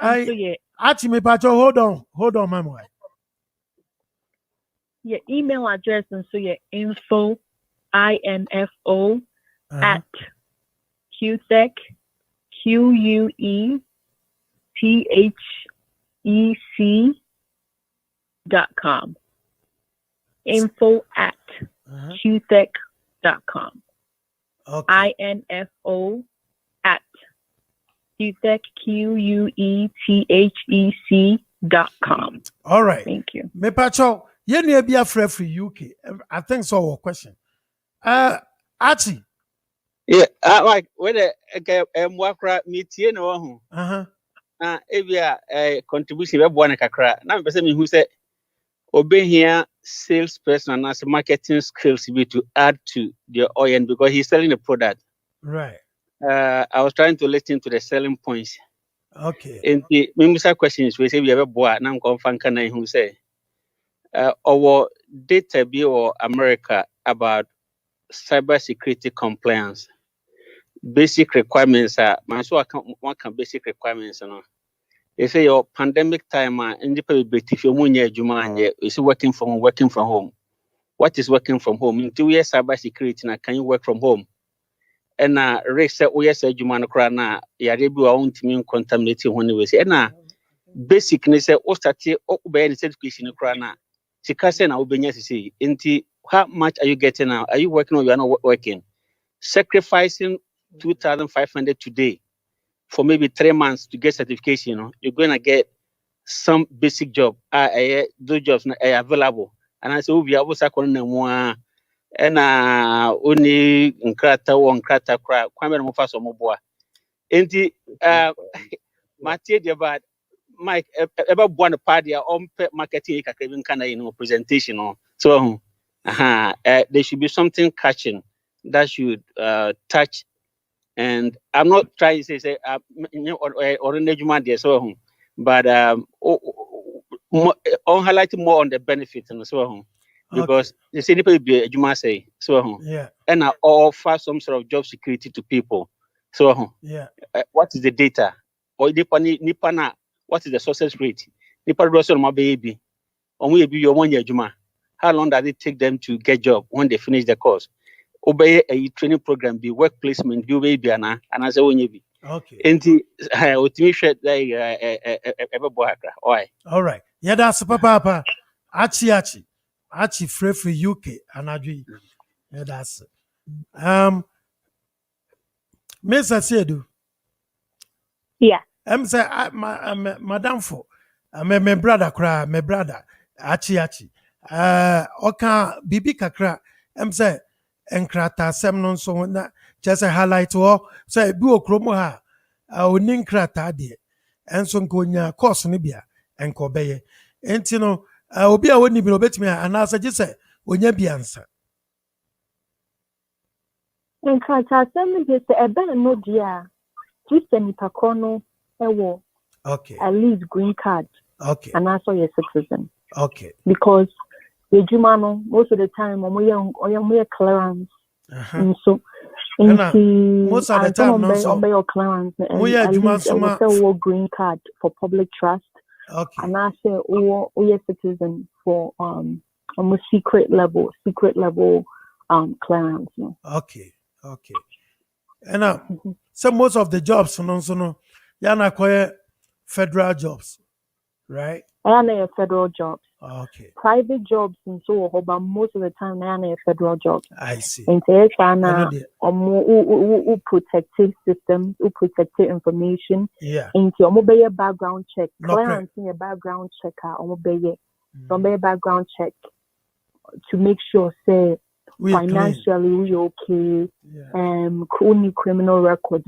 actually, me pacho, hold on, my boy. Your email address and so your info, info at QTech, QUETHEC.com. Info at QTech.com. Okay. INFO at QTech, QUETHEC.com. All right. Thank you. Me pacho, you need be a free UK. I think so. Question. Archie. Yeah, like when mwakra metie no ho. Ebia contribution be bo na kakra. Na me pese me hu se obehia salesperson and as marketing skills be to add to the ON because he's selling a product. Right. I was trying to listen to the selling points. Okay. And the question is we say we have a boy now come fan can who say our data be or America about cybersecurity compliance. Basic requirements are one can basic requirements, you know. They say your pandemic time and if you is working from home. What is working from home? In 2 years cybersecurity now can you work from home? And race yes Jumano crana ya rebu our own team contaminating when we say basic ne say o start o be certification crana. Sikase na obenya say inti how much are you getting now? Are you working or you are not working? Sacrificing 2,500 today for maybe 3 months to get certification, you know, you're gonna get some basic job. Those jobs are available. And I say, we are also calling them one and only nkrata or nkrata cry. Kwame no faso moboa. Enti Matthew the Mike ever one party on marketing kind of presentation or so. There should be something catching that should touch. And I'm not trying to say or so, but on highlighting more on the benefits and so on, because the same people be Juma say so, and I offer some sort of job security to people. So, what is the data or Nipana? What is the success rate? Nipa also my baby, or we be your 1 year Juma. How long does it take them to get job when they finish the course? Obey a training program, be work placement, be baby, and I say when you be. And the all right. Yeah, that's papa. Achi free for UK and Adri. Yeah, that's Miss Asedu. Yeah. Say madam for my brother cry, my brother. Achi. Oka bibi kakra. Say enkrata sem non so na just a highlight or say bi okromo ha. Oni nkrata de. Enso nkonya course ne bia enko beye. Enti no obi a woni bi no betimi anasa je say onya biansa. Nkrata sem je say ebe no dia. Christian Pakono ewo. Okay. At least green card. Okay. And also your citizen. Okay. Because the Jumano most of the time we clearance. And so most of the time no your clearance and at least a green card for public trust. Okay. And I say we citizen for almost secret level clearance. No? Okay. And so most of the jobs yana federal jobs, right? I know federal jobs. Okay. Private jobs and so on, but most of the time I know federal jobs. I see. And so who protective systems, who protective information. Yeah. And so obey a background check. Clearance in a background checker, obey background check to make sure say financially we okay. Only criminal records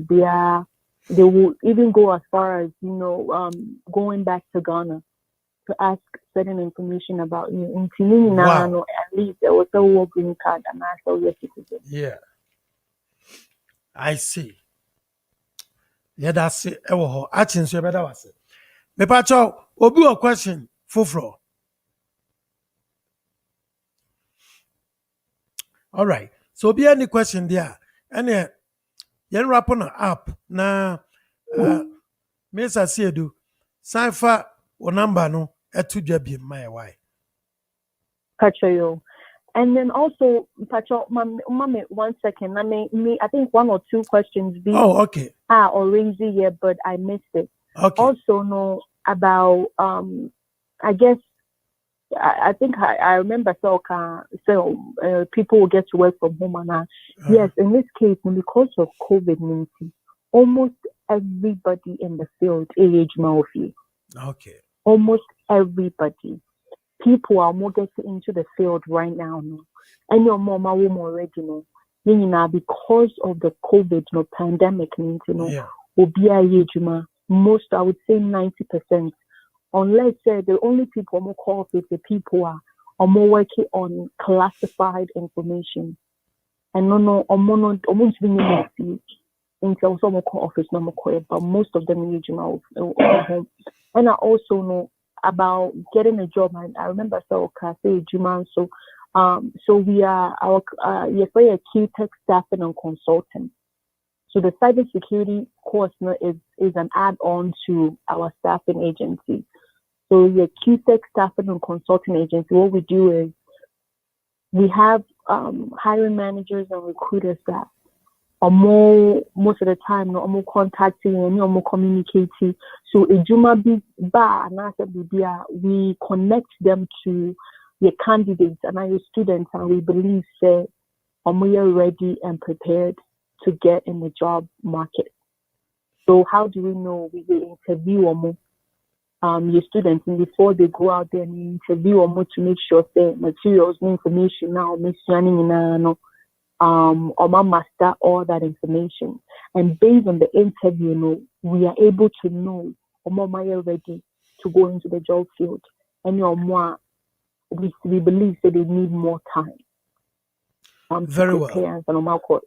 they will even go as far as going back to Ghana to ask certain information about you. Wow. At least there was a green card and I saw your citizen. Yeah. I see. Yeah, that's it. Achin so better was it. Me pacho obi a question fufro. All right. So be any question there. Any yen rap on app na Miss Asiedu Sanfa o number no etu dwa my why. Pacho. And then also, Pacho, mommy, 1 second. I think 1 or 2 questions. Okay. Already here, but I missed it. Okay. Also, know about I guess I think I remember so people will get to work from home and yes, in this case, because of COVID-19, almost everybody in the field age Murphy. Okay. Almost everybody. People are more getting into the field right now. And your mom already know. Because of the COVID pandemic, will be a most, I would say 90%. Unless the only people more call is the people are more working on classified information. And almost being until some call office no more, but most of them age home. And I also know about getting a job. And I remember so Cafe Juma. So we are our we're a key tech staffing and consultant. So the cybersecurity course is an add-on to our staffing agency. So the QTech staffing and consulting agency, what we do is we have hiring managers and recruiters that are most of the time no more contacting and no more communicating. So a Juma bar and we connect them to the candidates and our students, and we believe say we are ready and prepared to get in the job market. So how do we know? We will interview your students, and before they go out there and interview to make sure the materials and information now master all that information. And based on the interview, we are able to know are ready to go into the job field. And we believe that they need more time. Very well. And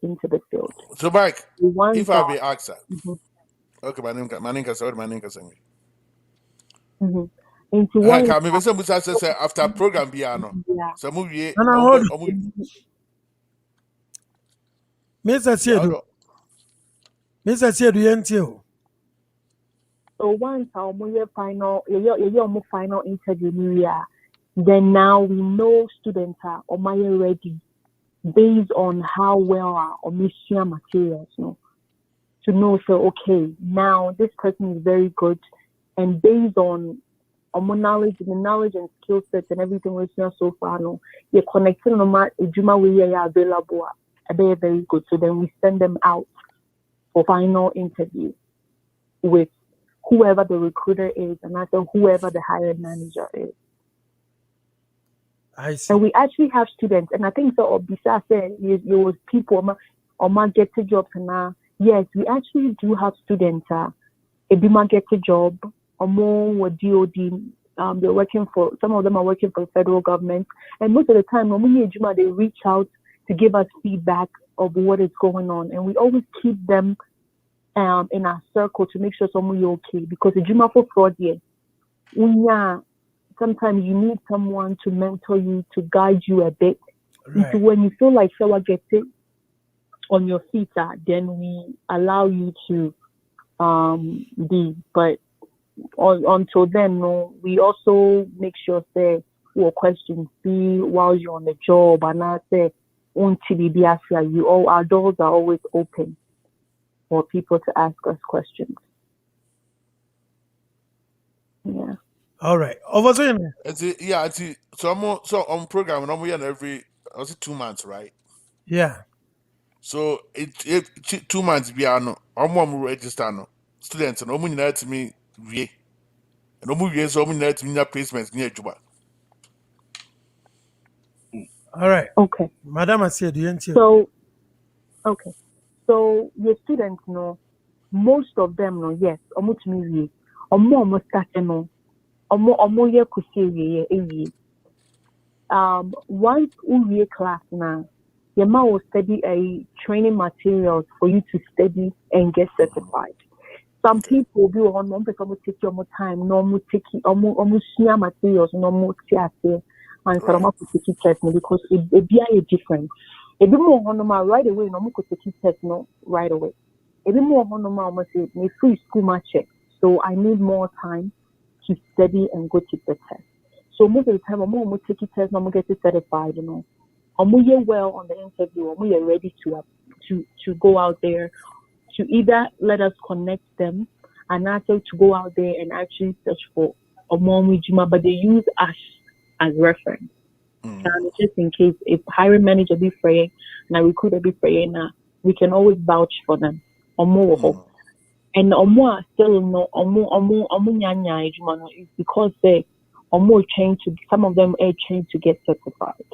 into the field. So, Mike, if I be asked, okay, my name is saying. Into one. Maybe some say after program piano. So movie. Mr. Siedu. Mr. Siedu Yentio. So once our final interview, then now we know students are ready based on how well our mission materials to know. So okay, now this person is very good, and based on the knowledge and skill sets and everything we've seen so far, you're connecting we are available. They're very good. So then we send them out for final interview with whoever the recruiter is and also whoever the hiring manager is. I see. And we actually have students, and I think so. Besides said, it was people on get to jobs and yes, we actually do have students. Ebima get a job, or more with DOD. They're working for, some of them are working for the federal government, and most of the time, they reach out to give us feedback of what is going on, and we always keep them in our circle to make sure someone is okay. Because the Juma for fraud, sometimes you need someone to mentor you, to guide you a bit. Right. When you feel like someone gets it on your feet, then we allow you to be. But until then, we also make sure say your questions be while you're on the job, and I say you all our doors are always open for people to ask us questions. Yeah. All right. Over there. So on program and we every 2 months, right? Yeah. So it 2 months piano. I'm register no students no mun to me wie. No mu wie so mun to me placements near Juba. All right. Okay. Madam Asia, do you So okay. So your students most of them yes, almost me almost starting once we class now, your mom will study a training materials for you to study and get certified. Some people will be on one person will take your more time, normal take almost materials, normal and some take test because it be different. It be more normal right away, normal could take test right away. It be more normal almost me free school match. So I need more time to study and go take the test. So most of the time, I'm going to take a test, I'm going to get certified, I'm well on the interview, I'm ready to go out there, to either let us connect them, and also to go out there and actually search for a more Juma, but they use us as reference. Just in case if hiring manager be free, and a recruiter be free, we can always vouch for them. And still no is because they are more trained to, some of them are trained to get certified.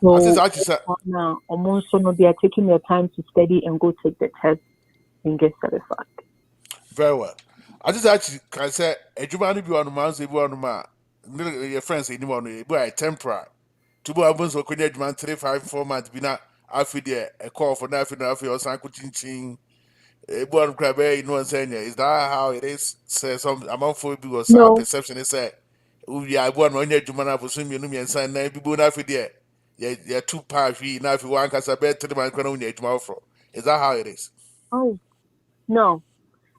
So now they are taking their time to study and go take the test and get certified. Very well. I just actually can say a Jumani be on man, say your friends anyone by temporary. To be able to create man 3, 5, 4 months be not after there a call for nothing after your sanku chin Everyone crab, you know what I'm saying? Is that how it is? Say some amount for because our No. perception is say we are one on your Jumana for swimming and sign nine people not for there. Yeah, 2 pounds now if you want us a bet to the man can only tomorrow. Is that how it is? Oh, no.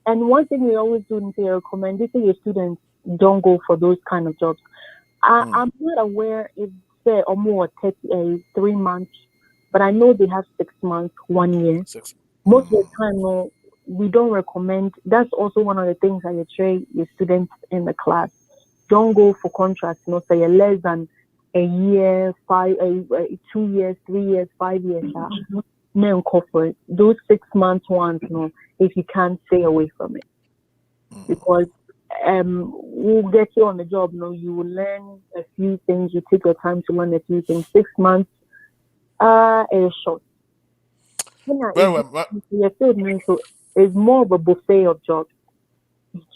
And one thing we always do is recommend if your students don't go for those kind of jobs. I'm not aware if say or more 3 months, but I know they have 6 months, 1 year. 6. Most of the time, no, we don't recommend. That's also one of the things I train your students in the class. Don't go for contracts, say less than a year, 2 years, 3 years, 5 years. No, corporate. Those 6 months ones, if you can't stay away from it, because we'll get you on the job. You will learn a few things. You take your time to learn a few things. 6 months, is short. It's more of a buffet of jobs.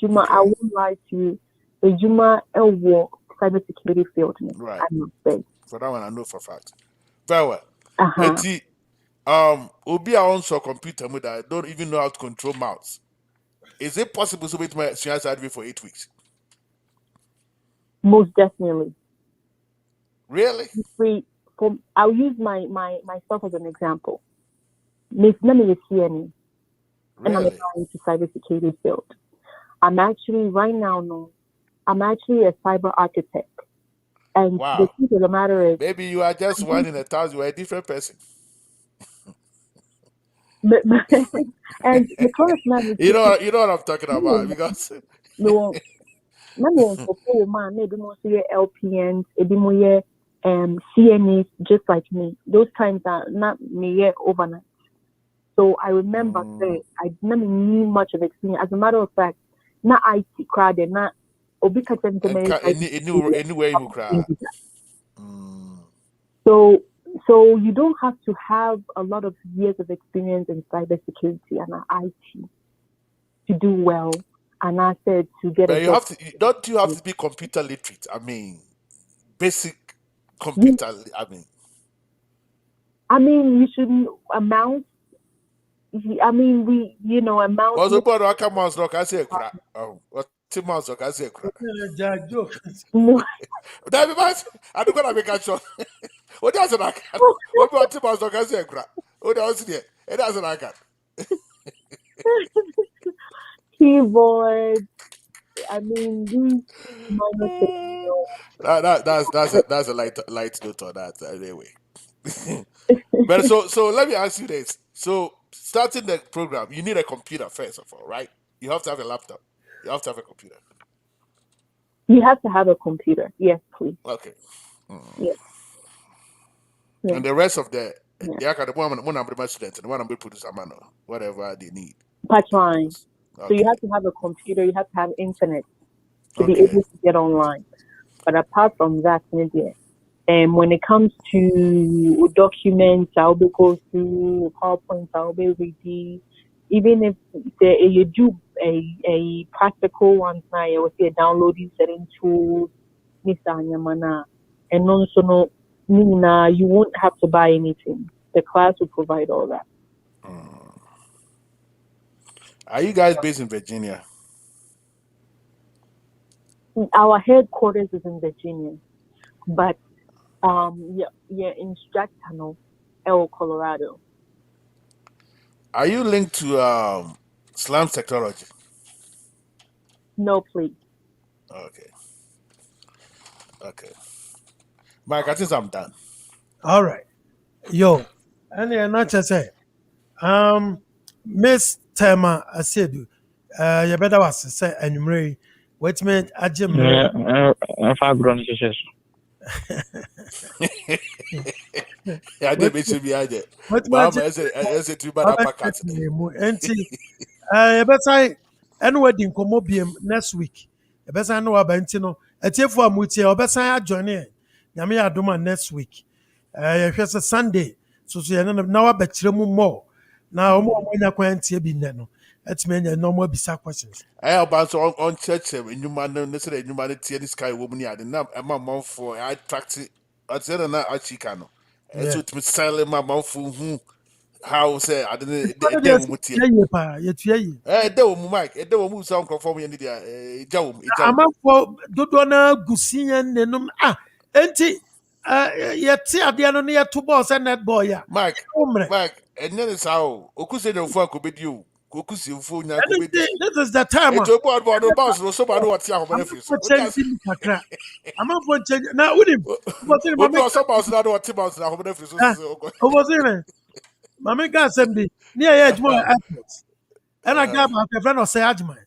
Juma, I won't lie to you. The Juma cybersecurity field. Right. I must say. For that one, I know for a fact. Very well. Uh-huh. Obi also computer with that don't even know how to control mouse. Is it possible to wait my admin for 8 weeks? Most definitely. Really? I'll use myself as an example. Miss Nami is CNE, and I'm applying to cybersecurity field. I'm actually right now. I'm actually a cyber architect, and the truth of the matter is, maybe you are just one in 1,000. You are a different person. and the class man, you know what I'm talking about because no, maybe more LPNs, maybe more CNAs, just like me. Those times are not me overnight. So I remember I never knew much of experience. As a matter of fact, not IT crowd and not anywhere you cry. So you don't have to have a lot of years of experience in cybersecurity and IT to do well. And I said to get but a you job. have to. Don't you have to be computer literate? I mean, basic computer. I mean, you should amount. I mean, amount. Also, but I come on, so I say crack. Oh, what 2 months? I say crack. That be bad. I don't gonna make a shot. What does it like? What about 2 months? I say crack. What else there? It doesn't like that. Keyboard. I mean, these minor things. That's a light note on that anyway. But so let me ask you this. So starting the program, you need a computer first of all, right? You have to have a laptop. You have to have a computer. You have to have a computer. Yes, please. Okay. Yes. And the rest of the one I'm the student and one I'm producer whatever they need. Pipeline. Okay. So you have to have a computer. You have to have internet to be able to get online. But apart from that, when it comes to documents, I'll be go through PowerPoint. I'll be reading. Even if you do a practical one, I will say downloading certain tools, and also you won't have to buy anything. The class will provide all that. Are you guys based in Virginia? Our headquarters is in Virginia, but in Stratton, Colorado. Are you linked to Slam Technology? No, please. Okay. Mike, I think I'm done. All right. Yo, and not just say, Miss Tema Asedu, you better was say anymore. Wait a minute, I just I did mention behind it. Mama, I said too bad packet. You better and wedding come next week. You better know about Intino. A tier for Mutia, or better join in. Yamia Duma next week. Here's a Sunday. So now I bet you more. Now, more when I can't be nano. That's me no more bizarre questions. I have about on church and you man, necessarily humanity and sky woman. I did not a mouth for I tracked it. I said, I chicano. And so to silent my mouth for whom how say I didn't What they do will mutia. you pa? You They will Mike, they will move some conform in the Jawum. amanfo dodoɔ no gusi yɛn nenum enti yɛte adeɛ no ne yɛto bɔɔl sɛ netball a Mike, wommerɛ Mike, and then it's how Okusi no for could be you. Okusi for na ɛno could be. nti this is the time It's a board no bounce no so bad what ya how many amanfo What kyɛnti mu kakra amanfo nkyɛn na wonim wobɔsene What mame was some bounce na what bounce na how many wobɔsene mame ka asɛm bi ne yɛyɛ adwuma wɔ airport ɛna ga baako ɛfrɛ no ɔsɛe agyeman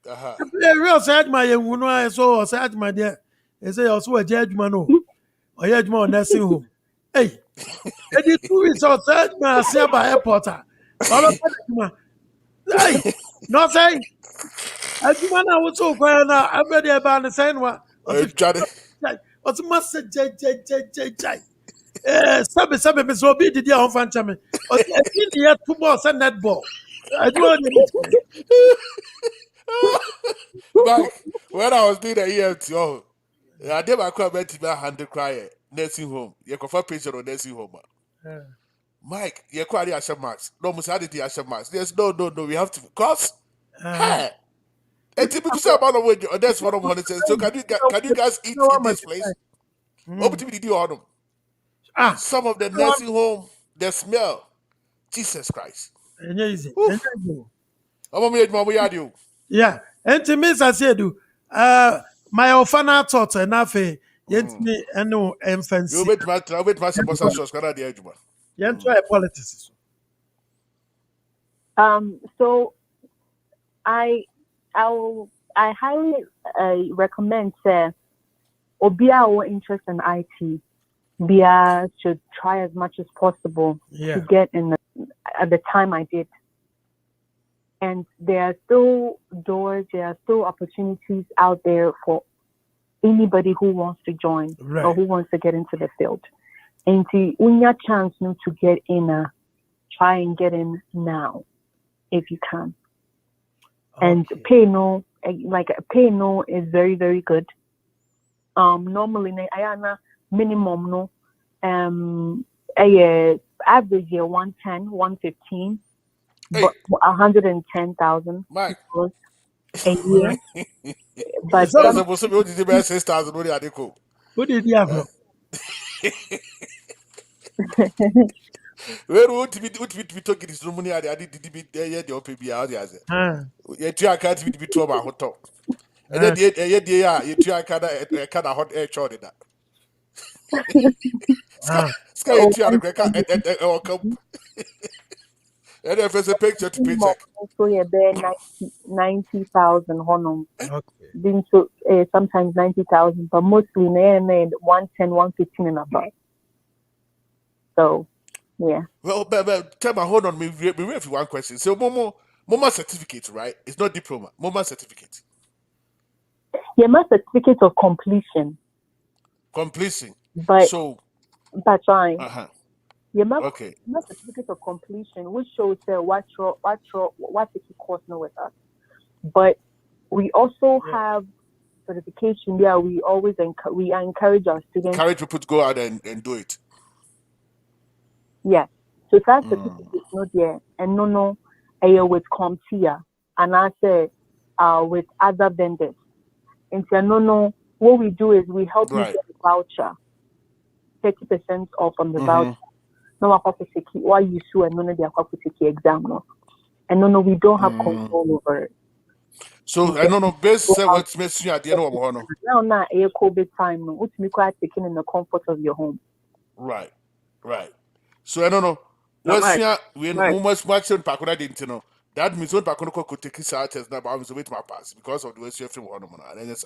ɛwi ɔsɛe agyeman yɛnhu no a so ɔsɛe agyeman deɛ ɛsɛ yɛ ɔso wɔagya adwuma no ɔyɛ adwuma wɔ nursing home ei ɛdi 2 weeks ɔsɛe agyeman ase aba airport a ɔbɛfa adwuma ei na ɔsɛe adwuma no a wosow kɔɛ no a afɛ deɛ ɛbaa ne sɛe no a ɔse masɛ gyagyagyagyagyae sɛbe me sɛ obi didi a ɔmfa nkyɛ me ɔse ɛbi ne yɛto bɔɔl sɛ netball adwuma ne metɛ Mike, when I was doing the EMT, I did my crowd to be a hand cry nursing home. You can find patient on nursing home. Mike, you're quite the Asha Max. No, Musadi the Asha Max. There's no, we have to because hey. And typical say about the way that's what I'm going to say. So can you guys eat in this place? Open to the on them. Some of the nursing home, the smell. Jesus Christ. Easy. Yeah. And to me, I said, my orphanage taught enough. Yet me, and no infancy. You wait my supposed to the edge. You try politics. So I highly recommend Obia or interest in IT. Bia should try as much as possible to get in at the time I did. And there are still doors, there are still opportunities out there for anybody who wants to join or who wants to get into the field. And to unya chance to get in, try and get in now if you can. And pay no is very, very good. Normally ayana minimum no average year 110, 115. But 110,000 a year. But that's supposed to be the best 6,000. What did you have? Where would be talking this money? I did the OPB out there. Yet you can't be trouble hotel. And then you can't hot air short in that. Sky, you come. And if it's a picture to paycheck. So you're there 90,000 honum. Been to sometimes 90,000, but mostly 110, 115 and above. So yeah. Well, but tell me, hold on, me wait for one question. So Momo certificate, right? It's not diploma. Momo certificate. Yeah, my certificate of completion. Completion. But fine. Yeah, my certificate of completion, which shows what the course know with us. But we also have certification there. We always encourage our students. Encourage people to go out and do it. Yes. So that certificate is not there. And no, with CompTIA and I say with other vendors. And so no, what we do is we help you get a voucher, 30% off on the voucher. No, why you sue and none of the exam no. And no, we don't have control over it. So I don't know best what's missing at the end of one. Now a COVID time no, which me quite taking in the comfort of your home. Right. So I don't know. What's here when much on Pakuna didn't know. That means what Pakuna could take his out as now I was with my pass because of the way you from one and then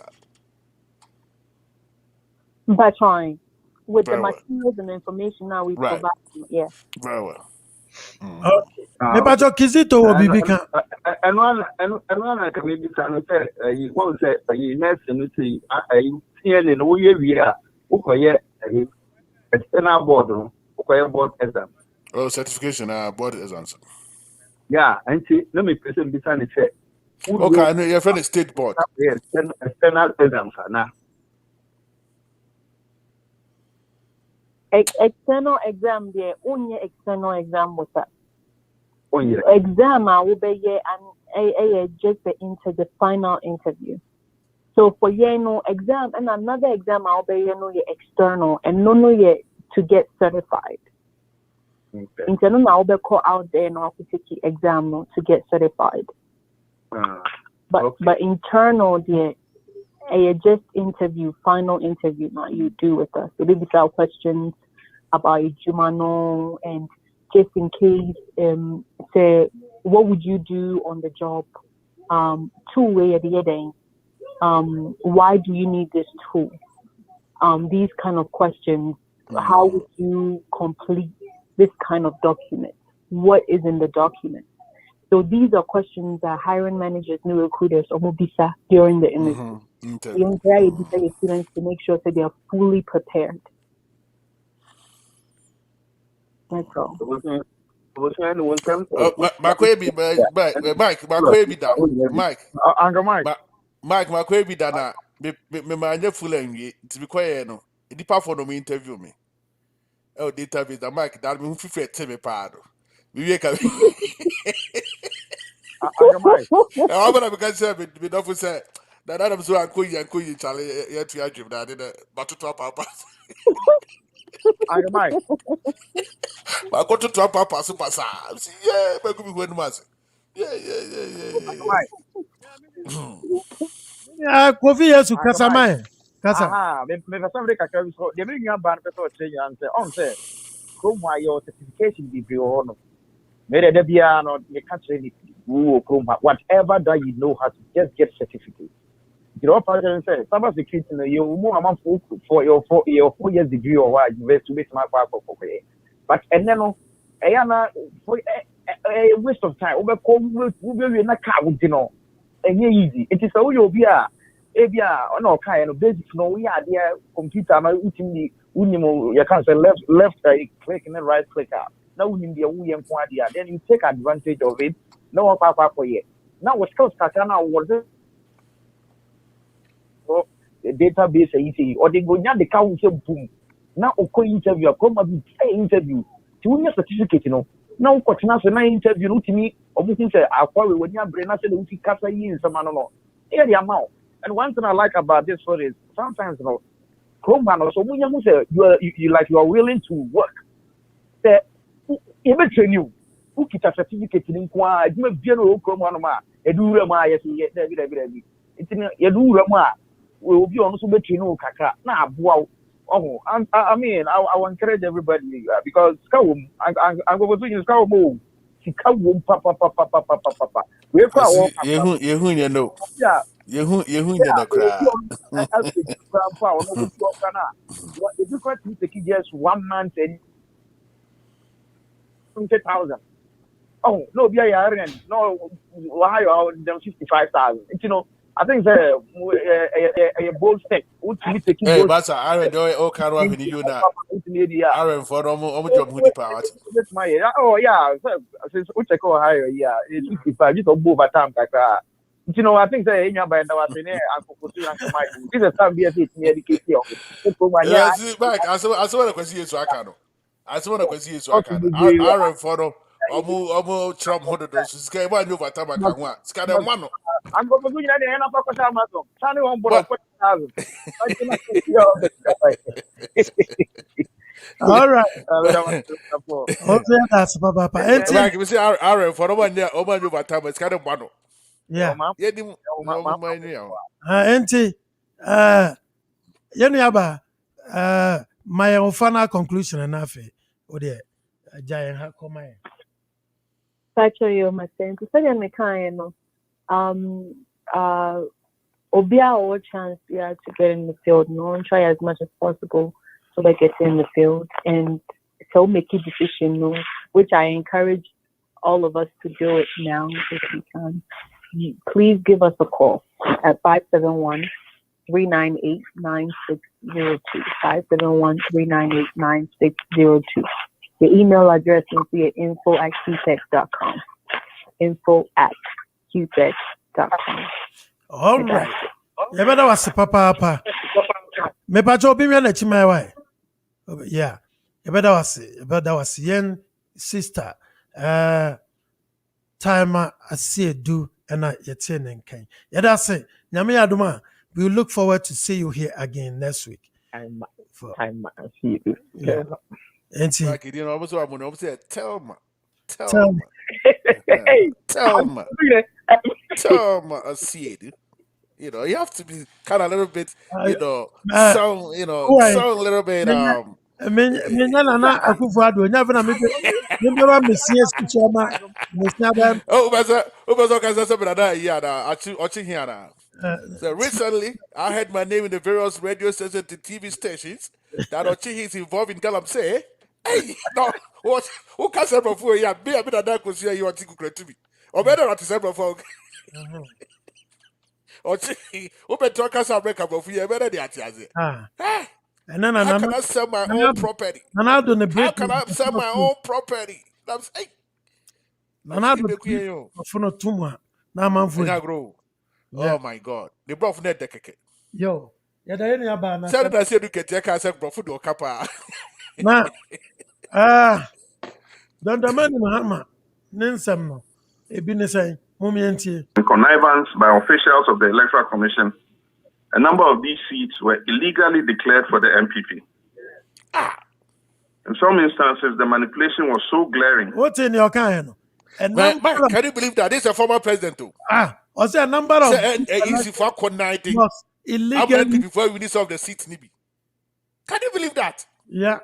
But trying with the materials and information now we provide. Yeah. Very well. Nebajo Kizito will be big. And one can maybe you won't say you next and see here in we are external board board exam. Oh, certification board exams. Yeah, and see let me present this and say okay, I know your friend is state board. Yes, external exams now. External exam there, only external exam with that. exam I will be just the final interview. So for exam and another exam I'll be external and no to get certified. Internal I'll be call out there and I'll take the exam to get certified. But internal just interview, final interview now you do with us. So they without questions about Jumano and just in case say what would you do on the job? Two-way at the end. Why do you need this tool? These kind of questions. How would you complete this kind of document? What is in the document? So these are questions that hiring managers, new recruiters, or mobisa during the interview. You encourage your students to make sure that they are fully prepared. That's all. Mike, Makwebi Dana, me manya full and to be quiet. No, it depends for no interview me. Oh, database, the Mike, that me who fit me pado. We wake up. I'm gonna be concerned with enough say that I'm so uncle, Charlie, yet to argue that in a but to top up. Mike. I got to top up as super. Yeah, but could be one mass. Yeah. Kofi Yesu Kasamae. Kasa. Me somebody can carry so. The million band person say and say, "Come why your certification be on." Maybe there be no you can't say it. Whatever that you know how to just get certificate. You know, for say, cyber security, you more amount for your 4 years degree or what you to make my part for. But and then a waste of time. We na car with and easy. It is so you'll be on all kind of basic no we are there computer my ultimately you can say left click and then right click out. Now we need the then you take advantage of it. No one papa for yet. Now what skills now was it? The database easy or they go the count boom. Now oko interview come up interview. To your certificate, Now what now interview to me obviously say I probably when you brain I said we capture in some no. Here the amount. And one thing I like about this one is sometimes Chrome so when you say you are willing to work. Say even train you who get a certificate in kwa you may general Chrome ma edura ma yes David it's in edura ma we will be on so between no kaka na aboa oh I mean I encourage everybody because I'm going to use Kawo Sikawum papa we kwa you know. yeah You the crowd. the difference is taking just 1 month and 20,000. Oh no, be a no why them 55,000. I think a bold step. Hey, but I read all kind of in you now. I read for almost job who power. Oh yeah, since we take higher, yeah, it's 55. You don't move at time like that. I think that in your band, I was in there. Uncle Mike. This is some BS near the KT. Mike, I saw a question so I can. I saw a question so I can. I read for almost Trump 100 doses. Came on over time. I can want. Scan one. I'm going to do that and I'm not Amazon. Sunny on board 40,000. All right. Okay, that's Papa. Like you say, I for one year over time. It's kind of one. Yeah. Yeah, Enti, yeni aba, my final conclusion and afe, ode, giant ha koma ye. Pacho yo masen. Kusanya mekaye no. Obia or chance to get in the field. No, and try as much as possible so they get in the field and so make a decision. Which I encourage all of us to do it now if we can. Please give us a call at 571-398-9602. 571-398-9602. The email address is via info@qtex.com. info@qtex.com. All right. You better was Papa. Me pacho bi me na chima why. Yeah. You better was yen sister. time I see do and I yet and can. Yeah, that's it. Nyame Aduma, we look forward to see you here again next week. Time For, I see you. yeah. And see, Like, you know, almost what I'm saying, tell me. tell me. Hey, Tell me. I see it. You know, you have to be kind of a little bit, sound a little bit Nana Akufo-Addo, never na me Messi Chama, Messi So recently, I heard my name in the various radio stations and TV stations that Ochi is involved in Galam say, hey, no, what? Who can say before? Yeah, be a bit of that because you want to me. Or better not to say before. Ochi, who better talk us about before you better the Atiazi. and then How can I sell my own property? How can I sell my own property? That's hey. Oh my God. The broth net the keke. Yo, yeah, there any about Said I said you get your car said broth do kapa. na don't the man Mahama Ninsam no ebi ne say momientie Connivance by officials of the Electoral Commission, a number of these seats were illegally declared for the MPP. In some instances, the manipulation was so glaring. What's in your kind? Man, can you believe that this is a former president too? Was a number of easy for conniving. Illegally before we solve the seats, Nibi. Can you believe that? Yeah.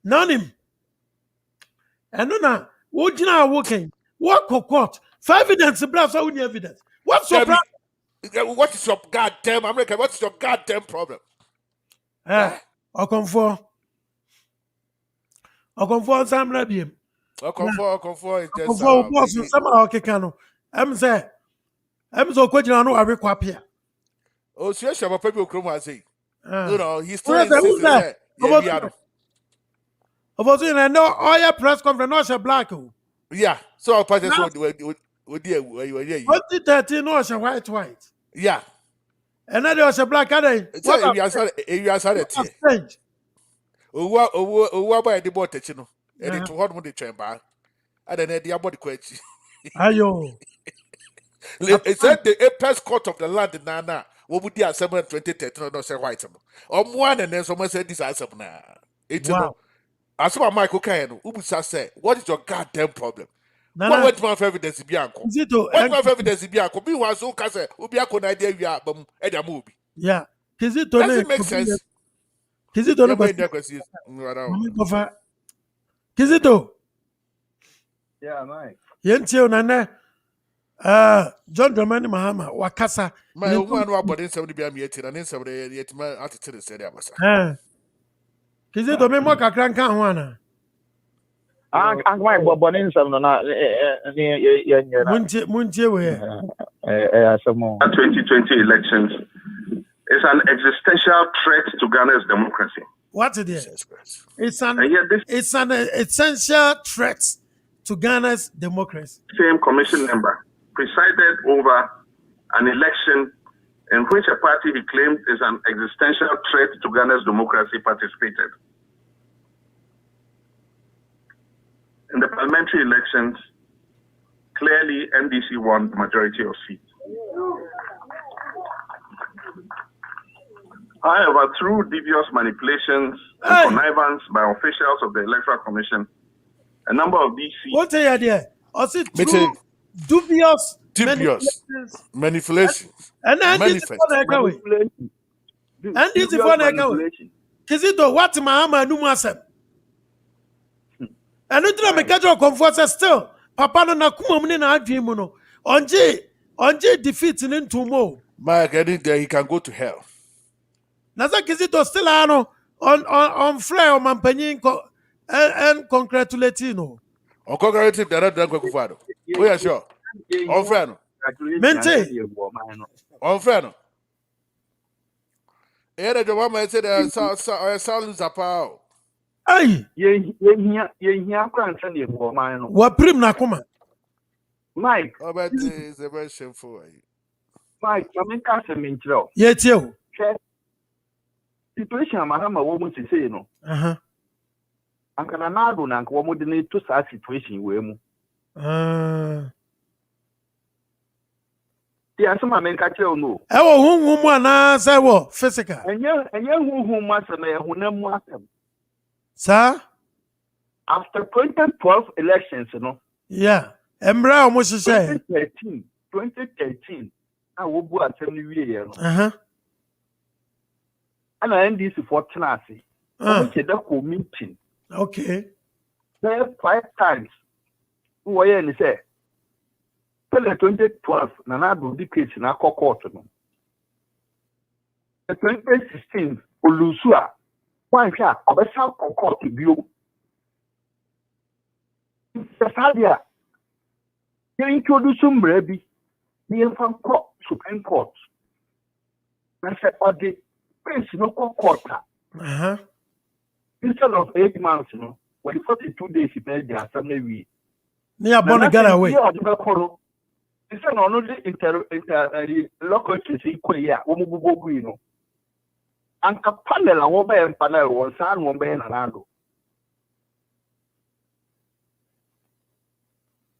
None him. And no, what you know working? What court? For evidence, blast only evidence. What's your problem? What is your goddamn America? What's your goddamn problem? Or conform some rabium. Or conform is just some okay cano. I'm so quite no I require. Oh, so yes, I'm people come say. You know, he's still insisting that. Of I know all your press conference no black. Yeah, so our party with 2013 no white. Yeah. And then there was a black guy. What you are strange. Oh, by the boat, you know. And it was one the chamber. And then the body question. Ayo. It said the apex court of the land in Nana. What would the assembly 2013 not say white? One and then someone said this assembly now. It's wow. As my Michael Kayan, Ubusa said, what is your goddamn problem? What went my evidence Bianco? What my evidence Bianco? Be was so case, Ubiaco idea you are a movie. Yeah. Does it make sense? Kizito Kizito. Yeah, Mike. Yentio Nana. John Dramani Mahama, Wakasa. My woman was born in 70 BM and in 70 yet my attitude said I was. Kizito me moka kranka hwana. My born in some no Muntie we. 2020 elections is an existential threat to Ghana's democracy. What it is? It's an essential threat to Ghana's democracy. Same commission member presided over an election in which a party he claimed is an existential threat to Ghana's democracy participated. In the parliamentary elections, clearly NDC won the majority of seats. However, through devious manipulations and connivance by officials of the Electoral Commission, a number of these seats... What are you there? Also, through dubious manipulations. And manifest. And this is one manipulation. Kizito, what Mahama Numasem? And you don't make a comfort still. Papa no na kuma mune na adwin mu no. Onje defeat into more. Mike, I think that he can go to hell. Nasa Kizito still on flare on mampanyin and congratulating no. On congratulating the other Kufado. We are sure. On friend. Mente. On friend. Era the woman said Salu Zapao. Ay, what prim na kuma? Mike, about is a very shameful. Mike, I'm in Castle. Yet you. Situation Mahama woman to say no. I'm gonna now do not to such situation with him. Yeah, some men catch you no. Who na say what physical. And who must have who never Sir? After 2012 elections, you know. Yeah. Embra almost say 2013. I will go at 70 years. Uh-huh. And I end this for Tenassi. Meeting. Okay. There 5 times. Who are you say? 2012, Nanado decades in our court. The 2016, Ulusua, one shot of a South Court view. The Sadia, you introduce some baby, the infant court, Supreme Court. I said, or the Prince no court. Uh-huh. Instead of 8 months, you know, when 42 days, he paid the assembly week. Yeah, born to get away. Instead of only local to see Korea, you know. And a panel and one by panel was and one by Amenado.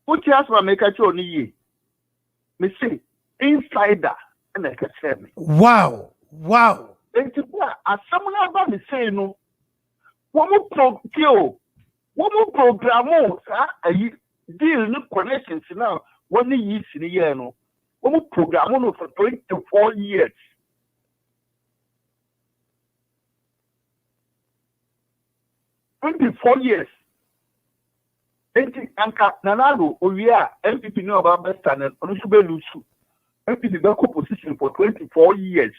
What you ask for make a show me say insider and I can say me. Wow. Wow. And to as someone about me say no. One more program, deal no connections now. 1 year in a year no. One more program for 24 years. $24 Anka Nanado, Oya, MPP know about best and Onusube Lusu. MPP back position for 24 years.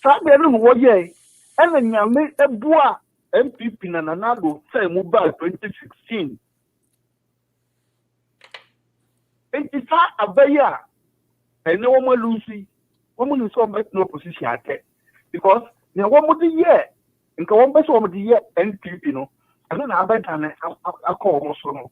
Sabian Woye, and then you made a boa MPP Nanado say mobile 2016. And it's a bear. And no one Lucy, woman is so much no position at it. Because now one more year. In Columbus, one of the year NPP, you know, I don't know about I call also.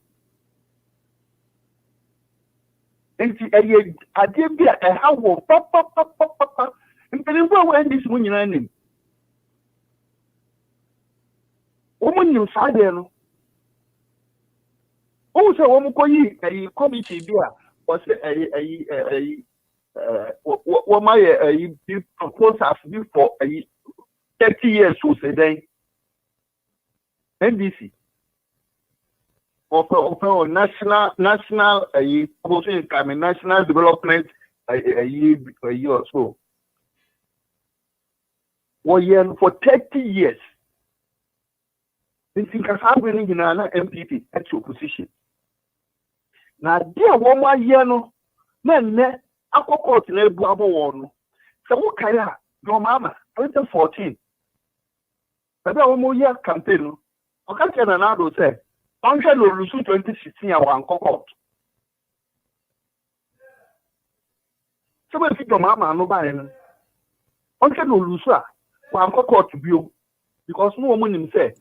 And I did be a how papa. And then when this one you name. Woman, you side there. Also, one a committee there was what my proposal for a 30 years who say then NDC for national national development a year or so. 1 year for 30 years. This is happening in an MPP at your position. Now, dear 1 year no, then I court in a blabber one. So what kind of your mama 2014? But that 1 year campaign. I can't tell Amenado say, I'm sure you'll lose 2016 and one court. So when people mama no buy I'm sure you'll lose one court to view because no woman him say,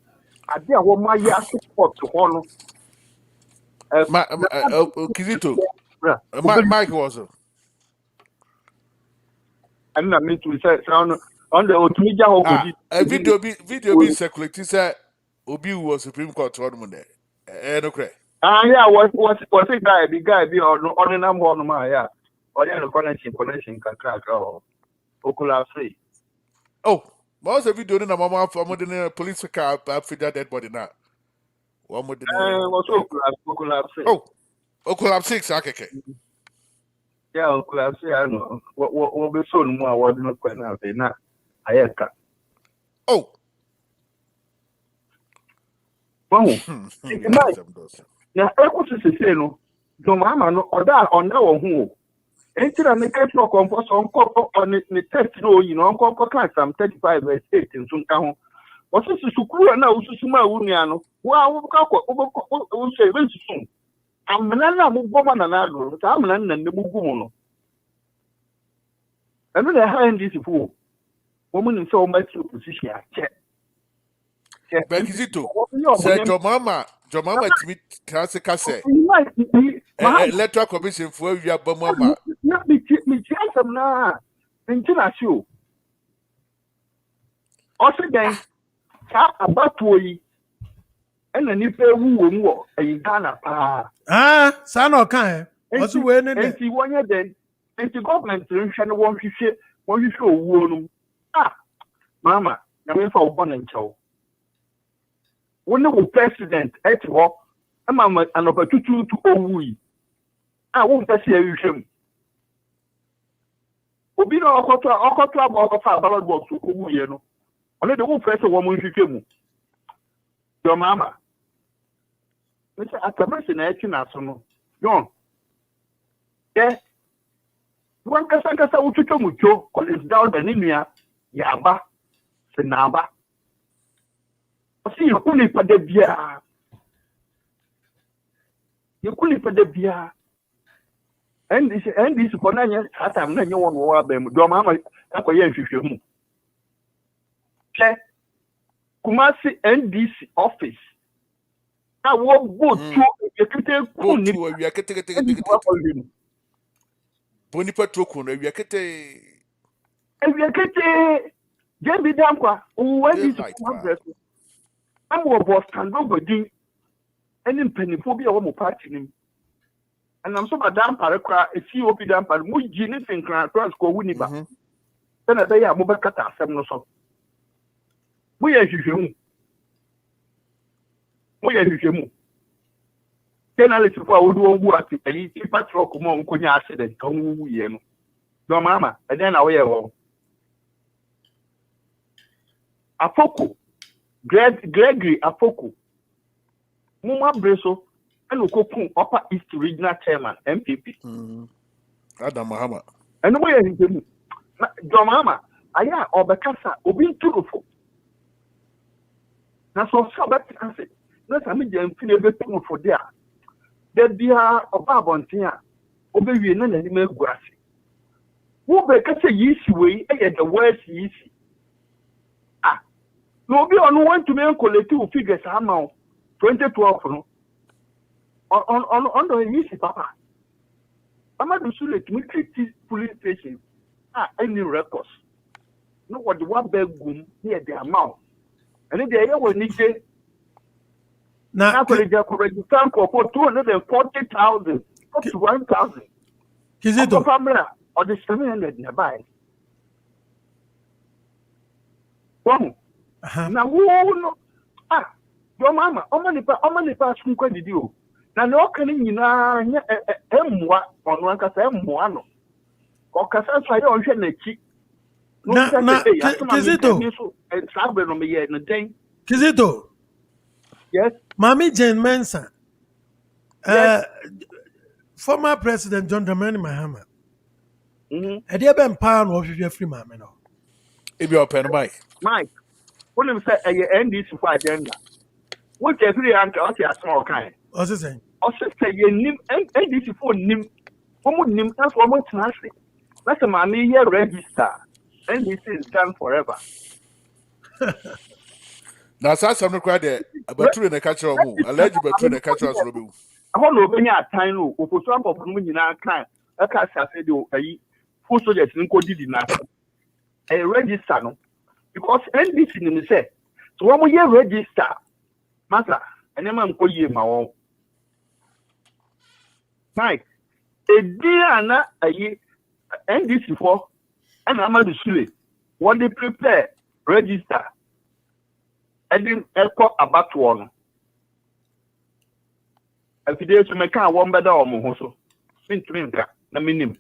I dear 1 year support to honor. Kizito, Mike was. And I mean to say, on the Otumija Video be circulated, said Obi was Supreme Court tournament. Okay. Yeah, was a guy, the guy be on an one my yeah. Or the connection can crack or Okula free. Oh, most of you doing a mama from the police car after that dead body now. One more than Okula free. Oh, Okula 6, okay. Yeah, Okula free, I know. What be so more, was not quite now. I had cut. Oh. Now, I want to say, no, Mama, no, or that on our home. Ain't I make no comfort on the test, you know, Uncle class, I'm 35 and 8 in some town. What's this is cool now, Susuma Uniano? Well, we'll say very soon. I'm Manana Mugoman and Ado, I'm and the Mugumono. I know the hand is fool. Woman in so much position, I check. Bekizito, said your mama to me, Kase, electoral commission for your mama. Not me, some now. Intina show. Also, then, about 20. And the Nipa who were a Ghana pa. Son or kind. What's the way in And see 1 year then, and the government and one you show wound. Mama, I mean for one and two. When the president at work, a mamma and opportunity to owe. I won't see you. Obi na ọkọtọ abụọ ọkọfa ballot box okwu ye no. Only the whole person woman hwehwe mu. Your mama. Mr. Atamasi na echi na so no. John. Wan kasa utucho mucho Collins down the nua yaba se naba. Osi yekuni pade bia. And this for 9 years, at time, no one will have them. Domama, Akoya, Kumasi NDC office. I won't go to Bonipatrokun, we are kete. And we are kete. Jamie Damqua, who went into I'm what was can go do any penny phobia or party. And I'm so madam parakra, a COP damper, Mujin and Cross go Winniba. Then a day I move back at us, no so. We are you. Then I let you go work at the patrol come on, Kunya accident, come Yen. No, mamma, and then away all. Afoko, Gregory Afoko, Muma Breso. And Ukopun Upper East Regional Chairman, MPP. Adam Mahama. And the way I do, Domama, Aya or Bacasa, Obin Turufu. That's all so bad. Let's have me feel for there. There be a Babontia, obey none and make grassy. Who Bacasa yeasy way, and the worst yeasy. No be on one to make collective figures, amount 2012. On the easy papa. Amenado Sule to make police station. Any records. No what the one beg goom near the amount. And if they ever need it, now for the time for 240,000 up to 1,000. Is it the family or the 700 nearby? One. Now who no? Your mama, how many pass from credit you? Na no kan nyina nya emwa ono ankasa emwa no okasa so aye ohwe na chi Kizito yes Mami Jane Mensa former president John Dramani Mahama e dey be mpa no ohwe free mama no e be open Mike when him say NDC for agenda what every anka o ti aso kan o se say ye nim NDC for nim omo nim that's what mo translate that's my here register NDC is done forever. Now some no crowd there abatru na catch omo alleged abatru na catch us robu I want to benya atan no ofoso ampo no nyina kan e ka safe de ayi full soldiers nko didi na e register no because NDC ni say so wo ye register masa enema nko yie ma won Mike dia na ayi NDC for and Amenado Sule what they prepare register and then echo about one if they to make one better or more so minka na minim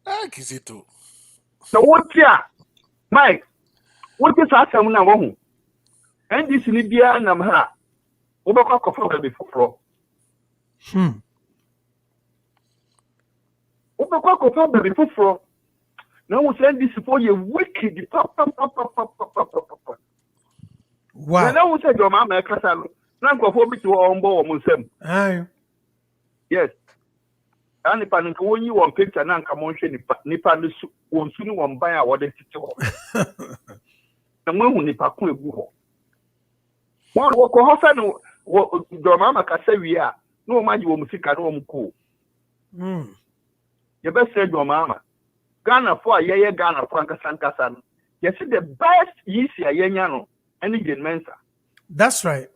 Kizito so what ya Mike what is asem na wo hu NDC ni bia na ha wo be kwa kofa be foforo wo be kwa kofa be foforo na wo say NDC for you wicked pop. Wow. Na wo say your mama kasa no na nkofo bi to ombo wo nsem aye yes ani pa nko wonyi won picture na nka mo hwe nipa no su won su ni won ban a wo de tete ho na mo hu nipa ko egu ho wo ko ho fa no your mama kasa wi a no ma ji wo musika no wo mko ye be say your mama Ghana for ye Ghana for nkasa no you see the best year yenya no any Jane Mensa. That's right.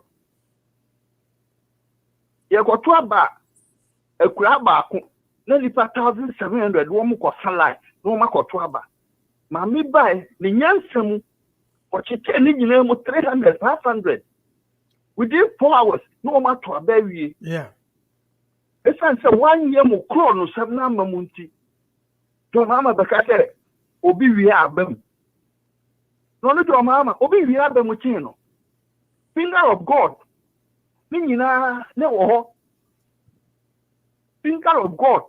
ye ko to aba akura ba ko na nipa 1700 wo mu ko salai no ma ko to aba ma mi bai ni nyansam o chike ni nyina mu 300 500 within 4 hours no ma to aba wie yeah esan se 1 year mu kro no sam na mamunti to mama beka se obi wie abam no no to mama obi wie abam chin no finger of God ni nyina na wo ho finger of God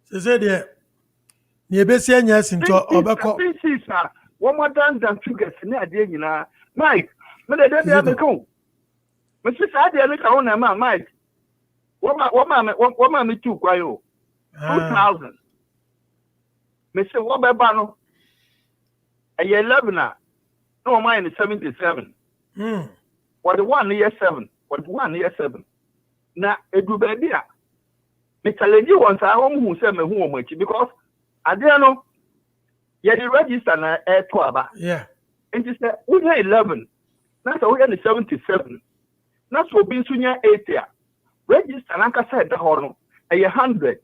say there ni ebesi anya sinto obeko species one more than figures ni ade nyina Mike me de dey me ko me si sa de ni ka wona ma Mike What me tu kwa yo 2000 me say what be ba no a year 11 no mine is 77 what the 1 year 7 what 1 year 7 na edu ba bia me challenge one say ho hu say me hu o machi because ade no ye the register na to aba yeah and just say we 11 na so we 77 na so bi nsunya 80 register na ka say da ho no e 100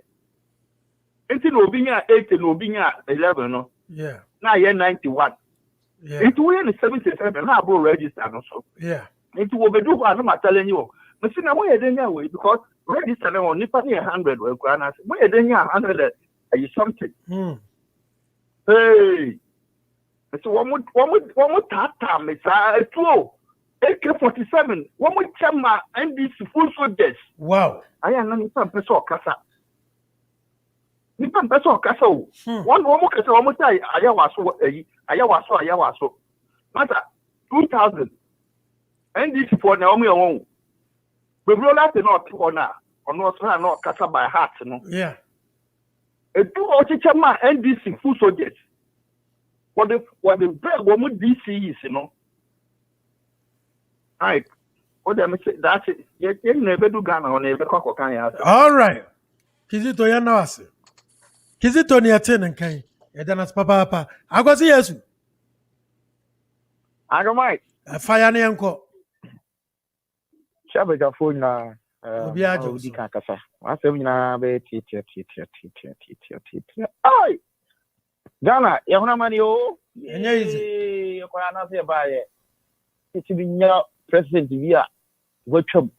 enti no obi nya 80 no obi nya 11 no yeah na ye 91 yeah enti we 77 na abo register no so yeah enti wo be do ho na ma challenge wo me see na mo ye den nya we because register na on nipa na 100 we kwa na mo ye den nya 100 is something hey so one tata me sa etuo AK-47 one more chama NDC full soldiers wow aya na nipa mpesa okasa nipa mpesa okasa o one more kasa one more say aya waso mata 2000 NDC for na omo yewon bebro last not corner ono so na kasa by heart no yeah edu o chama NDC full soldiers what the break one DC is no right what them say that's it you never do Ghana on never kwa kan ya all right Kizito ya na wase Kizito ni ate nkan e dana papa agozi yesu agomai fire ne enko shabeja phone na obi ajo di kan kasa asem nyina be ti ai Ghana ya huna mani o enye easy kwa na se ba ye ti bi nya president bi a watwam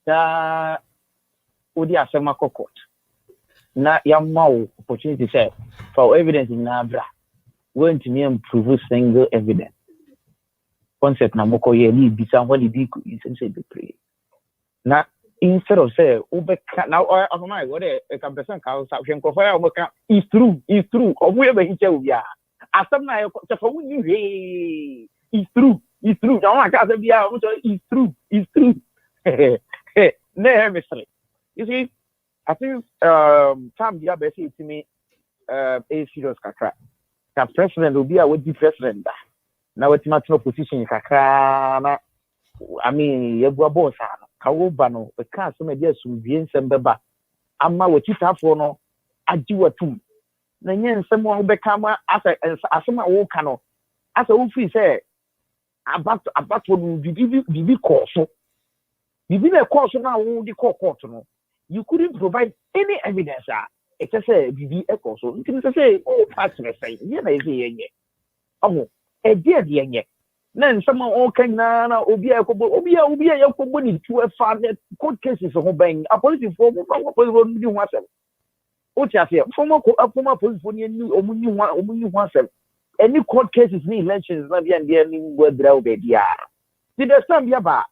da odi asema court na yamma opportunity say for evidence na bra went to me improve single evidence concept na moko ye ni bisa when di ku say be pray na instead of say ubeka now of my what a person ka sa hwen ko fa ubeka is true obu ye be hiche ubia asem na ye for we he is true na one ka say bia o is true ne mystery you see I think time dia be say to me a serious kakra ka president obi a we di president da na we timati position kakra na I mean ye bua boss kawoba no e ka so me dia sumdie nsem beba ama wachitafo no agi watum na nye nsem wo beka ma asema wo ka no asa wo fi say abato no bibi koso bibi na koso na wo di court no you couldn't provide any evidence it say bibi koso ntin say oh pass me say ye na eze yenye omo e dia de yenye na nsema o kan na obi a yakobo ni tu afa court cases ho ban a police for police ni ho asem o ti ase former police for ni omunyi ho asem any court cases ni elections na bia ndie ni ngwadra obedia ti the same bia ba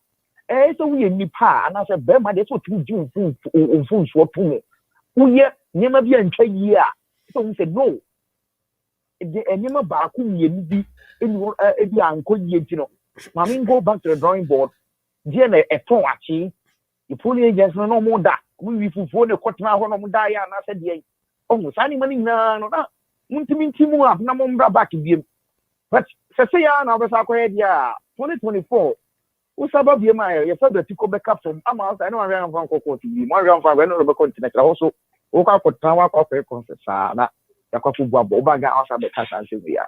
so we nipa na say be ma de so tu ju fu so tu uye nyema bia ntwa yi a so we say no the enema ba ku mienu bi ebi anko yie ntino mami go back to the drawing board die na eton achi the police agents no mo da we fufuo ne kotena ho no mo da ya na se die oh sani mani na no na muntimu up na mo mbra back biem but se ya na obesa akoye dia 2024 usaba biem a ye fa beti ko backup from ama sa no wan fan kokko ti bi mo wan fan we no be continent also o ka kotena wa ko fe concessa na yakwafu buabo obaga asa be kasa nse bia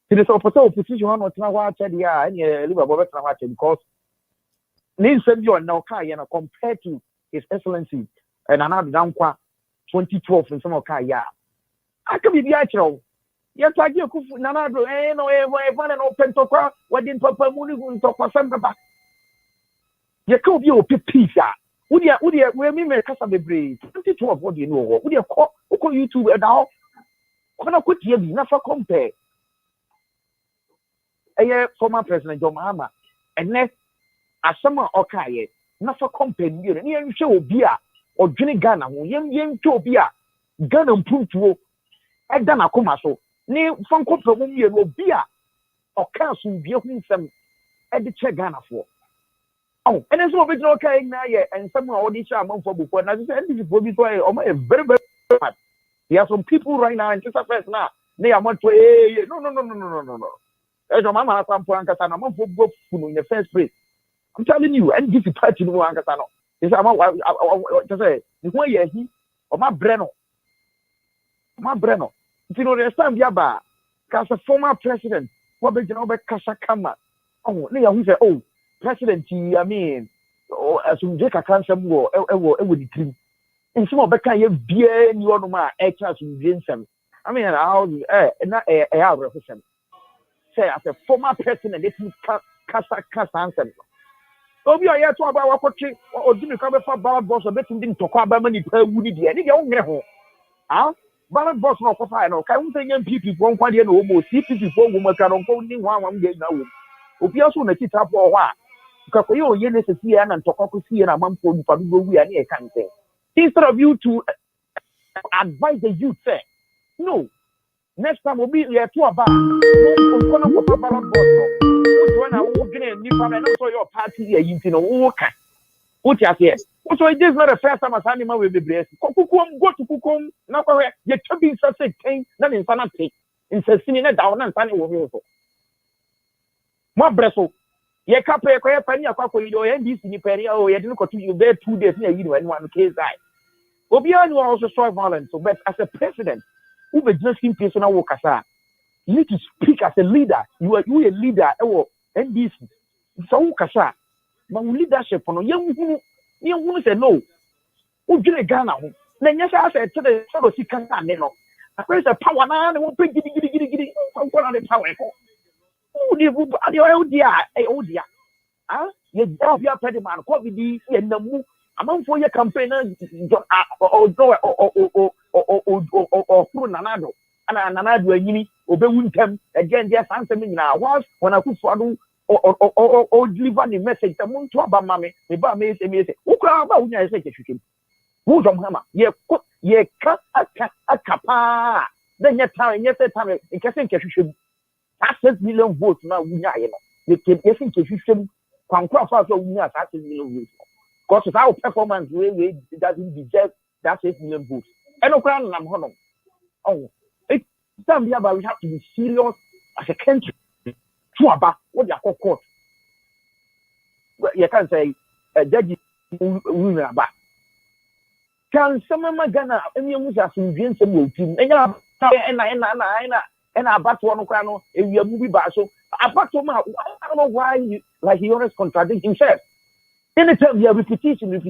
ti so opposition no tena wa che dia any liba bo be tena wa che because Name send you now compared to His Excellency and another down 2012 in some of Kaya. I can be actual. Yes, I do. Nanado, one and open to what didn't Papa Mooney who talk for some back. You could be a pizza. Would you, where me make us a breed? 2012, what do you know? Would you call YouTube at all? When I could hear never compare. A former President John Mahama, and next, as summer or Kaye, never compare you, and you show beer or Jenny Ghana, young to beer, Ghana and proof to Edana Comaso. Near Funko Promotion will beer or council be opening some at the check Ghana for. Oh, and it's what we know, okay, now, and someone already shot month for before. And I just said, this is very, very bad. There are some people right now in Texas first now. They are want to, no. As your mama has some point, I'm for both in the first place. I'm telling you, and this is part of the one. It's about what to say. The way he or my Breno. You know, there's time, Yaba, because a former president, what be you know about Kasakama? Oh, they are say, oh, president, I mean, as you take a cancer war, with the team. And some of the kind of beer and you know, my extras in Vincent. I mean, I'll not a represent. Say, as a former president, this is Kasa answer. Oh, we are here to about what or didn't come for ballot boss or betting to call by many per woody, and you don't know. Ah, ballot boss no for fire. Can't say young people won't find you almost 50 people woman can only one day now. If you also make it up for a while, because you are necessary and talk to see and a month for we are near cancer. Instead of you to advise the youth, say, no, next time we'll be here to about ballot boss. When I walk in and also your party, you know, walker. What you say? So it is not the first time a animal will be blessed. Go to Kukum, now you're chopping such a thing, not in sanity. In Sessina down and Sunny will also. My bresso, ye can't pay a penny of your NBC penny, or you didn't continue there 2 days near you and one case died. Obian will also show violence, so but as a president, who be just in personal workers, you need to speak as a leader. You are a leader, NBC. So, Kasa, but leadership on young woman say no. Who did a Ghana? Then, yes, I said to the fellow, she can't know. I raise a power now, and won't bring giddy. I'm going on the power. Oh, dear. Ah, you have your petty man, what we did, and the move among for your campaign or Nanado. And Nanado, obey them again, just answer me now. Was when I could follow or deliver the message, the moon to about mammy, the bar may say, who crowd about when I say to him? Who's on hammer? Ye cut a capa. Then your time, in case you should. That's 6 million votes now. You can guessing you should come across also we have 6 million votes. Because our performance really doesn't deserve that 6 million votes. And no crown I'm honor. Oh, it's time we have to be serious as a country. To about what you call court. You can't say a judge will about. Can someone Ghana and you must have some dreams and team and about one crown if you're movie basso. About to I don't know why like he always contradict himself. Anytime you have repetition is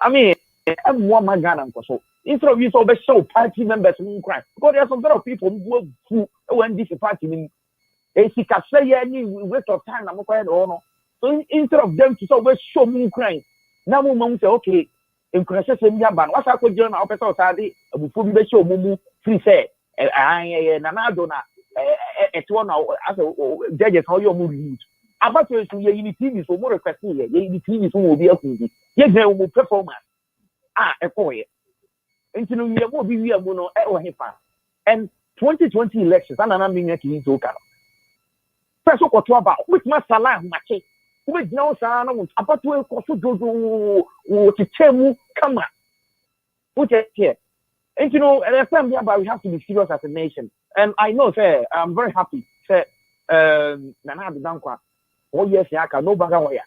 I mean, I'm one man Ghana so. Instead of you so show party members who cry. Because there are some sort of people who when this party mean he can say any waste of time. I'm quite honor. So instead of them to so show me crying, now mom say okay. In Christmas, what's up with John? I'll be so sad. Before we show Mumu free say, Nanado at one as a judges how you move. About to you TV so more requesting here. You TV will be up with it. Yes, they will performance. A boy. And you know, we are mono and 2020 elections, and I'm being a key to come. First of all, about which must allow much. Which now, son, about to go to Chemu, come on. Which is here. And you know, at the time, we have to be serious as a nation. And I know, sir, I'm very happy. Sir, Nana Dankwa, oh yes, I can no bagawaya.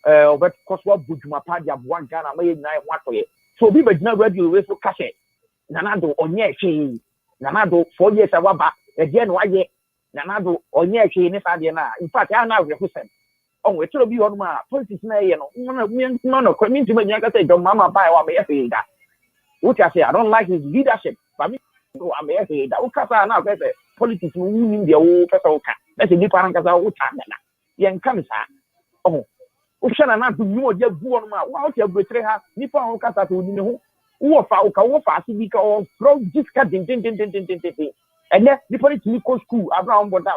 But because what would my party have one Ghana made 9 what way. So we were not ready to for cash. Nanado on ye chain. Nanado 4 years away back. Again, why ye? Nanado on ye chain if I did not. In fact, I now represent. oh we tell you on my politics na you know no community man yaka say don't mama buy wa me that which I say I don't like his leadership but me I me say that ukasa na say politics no win the o pesa uka na say nipa ran kasa uta na yen kan sa oh ushana na du mu oje gu on ma wa o te bretre ha nipa on kasa to ni ho wo fa si bi ka o pro jiska din and then the politics ko school abraham boda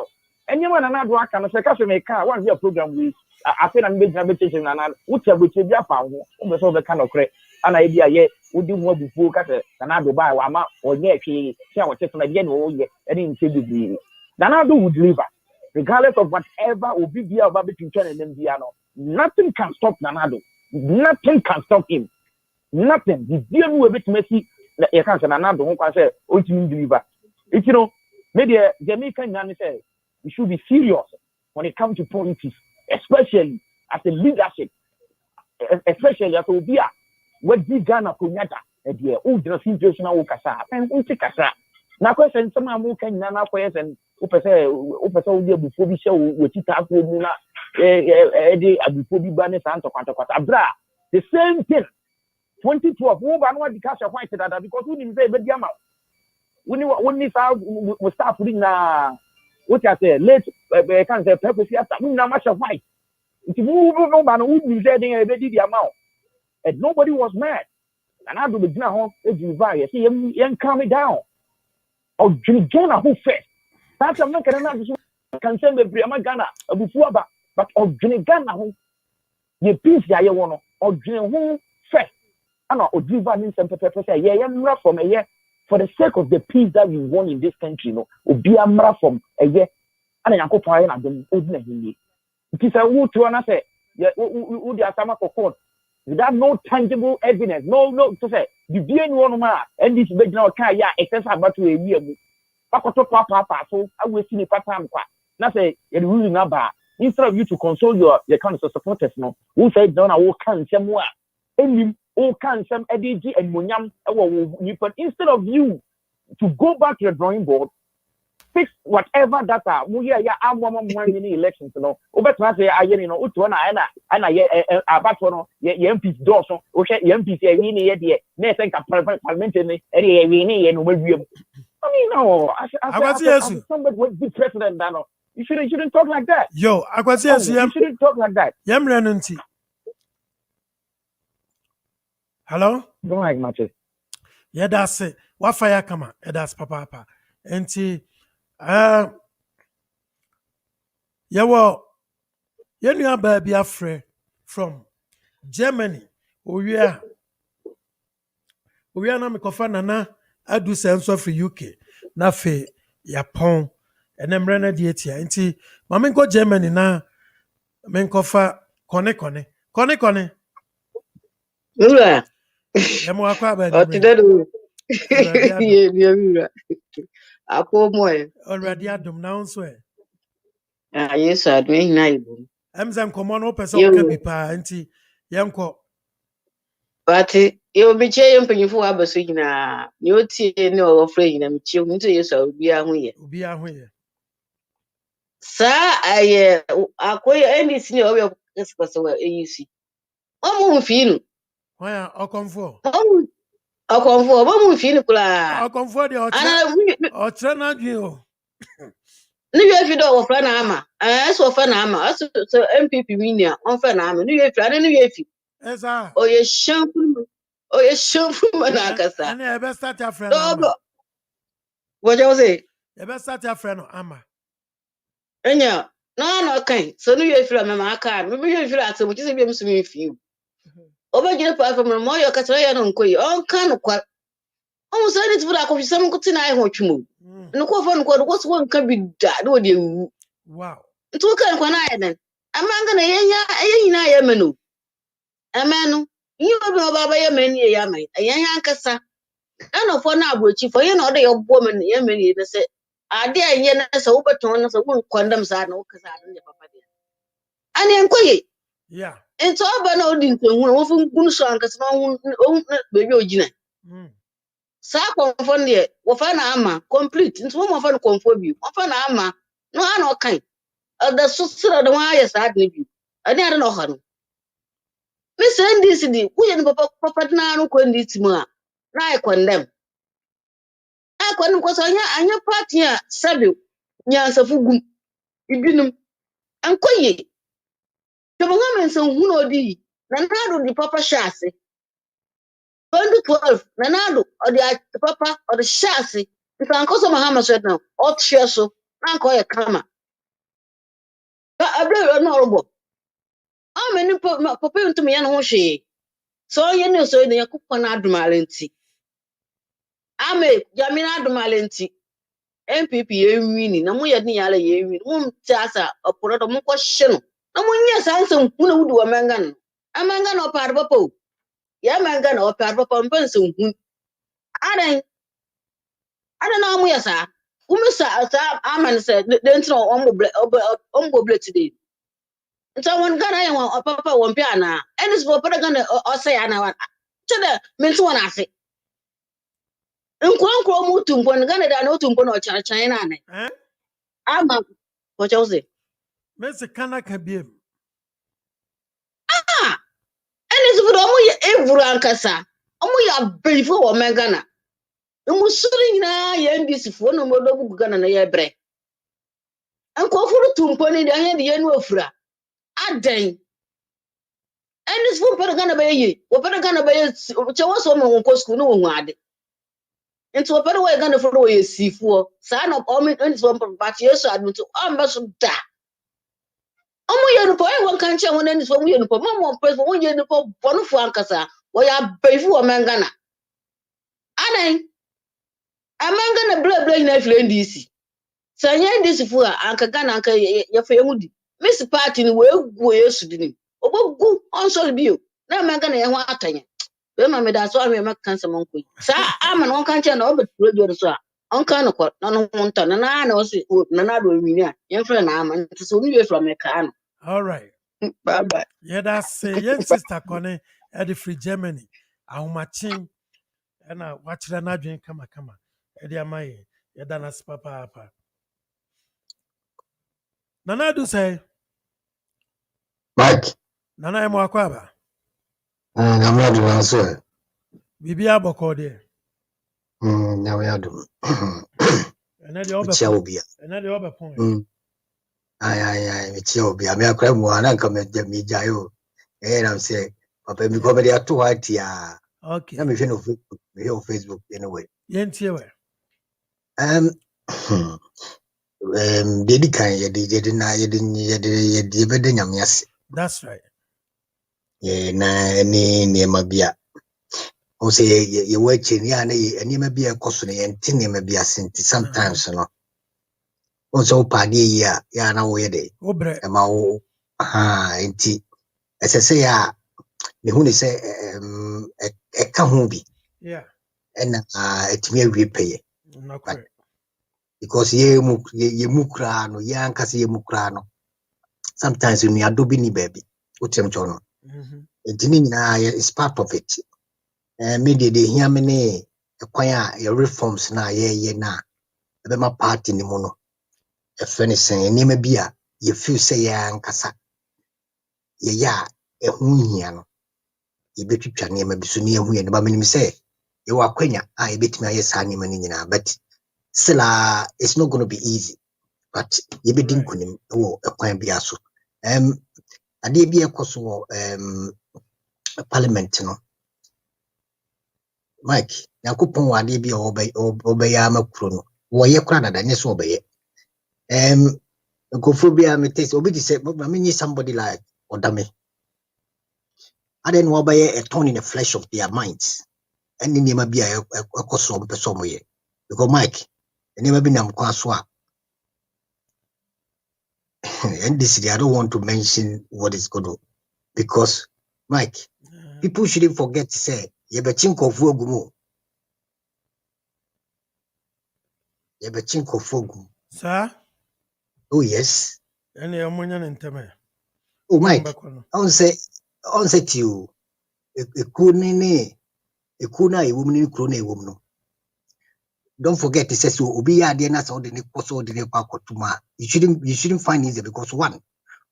anyone na do aka no se ka so me ka one year program we I feel I'm making a meditation na what you be afa ho o be so be kind of kre ana e bia ye odi ho bufu ka se na do ba wa ma o nye hwe se a wo te na bia no o ye any nse bibi na do would deliver regardless of whatever obi bia oba be twintwa na bia no nothing can stop Nanado. Nothing can stop him. Nothing. The deal will be to Messi. You can't say Nanado who can say o ti deliver. It's maybe Jamaican man say we should be serious when it comes to politics, especially as a leadership, especially as Obia. What did Ghana Kunyata? The old situation of Kasa and Utikasa. Now, question some more can Nana Quest and Upasa before we show what it has Muna, before we ban it and Abra. The same thing. 2012, who ban what the cash of white that because we didn't say Bediama. When this out, we start putting what I say, late, can't say purpose after much of white. If you move no man who be saying a the amount, and nobody was mad. And I do the dinner home, it's you see him calm it down. Or Ghana who first. That's a man can send the Briama Ghana before, but or Ghana who you peace ya one or who first. And or Diva means some pepper say, yeah, I'm not from a year for the sake of the peace that we want in this country, no, or be a mara from a year and I go fire and then open it. It is a wood to an say, yeah, would the Asama court without no tangible evidence, no, to say, the BN1 and this big now can, yeah, excess about to a year. Papa, so I will see the pattern. Now say, you're ruling about instead of you to console your council supporters, no, who said, don't I will come somewhere. And all can some ADG and Munyam, but instead of you to go back to your drawing board, fix whatever data. We are our one mini elections, you know. Over to say, I know, Utwana, and I about one, MPs Dawson, okay, MPs, a next parliament, and will. I mean, no, as somebody would be president, you shouldn't talk like that. Yo, you shouldn't talk like that. Hello? Don't like matches. Yeah, that's it. What fire come on? That's papa. And yeah, well, you know, baby, afraid from Germany. We are not making nana. I do sense of UK. Na fe Japan. And then run at the etia. And Mamma go Germany na. Men kofa kone. Ura. Yamo akwa ba O ti dedu. Ye Apo moye. Already adum na unso e. Ah yes adwe hina ibu. Emza nkomo no pese o ka bi pa nti yenko. But you be che mpanyifo abaso nyina. Ni otie ne o frɛ nyina mchie nti yesu obi aho ye. Sa aye akoye NDC ne owe kese wa AUC. Omo mfinu. Oya okonfo. Okonfo omo mfinu kula. Okonfo de otre na dwen o. Ni ye fi do wo fra na ama. So fra na ama. So MPP winia on fra na ama. Ni ye fi ni ye fi. Esa. Oye shampoo na akasa. Ani ebe start your friend ama. What you say? Ebe start your friend ama. Enya, no kan. So ni ye fi mama aka. Me ye fi aso mo ti se bi em so me fi. Oba gina pa fa mo yo ka tara ya no nkoyi. On kan kwa. On so ni ti fura ko fi sam ko ti na ai ho twumo. No ko fa no ko so won ka bi da do de wu. Wow. Ntu kan kwa na ya den. Amanga na yenya na ya menu. Amenu. You know baba ya menu ya mai. Yenya nkasa. Ano for na abrochi for you know the woman ya menu na say ade anye na so ubeton na so won condemn sa na ukasa ade papa dia. Ani enkoye. Yeah. Ento aba na odi ntenhu wo fu ngunu so ankasa na wo baby ogina. Sa konfo ne wo fa na ama complete nto wo mo fa no konfo bi wo fa na ama no ana okan the so sira de wa ya sa de bi ani ada no ha no me send this di wo ye no papa na no ko ndi timu a na I condemn because anya party a sabi nyansafo gum ibinum ankoye to mo ngamen so hu no di na nado di papa shase 2012 na nado o di papa o di shase nka ankoso mahama said now o tshia so na ankoye kama ka abre no robo ameni papa ntumi ya no ho hwe so ye ne so ne yakopɔ na adomale nti ame jamina adomale nti MPP yewini na mo ye ne yale yewini mo mtasa oporo do mo ko hye no na mo nya sanse hu na wudi wa manga no amanga no par papa o ya manga no par papa mpense hu adan na mo yasa umisa sa aman se de ntino ombo ble today nta won gana ye won papa won pia na enis bo pere gana o say ana wan chede mintu won afi nkwo mu tumpo gana da na tumpo na o chan na ne ama ko chose Mese kana kabiem. enis bo mo ye evuru ankasa omo ya belifo wo mengana musuri nyina ye ndisifo no mo do bugu gana na ye bre nkwo furu tumpo ni de anya de ye no ofura adan enis bo pere gana ba ye wo pere gana ba ye chewo so mo nko school no wo ade nti wo pere wo gana furu wo ye sifo sa na o mi enis bo ba che yesu admit o mba so da omo ye no po e won kan che won enis bo mo ye no po mo pres wo ye no po bonfo ankasa wo ya befu wo mengana adan amengana ble na fle ndisi sanya ndisi fu a anka gana anka ye fa yemudi miss party ni we gu yesu dini obogu onso bio na amengana ye ho atanya we ma me da so ame makansa monko sa ama no kan che na obeturo bio so a onka no ko na no nta na o si na na do wini a ye fra na ama nti so ni we fra me ka no All right. bye bye Yeah, that's yen sister Kone at the free Germany. Ahumachin and watch the Nadrian kama. Eddie Amaye. Yadana papa. Nana do say, Mike, Nana Emwakwaba. I'm not doing so. Bibi Aboko there. Now we are doing. And then the other Chia point. Obia. And then the other point. Aye, Chia Obia. I mean, I cry more and I come at the Mijayo. And I'm saying, Papa, me come there too hard here. Okay. Let me finish on Facebook anyway. Yentiewe. Dedi kan yedi na yedi bede nyamiase. That's right. Na ni mabia. O say ye weche ni ana ni mabia koso ne yenti ni mabia senti sometimes no. O so padi ya na wo yede. Obre. E ma wo enti esese ya me hu ni se e ka ho bi. Yeah. And etimi awie peye. No correct. Because ye mukra no ye ankase ye mukra no. Sometimes you need adobe ni baby. Utem chono. Etini na is part of it. Me de hear me ne kwan your reforms na ye na. Ebe ma party ni mu no. E fene sen ni ma bia ye feel say ya ankasa. Ye ya e hu hia no. Ye betwitwa ne ma biso ne hu ye ne ba menim say ye wa kwanya ye betimi aye sa ne ma ni nyina but still it's not going to be easy. But ye be din kunim wo e kwan bia so. Ade bi ekoso parliament no. Mike, yakupon wade bi obeya makuro no. Wo ye kura dada nye so obeye. Nkofobia me test obi say me need somebody like Odame. And then obeye a thorn in the flesh of their minds. And ni ma bia ekoso mpeso moye. Because Mike, ni ma bi na mkwa so a. And this I don't want to mention what is going to because Mike, people shouldn't forget to say ye be chinko ogumu. Ye be chinko ogumu. Sir? Oh yes. Any ammonia and teme. Oh Mike, on say to you a kunene a kuna a woman in crone a woman. Don't forget to say so obi ya de na so de ne koso de ne kwakotuma. You shouldn't find easy because one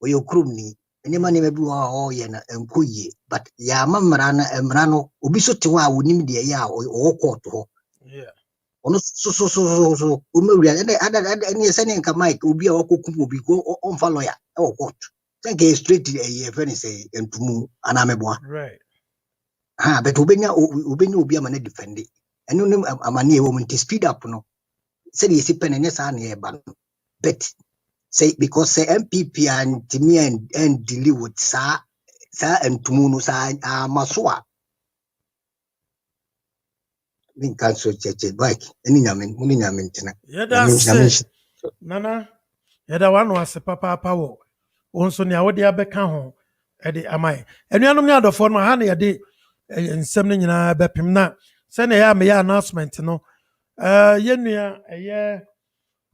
or your crony Any man may be all yen and kuye, but ya mamrana and Mrano, Ubisutua would name the ya or court. Yeah. So, Umaria, and any sending a mic will be a cook will be go on follow ya or what. Thank you straight to a friend say and to move an ameboa. Right. Ah, but Ubenya will be a man defending. And you know, a man woman to speed up, no. Said he's a pen and yes, I near ban. Bet say because say MPP and Timmy and deal with sa and Tumuno sa Masua. Min cancel church bike. Any yamin, Munyamin. Yeah, that's it. Nana, yeah, one was a papa power. Also, near what the Abeka home. Eddie, am I? And you know, the phone, my honey, a day in something in a bepim na. Send a me announcement, no. Yenya, a year,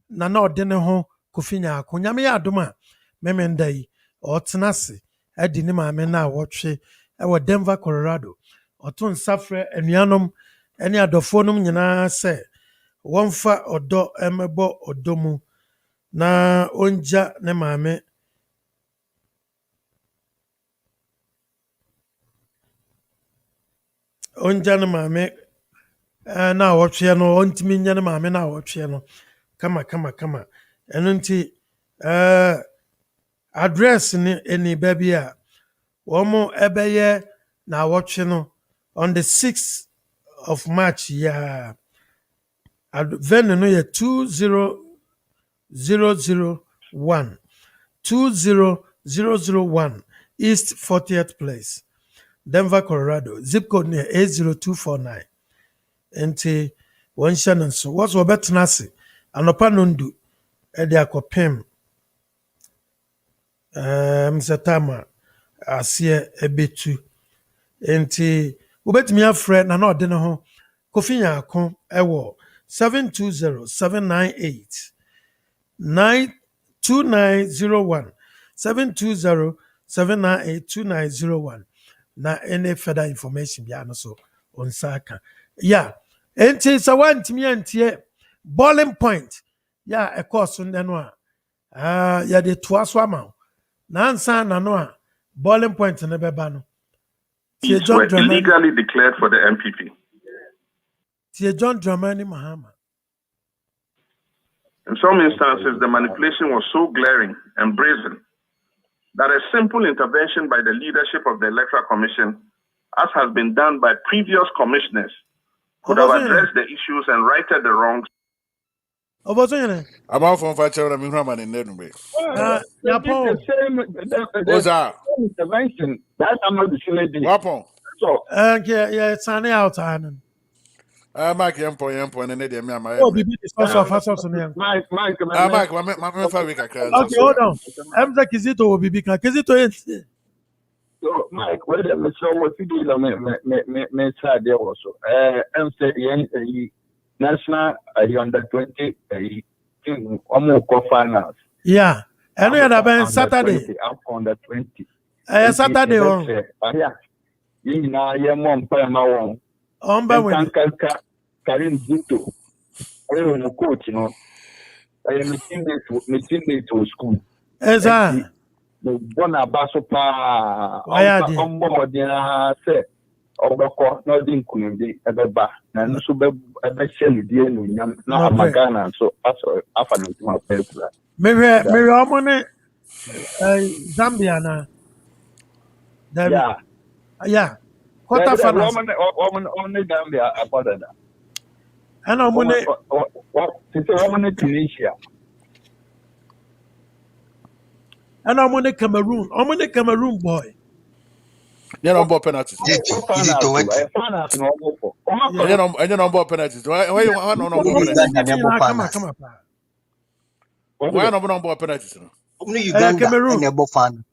Nana, dinner home, Kufina, Kunyami Aduma, Memendai, or Tenassi, Eddie Nima, Mena, watch it, our Denver, Colorado, or Tun Safre, and Yanum, any other phone, Yana say. Wonfa odo emebo odomu na onja ne maame na wɔtwe no ontimi nya ne maame na wɔtwe no kama eno nti address ni eni baby a wɔn ɛbɛyɛ na wɔtwe no on the 6th of March ya venue no yɛ 20001 20001 East 40th Place, Denver, Colorado. Zip code near 80249. Enti one shannon so what's Robert Nasi anopa nundu edi akopem msatama asie ebetu enti ubetimi afre na no de ne ho kofinya akon ewo 720 2901 720 798 na any further information bia no so on saka yeah enti so wantimi antie boiling point yeah a course no a ya de toaso ama na ansa na no a boiling point ne beba no Tie John Dramani illegally declared for the MPP. Tie John Dramani Mahama. In some instances, the manipulation was so glaring and brazen that a simple intervention by the leadership of the Electoral Commission, as has been done by previous commissioners, could have addressed the issues and righted the wrongs. About from Facher and Mihraman in Nedumbe. What's that? Intervention. That's not the same. Wapon. So, yeah, it's an out. Mike Yampo and Nedia Mama. Oh, Bibi is also a fast of Mike, my fabric. Okay, hold on. I'm the Kizito will be because Kizito is. So, Mike, what the show was to do, me sad there also. I'm saying, national under 20, almost finals. Yeah, and we had a Saturday. Up under 20. Saturday. Yeah, you know, your mom, Pama. Karim Zito, I am a coach, you know. I am a teammate to school. Exactly. The one Abasopa, say, Obako, not in Kundi, Ababa, and so I shall be in Magana, so after my paper. Maybe Zambia na. Yeah. Quarterfinals. Woman only Gambia about that. And I'm going to Tunisia. And I'm going to Cameroon. I'm going to Cameroon boy. You're on board penalties. You're on board penalties. Why you want on board penalties? Why not on board penalties? Only Uganda and Ebofan.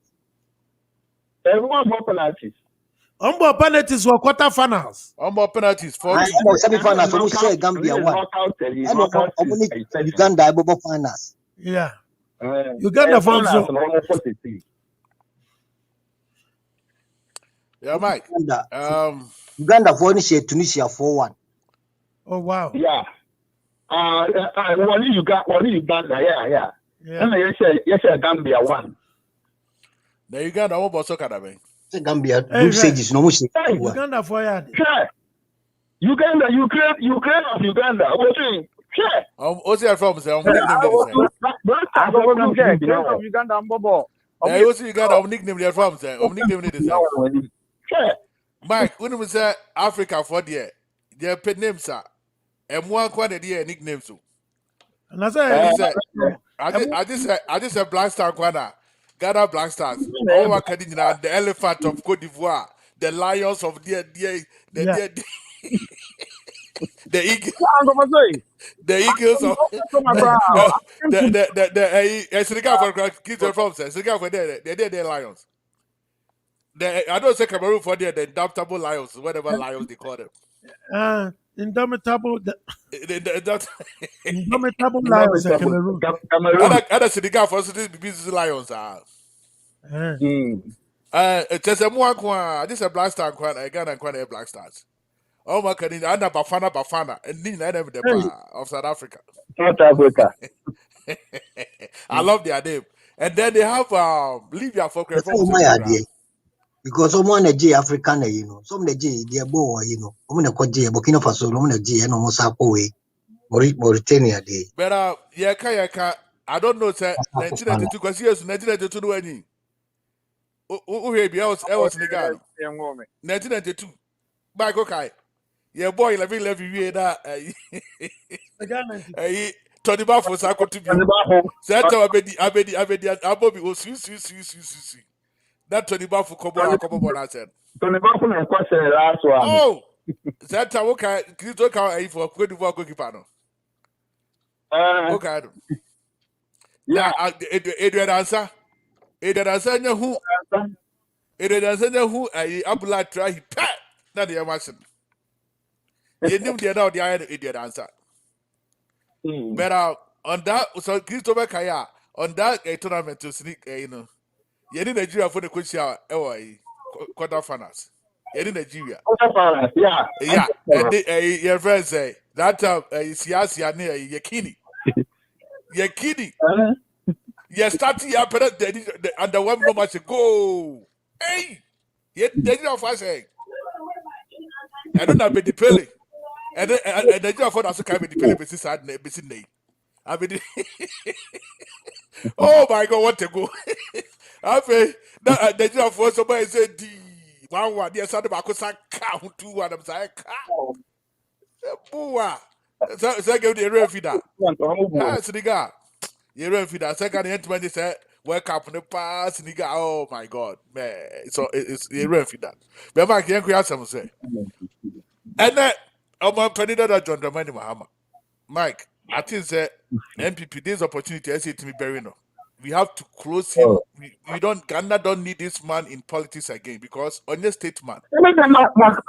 Everyone board penalties. Board penalties were quarterfinals. Board penalties for semi-finals. We say Gambia won. Uganda Ebobo finals. Yeah. Uganda finals. Yeah, Mike. Uganda for Tunisia 4-1. Oh wow. Yeah. Only Uganda. Yeah. And yes, Gambia won. Na Uganda won boso kada ben. Gambia group stages no mushi. Uganda for ya. Uganda, Ukraine of Uganda. What you? Osi from say nickname dey say. Ukraine of Uganda mbobo. Na Osi Uganda nickname dey from say. Nickname dey say. Mike, when we say Africa for there, their pet names are M1 quantity nicknames so. And I say I just said Black Star Kwana, Ghana Black Stars. All what can the elephant of Cote d'Ivoire, the lions of the eagles, the eagles of the Senegal for kids from Senegal for the lions. I don't say Cameroon for the indomitable lions, whatever lions they call them. Indomitable Indomitable lions of Cameroon. Other Senegal for these lions are. Just a more this a Black Star and Ghana and Black Stars. Oh my God, I'm Bafana, and Nina of South Africa. South Africa. I love their name. And then they have Libya for because someone a G African, you know, some the G, they are born, you know, I'm going to Burkina Faso, I'm going to no Mosapo Mauritania Day. But yaka, I don't know, sir. 1992 because years 1992 when I was in the Ghana. 1992. Back okay. Yeah, boy, let me hear that. Tony Baffo Sako to be. Santa Abedi was see. That Tony Baffo Kobo I said. Tony Baffo and question the last one. Oh, Santa okay, Crito Cow for Cote d'Ivoire goalkeeper. Okay. Yeah, Adrian answer. Adrian answer who? Adrian answer who? Abula try he pat. Not the Amazon. You knew the other Adrian answer. But on that, so Christopher Kaya on that tournament to sneak, you know, you need Nigeria for the question. Quarterfinals. You need Nigeria. Quarterfinals, yeah. And your friends say that Siasia near Yakini. You starting your parent under one no match go. Hey, yet they did not say. I don't know the Pele. And Nigeria for us to come with the Pele beside name. I mean, oh my God, what to go? I mean, Nigeria for somebody said, one, yes, I'm about to count 2 1. I'm saying, Boa. Second, the refida. That's the guy. You refida. Second, the entity said, wake up in the past. Nigga, oh my God, man. So it's the refida. But I can't create some say. And then, I'm a penny that John Dramani Mahama. Mike, I think that MPP, this opportunity, I say to me, Berino. We have to close him. Ghana don't need this man in politics again because on your statement. I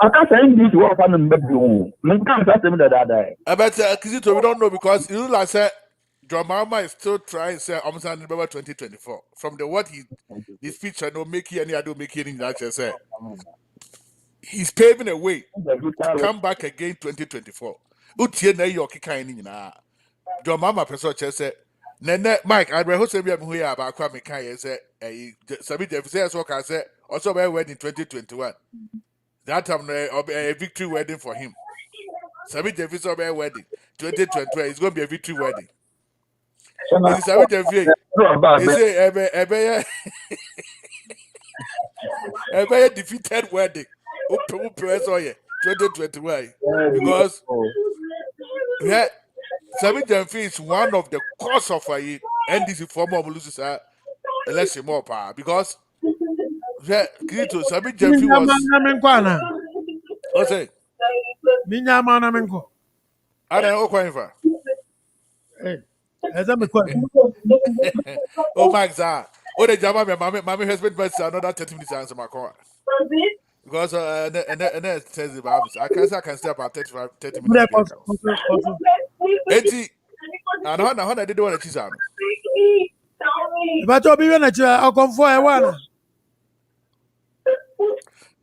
can't say English word for them. But we don't know because you like said, Dramama is still trying to say I'm saying November 2024. From the what his speech I don't make any I don't make any that just say. He's paving a way to come back again 2024. Utie na York kind na. Dramama person just said. Nene Mike, I rehearse me who ya about Kwame Kanye said Sabi Jeff says what I said also by wedding 2021. That time a victory wedding for him. Sabi Jeff is over wedding 2021. It's gonna be a victory wedding. It's Sabi Jeff. They say a defeated wedding. Open press on 2021 because yeah. Sabi Jamfi is one of the cause of NDC former loses election more power because Sabi Jamfi was. What's it? Minyama menko. I don't know what for. Oh my God! Oh the Jama, my husband best another 30 minutes answer my call. Because and then says the Bible. I can stay about 30 minutes. 80. And how did they want to choose? But I'll be when I'll come for a one.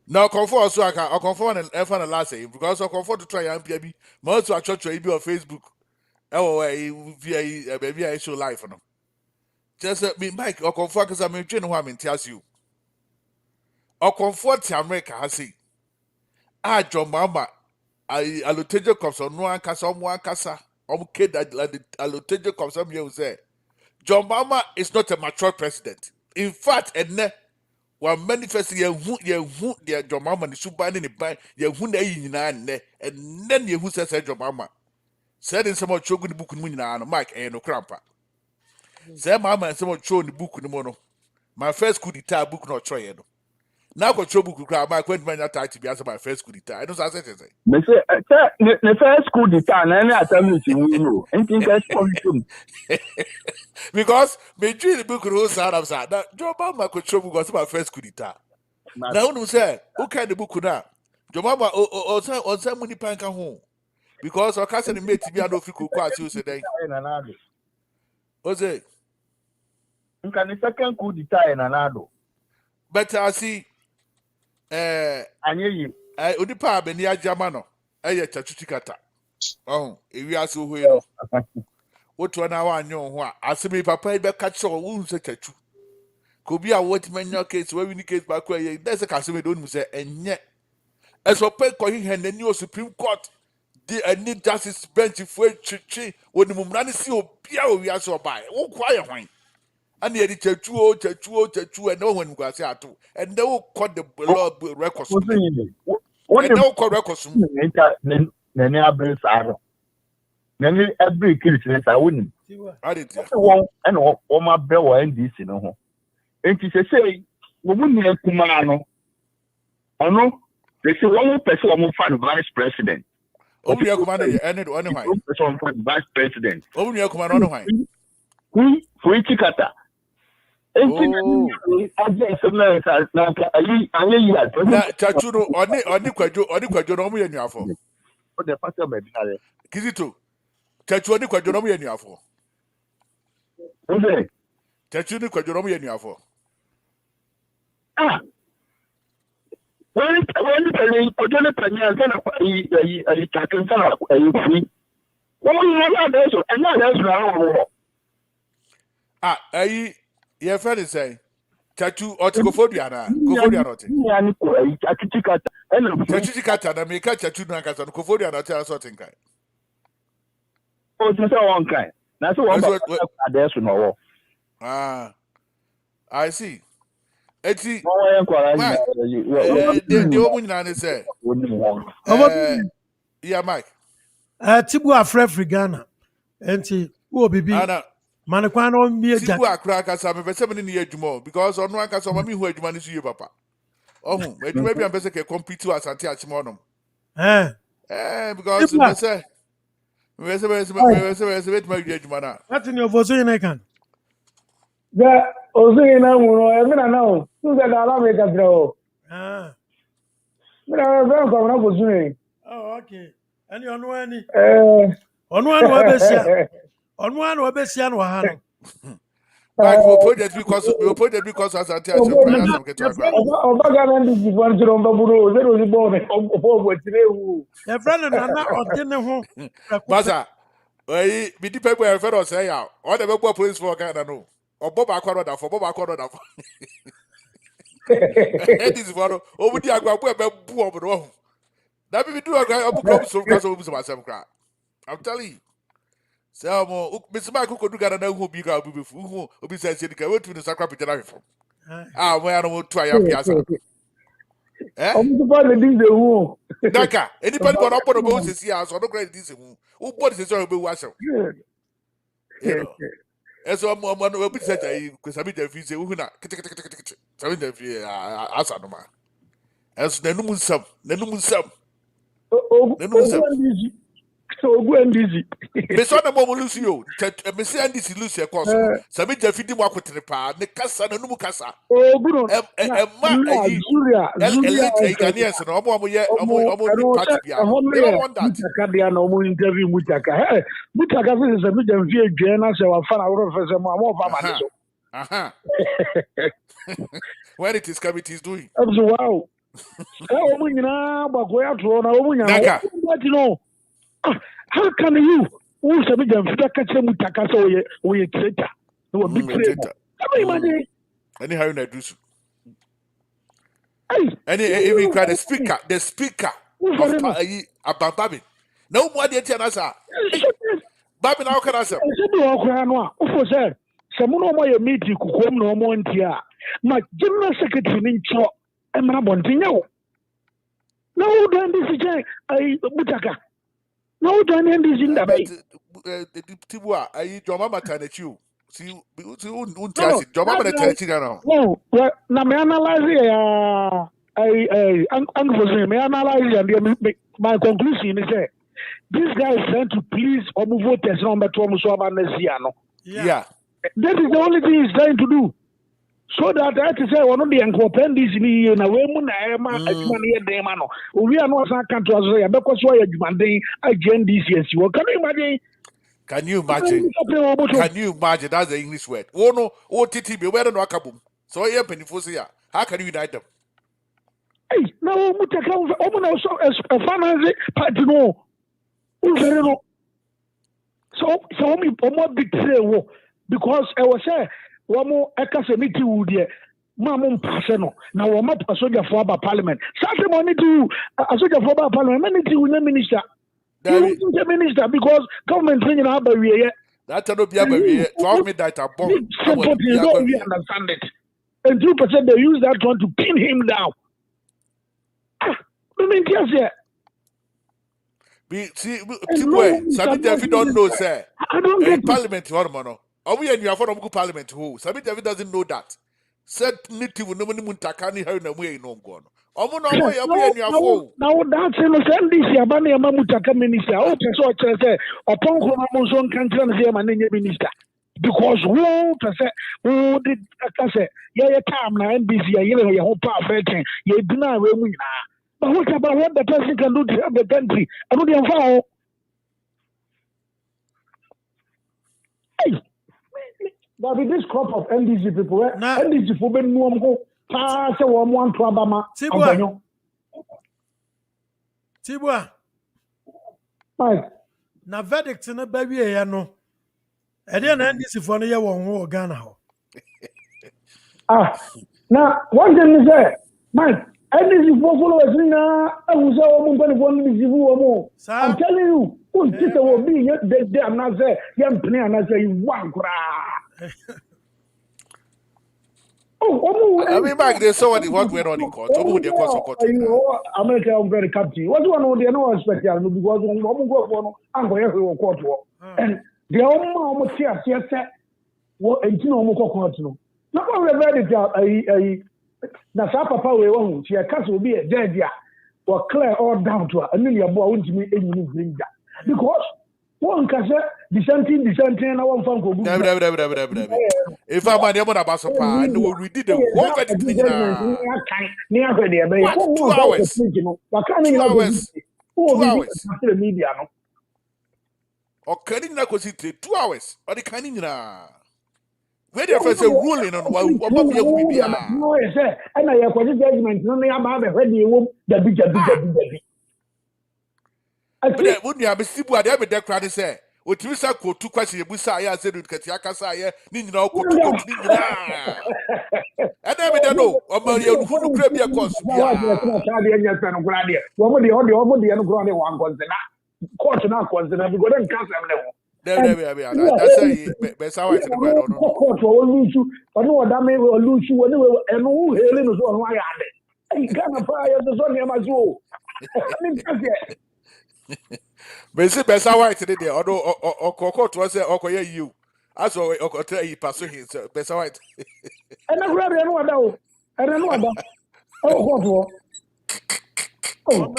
Now, comfort so I'll confirm and F the last day because I'll comfort to try and be most of church will be on Facebook. Oh, via baby, I show live for them. Just me, Mike, or confirm because I'm in who I'm in tells you. comfort America has say. John Mama, I allotage comes on one cassa, kid that allotage comes on you say. John Mama is not a mature president. In fact, and one manifest ye who their John Mama the super in the bank, ye who they in and then ye who says John Mama. Said in some of choking the book in Mike and no crampa. Say Mama and some of the book in the mono. My first coup d'etat book not try. Now got trouble book crowd. My quaint man attack to be answer my first coup d'etat. I don't say. Me say, the first school the time, and I tell you, you and think that's positive. Because me dream the book rules out of that. Now, Joe Mama could trouble was my first coup d'etat. Now, who say, who can the book now? Joe Mama or some money panka home. Because our cousin made to be an official quite you say. What's it? Can the second coup d'etat in Amenado? But I see, I hear you. I only pa Benia Jamano. I chachutikata. Oh, if you are so well. What 1 hour I know what I see me papa back catch your wounds at chachu. Could be a what man your case where we indicate back where there's a customer don't say, and yet as for pay calling and the new Supreme Court, the need justice bench if we chichi when the Mumani see or Pia we are so by. Oh, quiet wine. And the chachu, and no one got out too. And they will cut the law records. What no records? Nene abres aro. Nene every Christmas I wouldn't. I did. And all my bell and this in home. And she say, woman Kumano. I know they say one person will find vice president. Oh, we are commanding any person for vice president. Oh, we are commanding why? Who for Chikata? Oh, Chachuno, or the quadronomy and your for. The pastor may be Kizito, Chachu, the quadronomy and your for. Okay. Chachu, the quadronomy and your for. Ah. When the Panya is talking free. Ah, your friend is saying, Chachu, or to go for Diana, go for Diana. Chachucata, and make a Chachu Nakas and go for Diana, tell us something. Oh, just one kind. That's what there's no. Ah, I see. Eti, the woman and say, yeah, Mike. Tibu afre Ghana. Enti, wo bibi. Anna, Manekwano mi eja. Tibu akraka sa me pese me ni edwuma because ono anka so mami hu edwuma ni so ye papa. Ohun, edwuma bi am pese ke compete to asante achimo no. Because me say me edwuma na. What in your voice you can? Yeah, Ozu na mu e na now. Tu ga ala me ka dro. Me na be ko na bozu. Oh, okay. Any onu ani? Onu anu obesia. Onu anu obesia no ha no. Like we project because as anti achimo some get to agree. Obaga na ndi fon jiro mbaburo, zero zi bo ne ofo tire wu. Your friend na ode ne ho. Baza, bi di people e fe say ya. O de be go police for Ghana no. Obo ba kwaro da for. This for obu di agbabu e be bu obodo ho. That be do agba obu come so cause obu so myself cry. I'm telling you. So Mr. Michael could do Ghana na hu bi ga obu befu hu obi say say the way to the sacra picture from. We are no try am piasa. Obu so le di ze hu. Daka, anybody go up on obo say see as no credit this hu. Who body say so obu wa show. You know. Eso mo bi say jai ko sabi da fi say hu na kiti sabi da fi asa no ma. Eso nanum nsam. Ogu NDC. Me so na mo lucy yo. Me say NDC lucy e course. Sabi da fi di mo akotere pa ne kasa nanum kasa. Ogu ma Zuria Ghanaians no omo ye omo party bia. They don't want that. Mutaka na omo interview Mutaka. Mutaka fi se bi dem fi edwe na se wa fa na wo fe se mo amo fa ma so. When it is coming, it is doing. Wow. Omo nyina gbako ya to na omo nyina. No. How can you? Who said we don't catch them with Takaso? We traitor. No big traitor. Imagine. Anyhow, you do so. And even cry the speaker of Babi. No more than Tianasa. Babi now can answer. Someone of my meeting could come no more into my general secretary in Cho and Mabontinho. No, then this is a Butaka. No, then this in the bay. Tibua, I your mama turn at you. See, your mama turn now. No, well, now me analyze I analyze my conclusion is that this guy is trying to please or move voters number 2 Yeah. That is the only thing he's trying to do. So that I have to say one of the appendix ni na we mu na ema adwuma ne dem ano. We are not san kan to aso ya because why adwuma den agent this year. Can you imagine? Can you imagine? Can you imagine? That's the English word. Oh no, oh titi be where no akabum. So here penifo here. How can you unite them? Hey, now mutaka omo so a finance party no. So me omo betray wo because I was say Wamo Ekasemiti would ye, Mamma Passano. Now, I'm not a soldier for our parliament. Saturday morning to a soldier for our parliament, many to the minister. The minister because government training our barrier. That's a barrier. 12 me that a bomb. We understand it. And 2% they use that one to pin him down. I mean, just yeah. See, Sabit, if you don't know, sir, I don't get parliament, one are we in your form of parliament who? Sabit David doesn't know that. Said Niti will no one Muntakani her in a way no gone. Now that's innocent. This Yabani Mamutaka minister. Oh, so I say, upon Konamoson country and say, my minister. Because who say, who did I say, yeah, time now, NBC, you whole power vetting, you deny where we are. But what about what the person can do to help the country? I don't know. Hey. But with this crop of NDC people, NDC for Ben Muamko, pass a 1 to Abama. Tibua. Na verdict na baby ya no. E dey na NDC for no ye won Ghana ho. Now one thing is there, Mike, NDC for followers na who say o mo for NDC wo. I'm telling you, who tita will be they am not say, yam play and say you wan kra. I mean, back there, so what went on in court? America, I'm very captive. What one of the no special because I'm going to court. And the almost here, what and you know, court. Not only very now, Papa, we won't. She will be a dead year or clear all down to her. A million boy won't me any bring that because. One can say dissenting, and I want to go. If I'm an Amenado, no, we did the work at the near 2 hours. 2 hours. Media. Or can not consider 2 hours? Or the canning where the first ruling on what will be. No, sir, and I have a judgment. No, I have a ready the bigger. But wouldn't you have a steeple at every deck credit say? What you say, go to question Busaya said with Katiakasaya, Nino, and I don't know, about your who grab your cost. Court now consider we go then cancel them. That's best how I think about it. Court will lose you, but no, that may lose you anyway, and who hailing is on why are they? You can't fire the son of my soul. But see, best how I today, although court was a you. I saw a tell you pursue his best how I. And I grab another. I don't know about. Oh,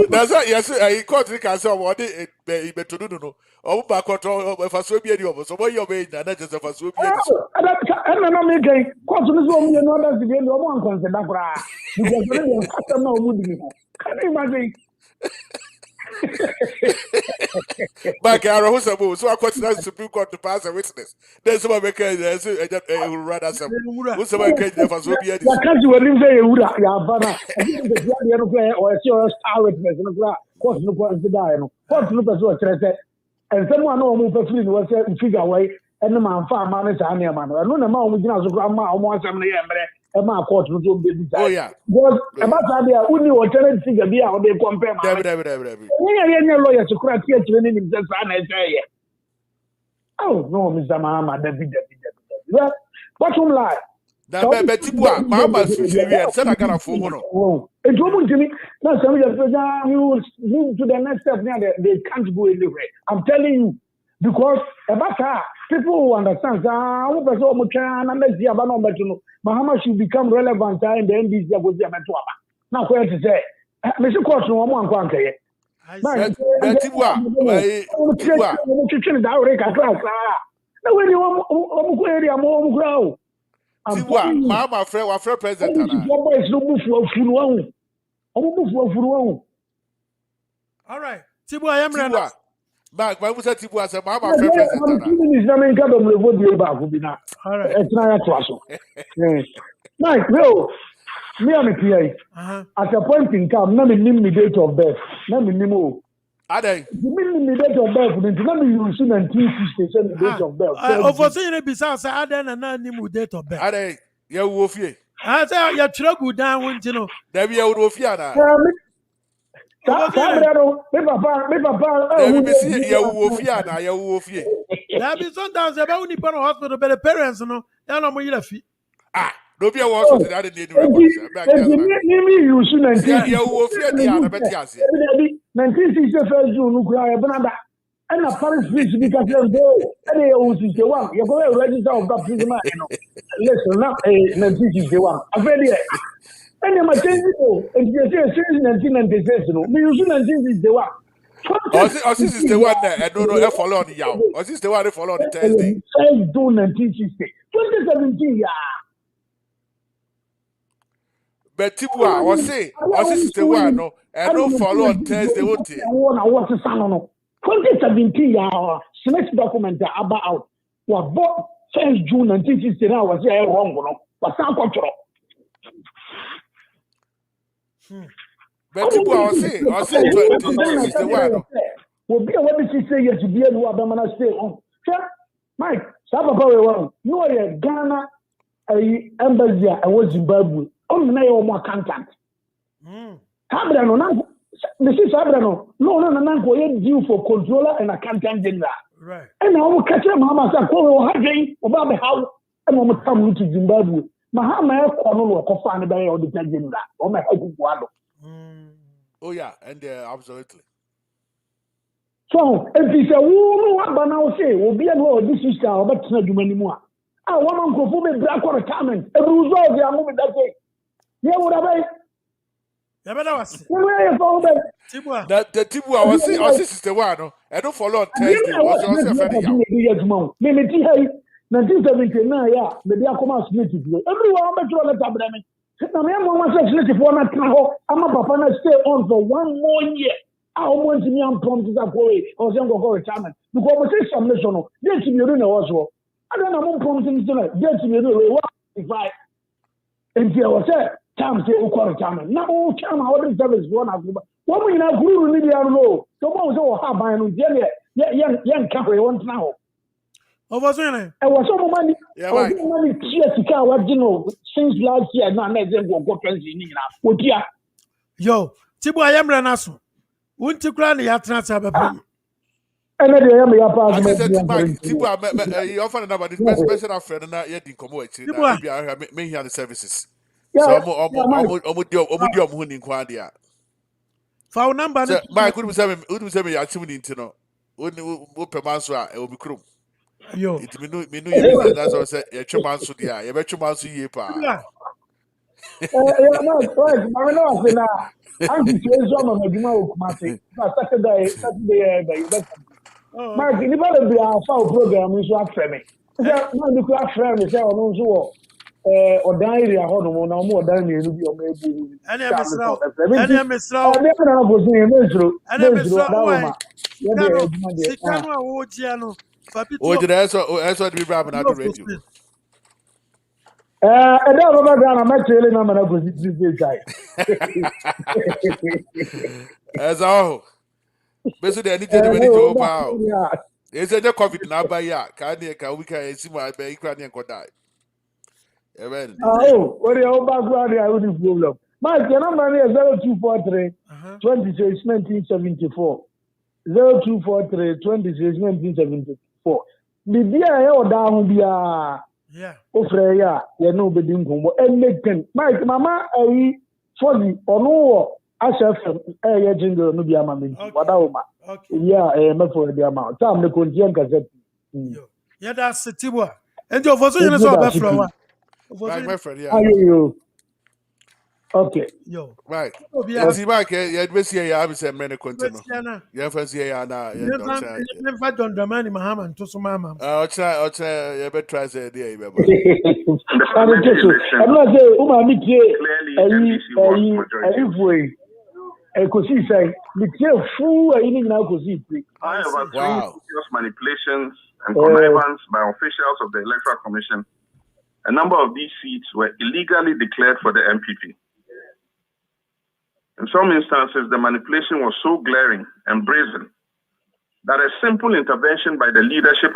that's right. Yes, I caught the cancer. What it to do. Oh, back if I so be any of us. So, what you're made, and that's just if I so be. And I'm making questions on another again. No one consider that because the customer would be. Can you imagine? Back so I question the Supreme Court to pass a witness. Then someone make a rather some. Who's someone can never so be. I can't do anything. You would have Havana. I think the other player or a star witness in the course no point to die. What's no person and someone no move for free was a figure away and the man farm man is a near man. I know the man with grandma almost 7 a.m. Emma court no to be Oh yeah. because about that we need alternative figure be how they compare my. Debbie. Any lawyer to correct here training himself and I say. Oh no, Mr. Mahama, David. Bottom line. Na betibua Mahama fifiri and said I got a phone no. Oh, it won't me. Now some of you move to the next step now they can't go anywhere. I'm telling you. Because about people who understand Mahama should become relevant in the NDC. Now, where to say, Mr. Court, no one can't say. Mahama friend president. All right. Tibua, Back, my was Tibua said, Mahama friend president. All right. It's not Mike, no, me and PA. At a point in time, let me name me date of birth. Let me name you. Are they? You mean me date of birth? Let me use 1960 date of birth. Over saying besides, I didn't know date of birth. Are they? You wolf ye. I say you're trouble down, you know. There be a Wolfiana. There be sometimes about only part of hospital, but the parents, you know, they don't know your fee. Ah, no be a was what I didn't know. You should 1961 June, and a Paris fish because you're and they always say, well, you're going to register of baptism. Listen, not a 1961. I'm very. And I'm saying, and you say, 1996, me using 1961. Or this is the one that I don't know if follow on the yaw. Or this is the one that follow on the Thursday. June 1960. 2017, yeah. But Tibua, or say, or this is the one, no, I don't follow on Thursday. What? I want to sound on 2017, yeah. Smith document about what bought 1st June 1960. Now was there wrong, no? But some control. But Tibua, or say, 20 is the one. Will be a way to say yes to be able to stay on. Mike, Saba Power, you are a Ghana, a embassy, I was Zimbabwe. On the more contact. Sabrano, Mrs. Sabrano, no, due for controller and accountant general. Right. And I will catch him, Mama, or having about the house, and I'm coming to Zimbabwe. Mahama, Cornwall, Kofan, by all the general, or my hope. Oh, yeah, and absolutely. So, if it's a woman, what now say, will be a law, this is our but not do anymore. I want to go for black or retirement. Every result, they are moving that way. Yeah, what about it? That the Tibua, I was saying, our sister one, I don't follow on Thursday. What's your friend? Maybe 1979, yeah, the Diacomas native. Everyone bet you on the tablet. Now, I'm one native one at now. I'm a papa stay on for 1 more year. I want to be on promises of way or some go retirement. Because we say some national, they're to be doing also. I don't know promising to that. They're to be doing if I and there was a time to go retirement. Now, all time, I want to service one of them. What we now grew really know. So, what was all hard by young country once now. Over saying, I was so money. Yeah, money to car, what you know, since last year, not let them go 20 now. Yo, Tibu, I am Renasso. Won't you cry the Yatra? And then I am your partner. Tibu, you offer about this special friend and not yet in community. May hear the services. So, I'm winning Quadia. Phone number, my good was having actually to know. What per month it will be crew. Yo, it me that's what I said. A chairman, so yeah, you bet your man, so ye pa. I'm the treasure of the Saturday, Mark, you better be our foul program, is what for me. Now, the class friend is also or diary a home or no more than you will be maybe. And I'm Miss Row, and oh, did I also be grabbing at the radio? And I'm actually not going to as all. Basically, I need to go out. Is it a COVID now by ya? Can we can see my baby and die? Amen. Oh, what the old background I wouldn't problem. My number is 0243 26 1974. 0243 26 1974. The dear I down here. Yeah. Ofreya, you know, bedin kumbo. And make ten. Mike, mama, for the ono, asha, jingle, no be a mammy. Wadauma. Okay. Yeah, for the amount. Time the Contian Gazette. Yeah, that's the Tibua. And your first is all about flower. Right, my friend, yeah. You. Okay. Yo. Right. Yeah. See, Mike, yeah, we see you have some many content. Yeah, yeah, first, yeah, now, never done the money, Mahaman, to some mama. I'll try, you better try the idea, I'm not saying, clearly, I could see, say, the clear fool, I didn't know, could see. However, through manipulations and connivance by officials of the Electoral Commission, a number of these seats were illegally declared for the MPP. In some instances, the manipulation was so glaring and brazen that a simple intervention by the leadership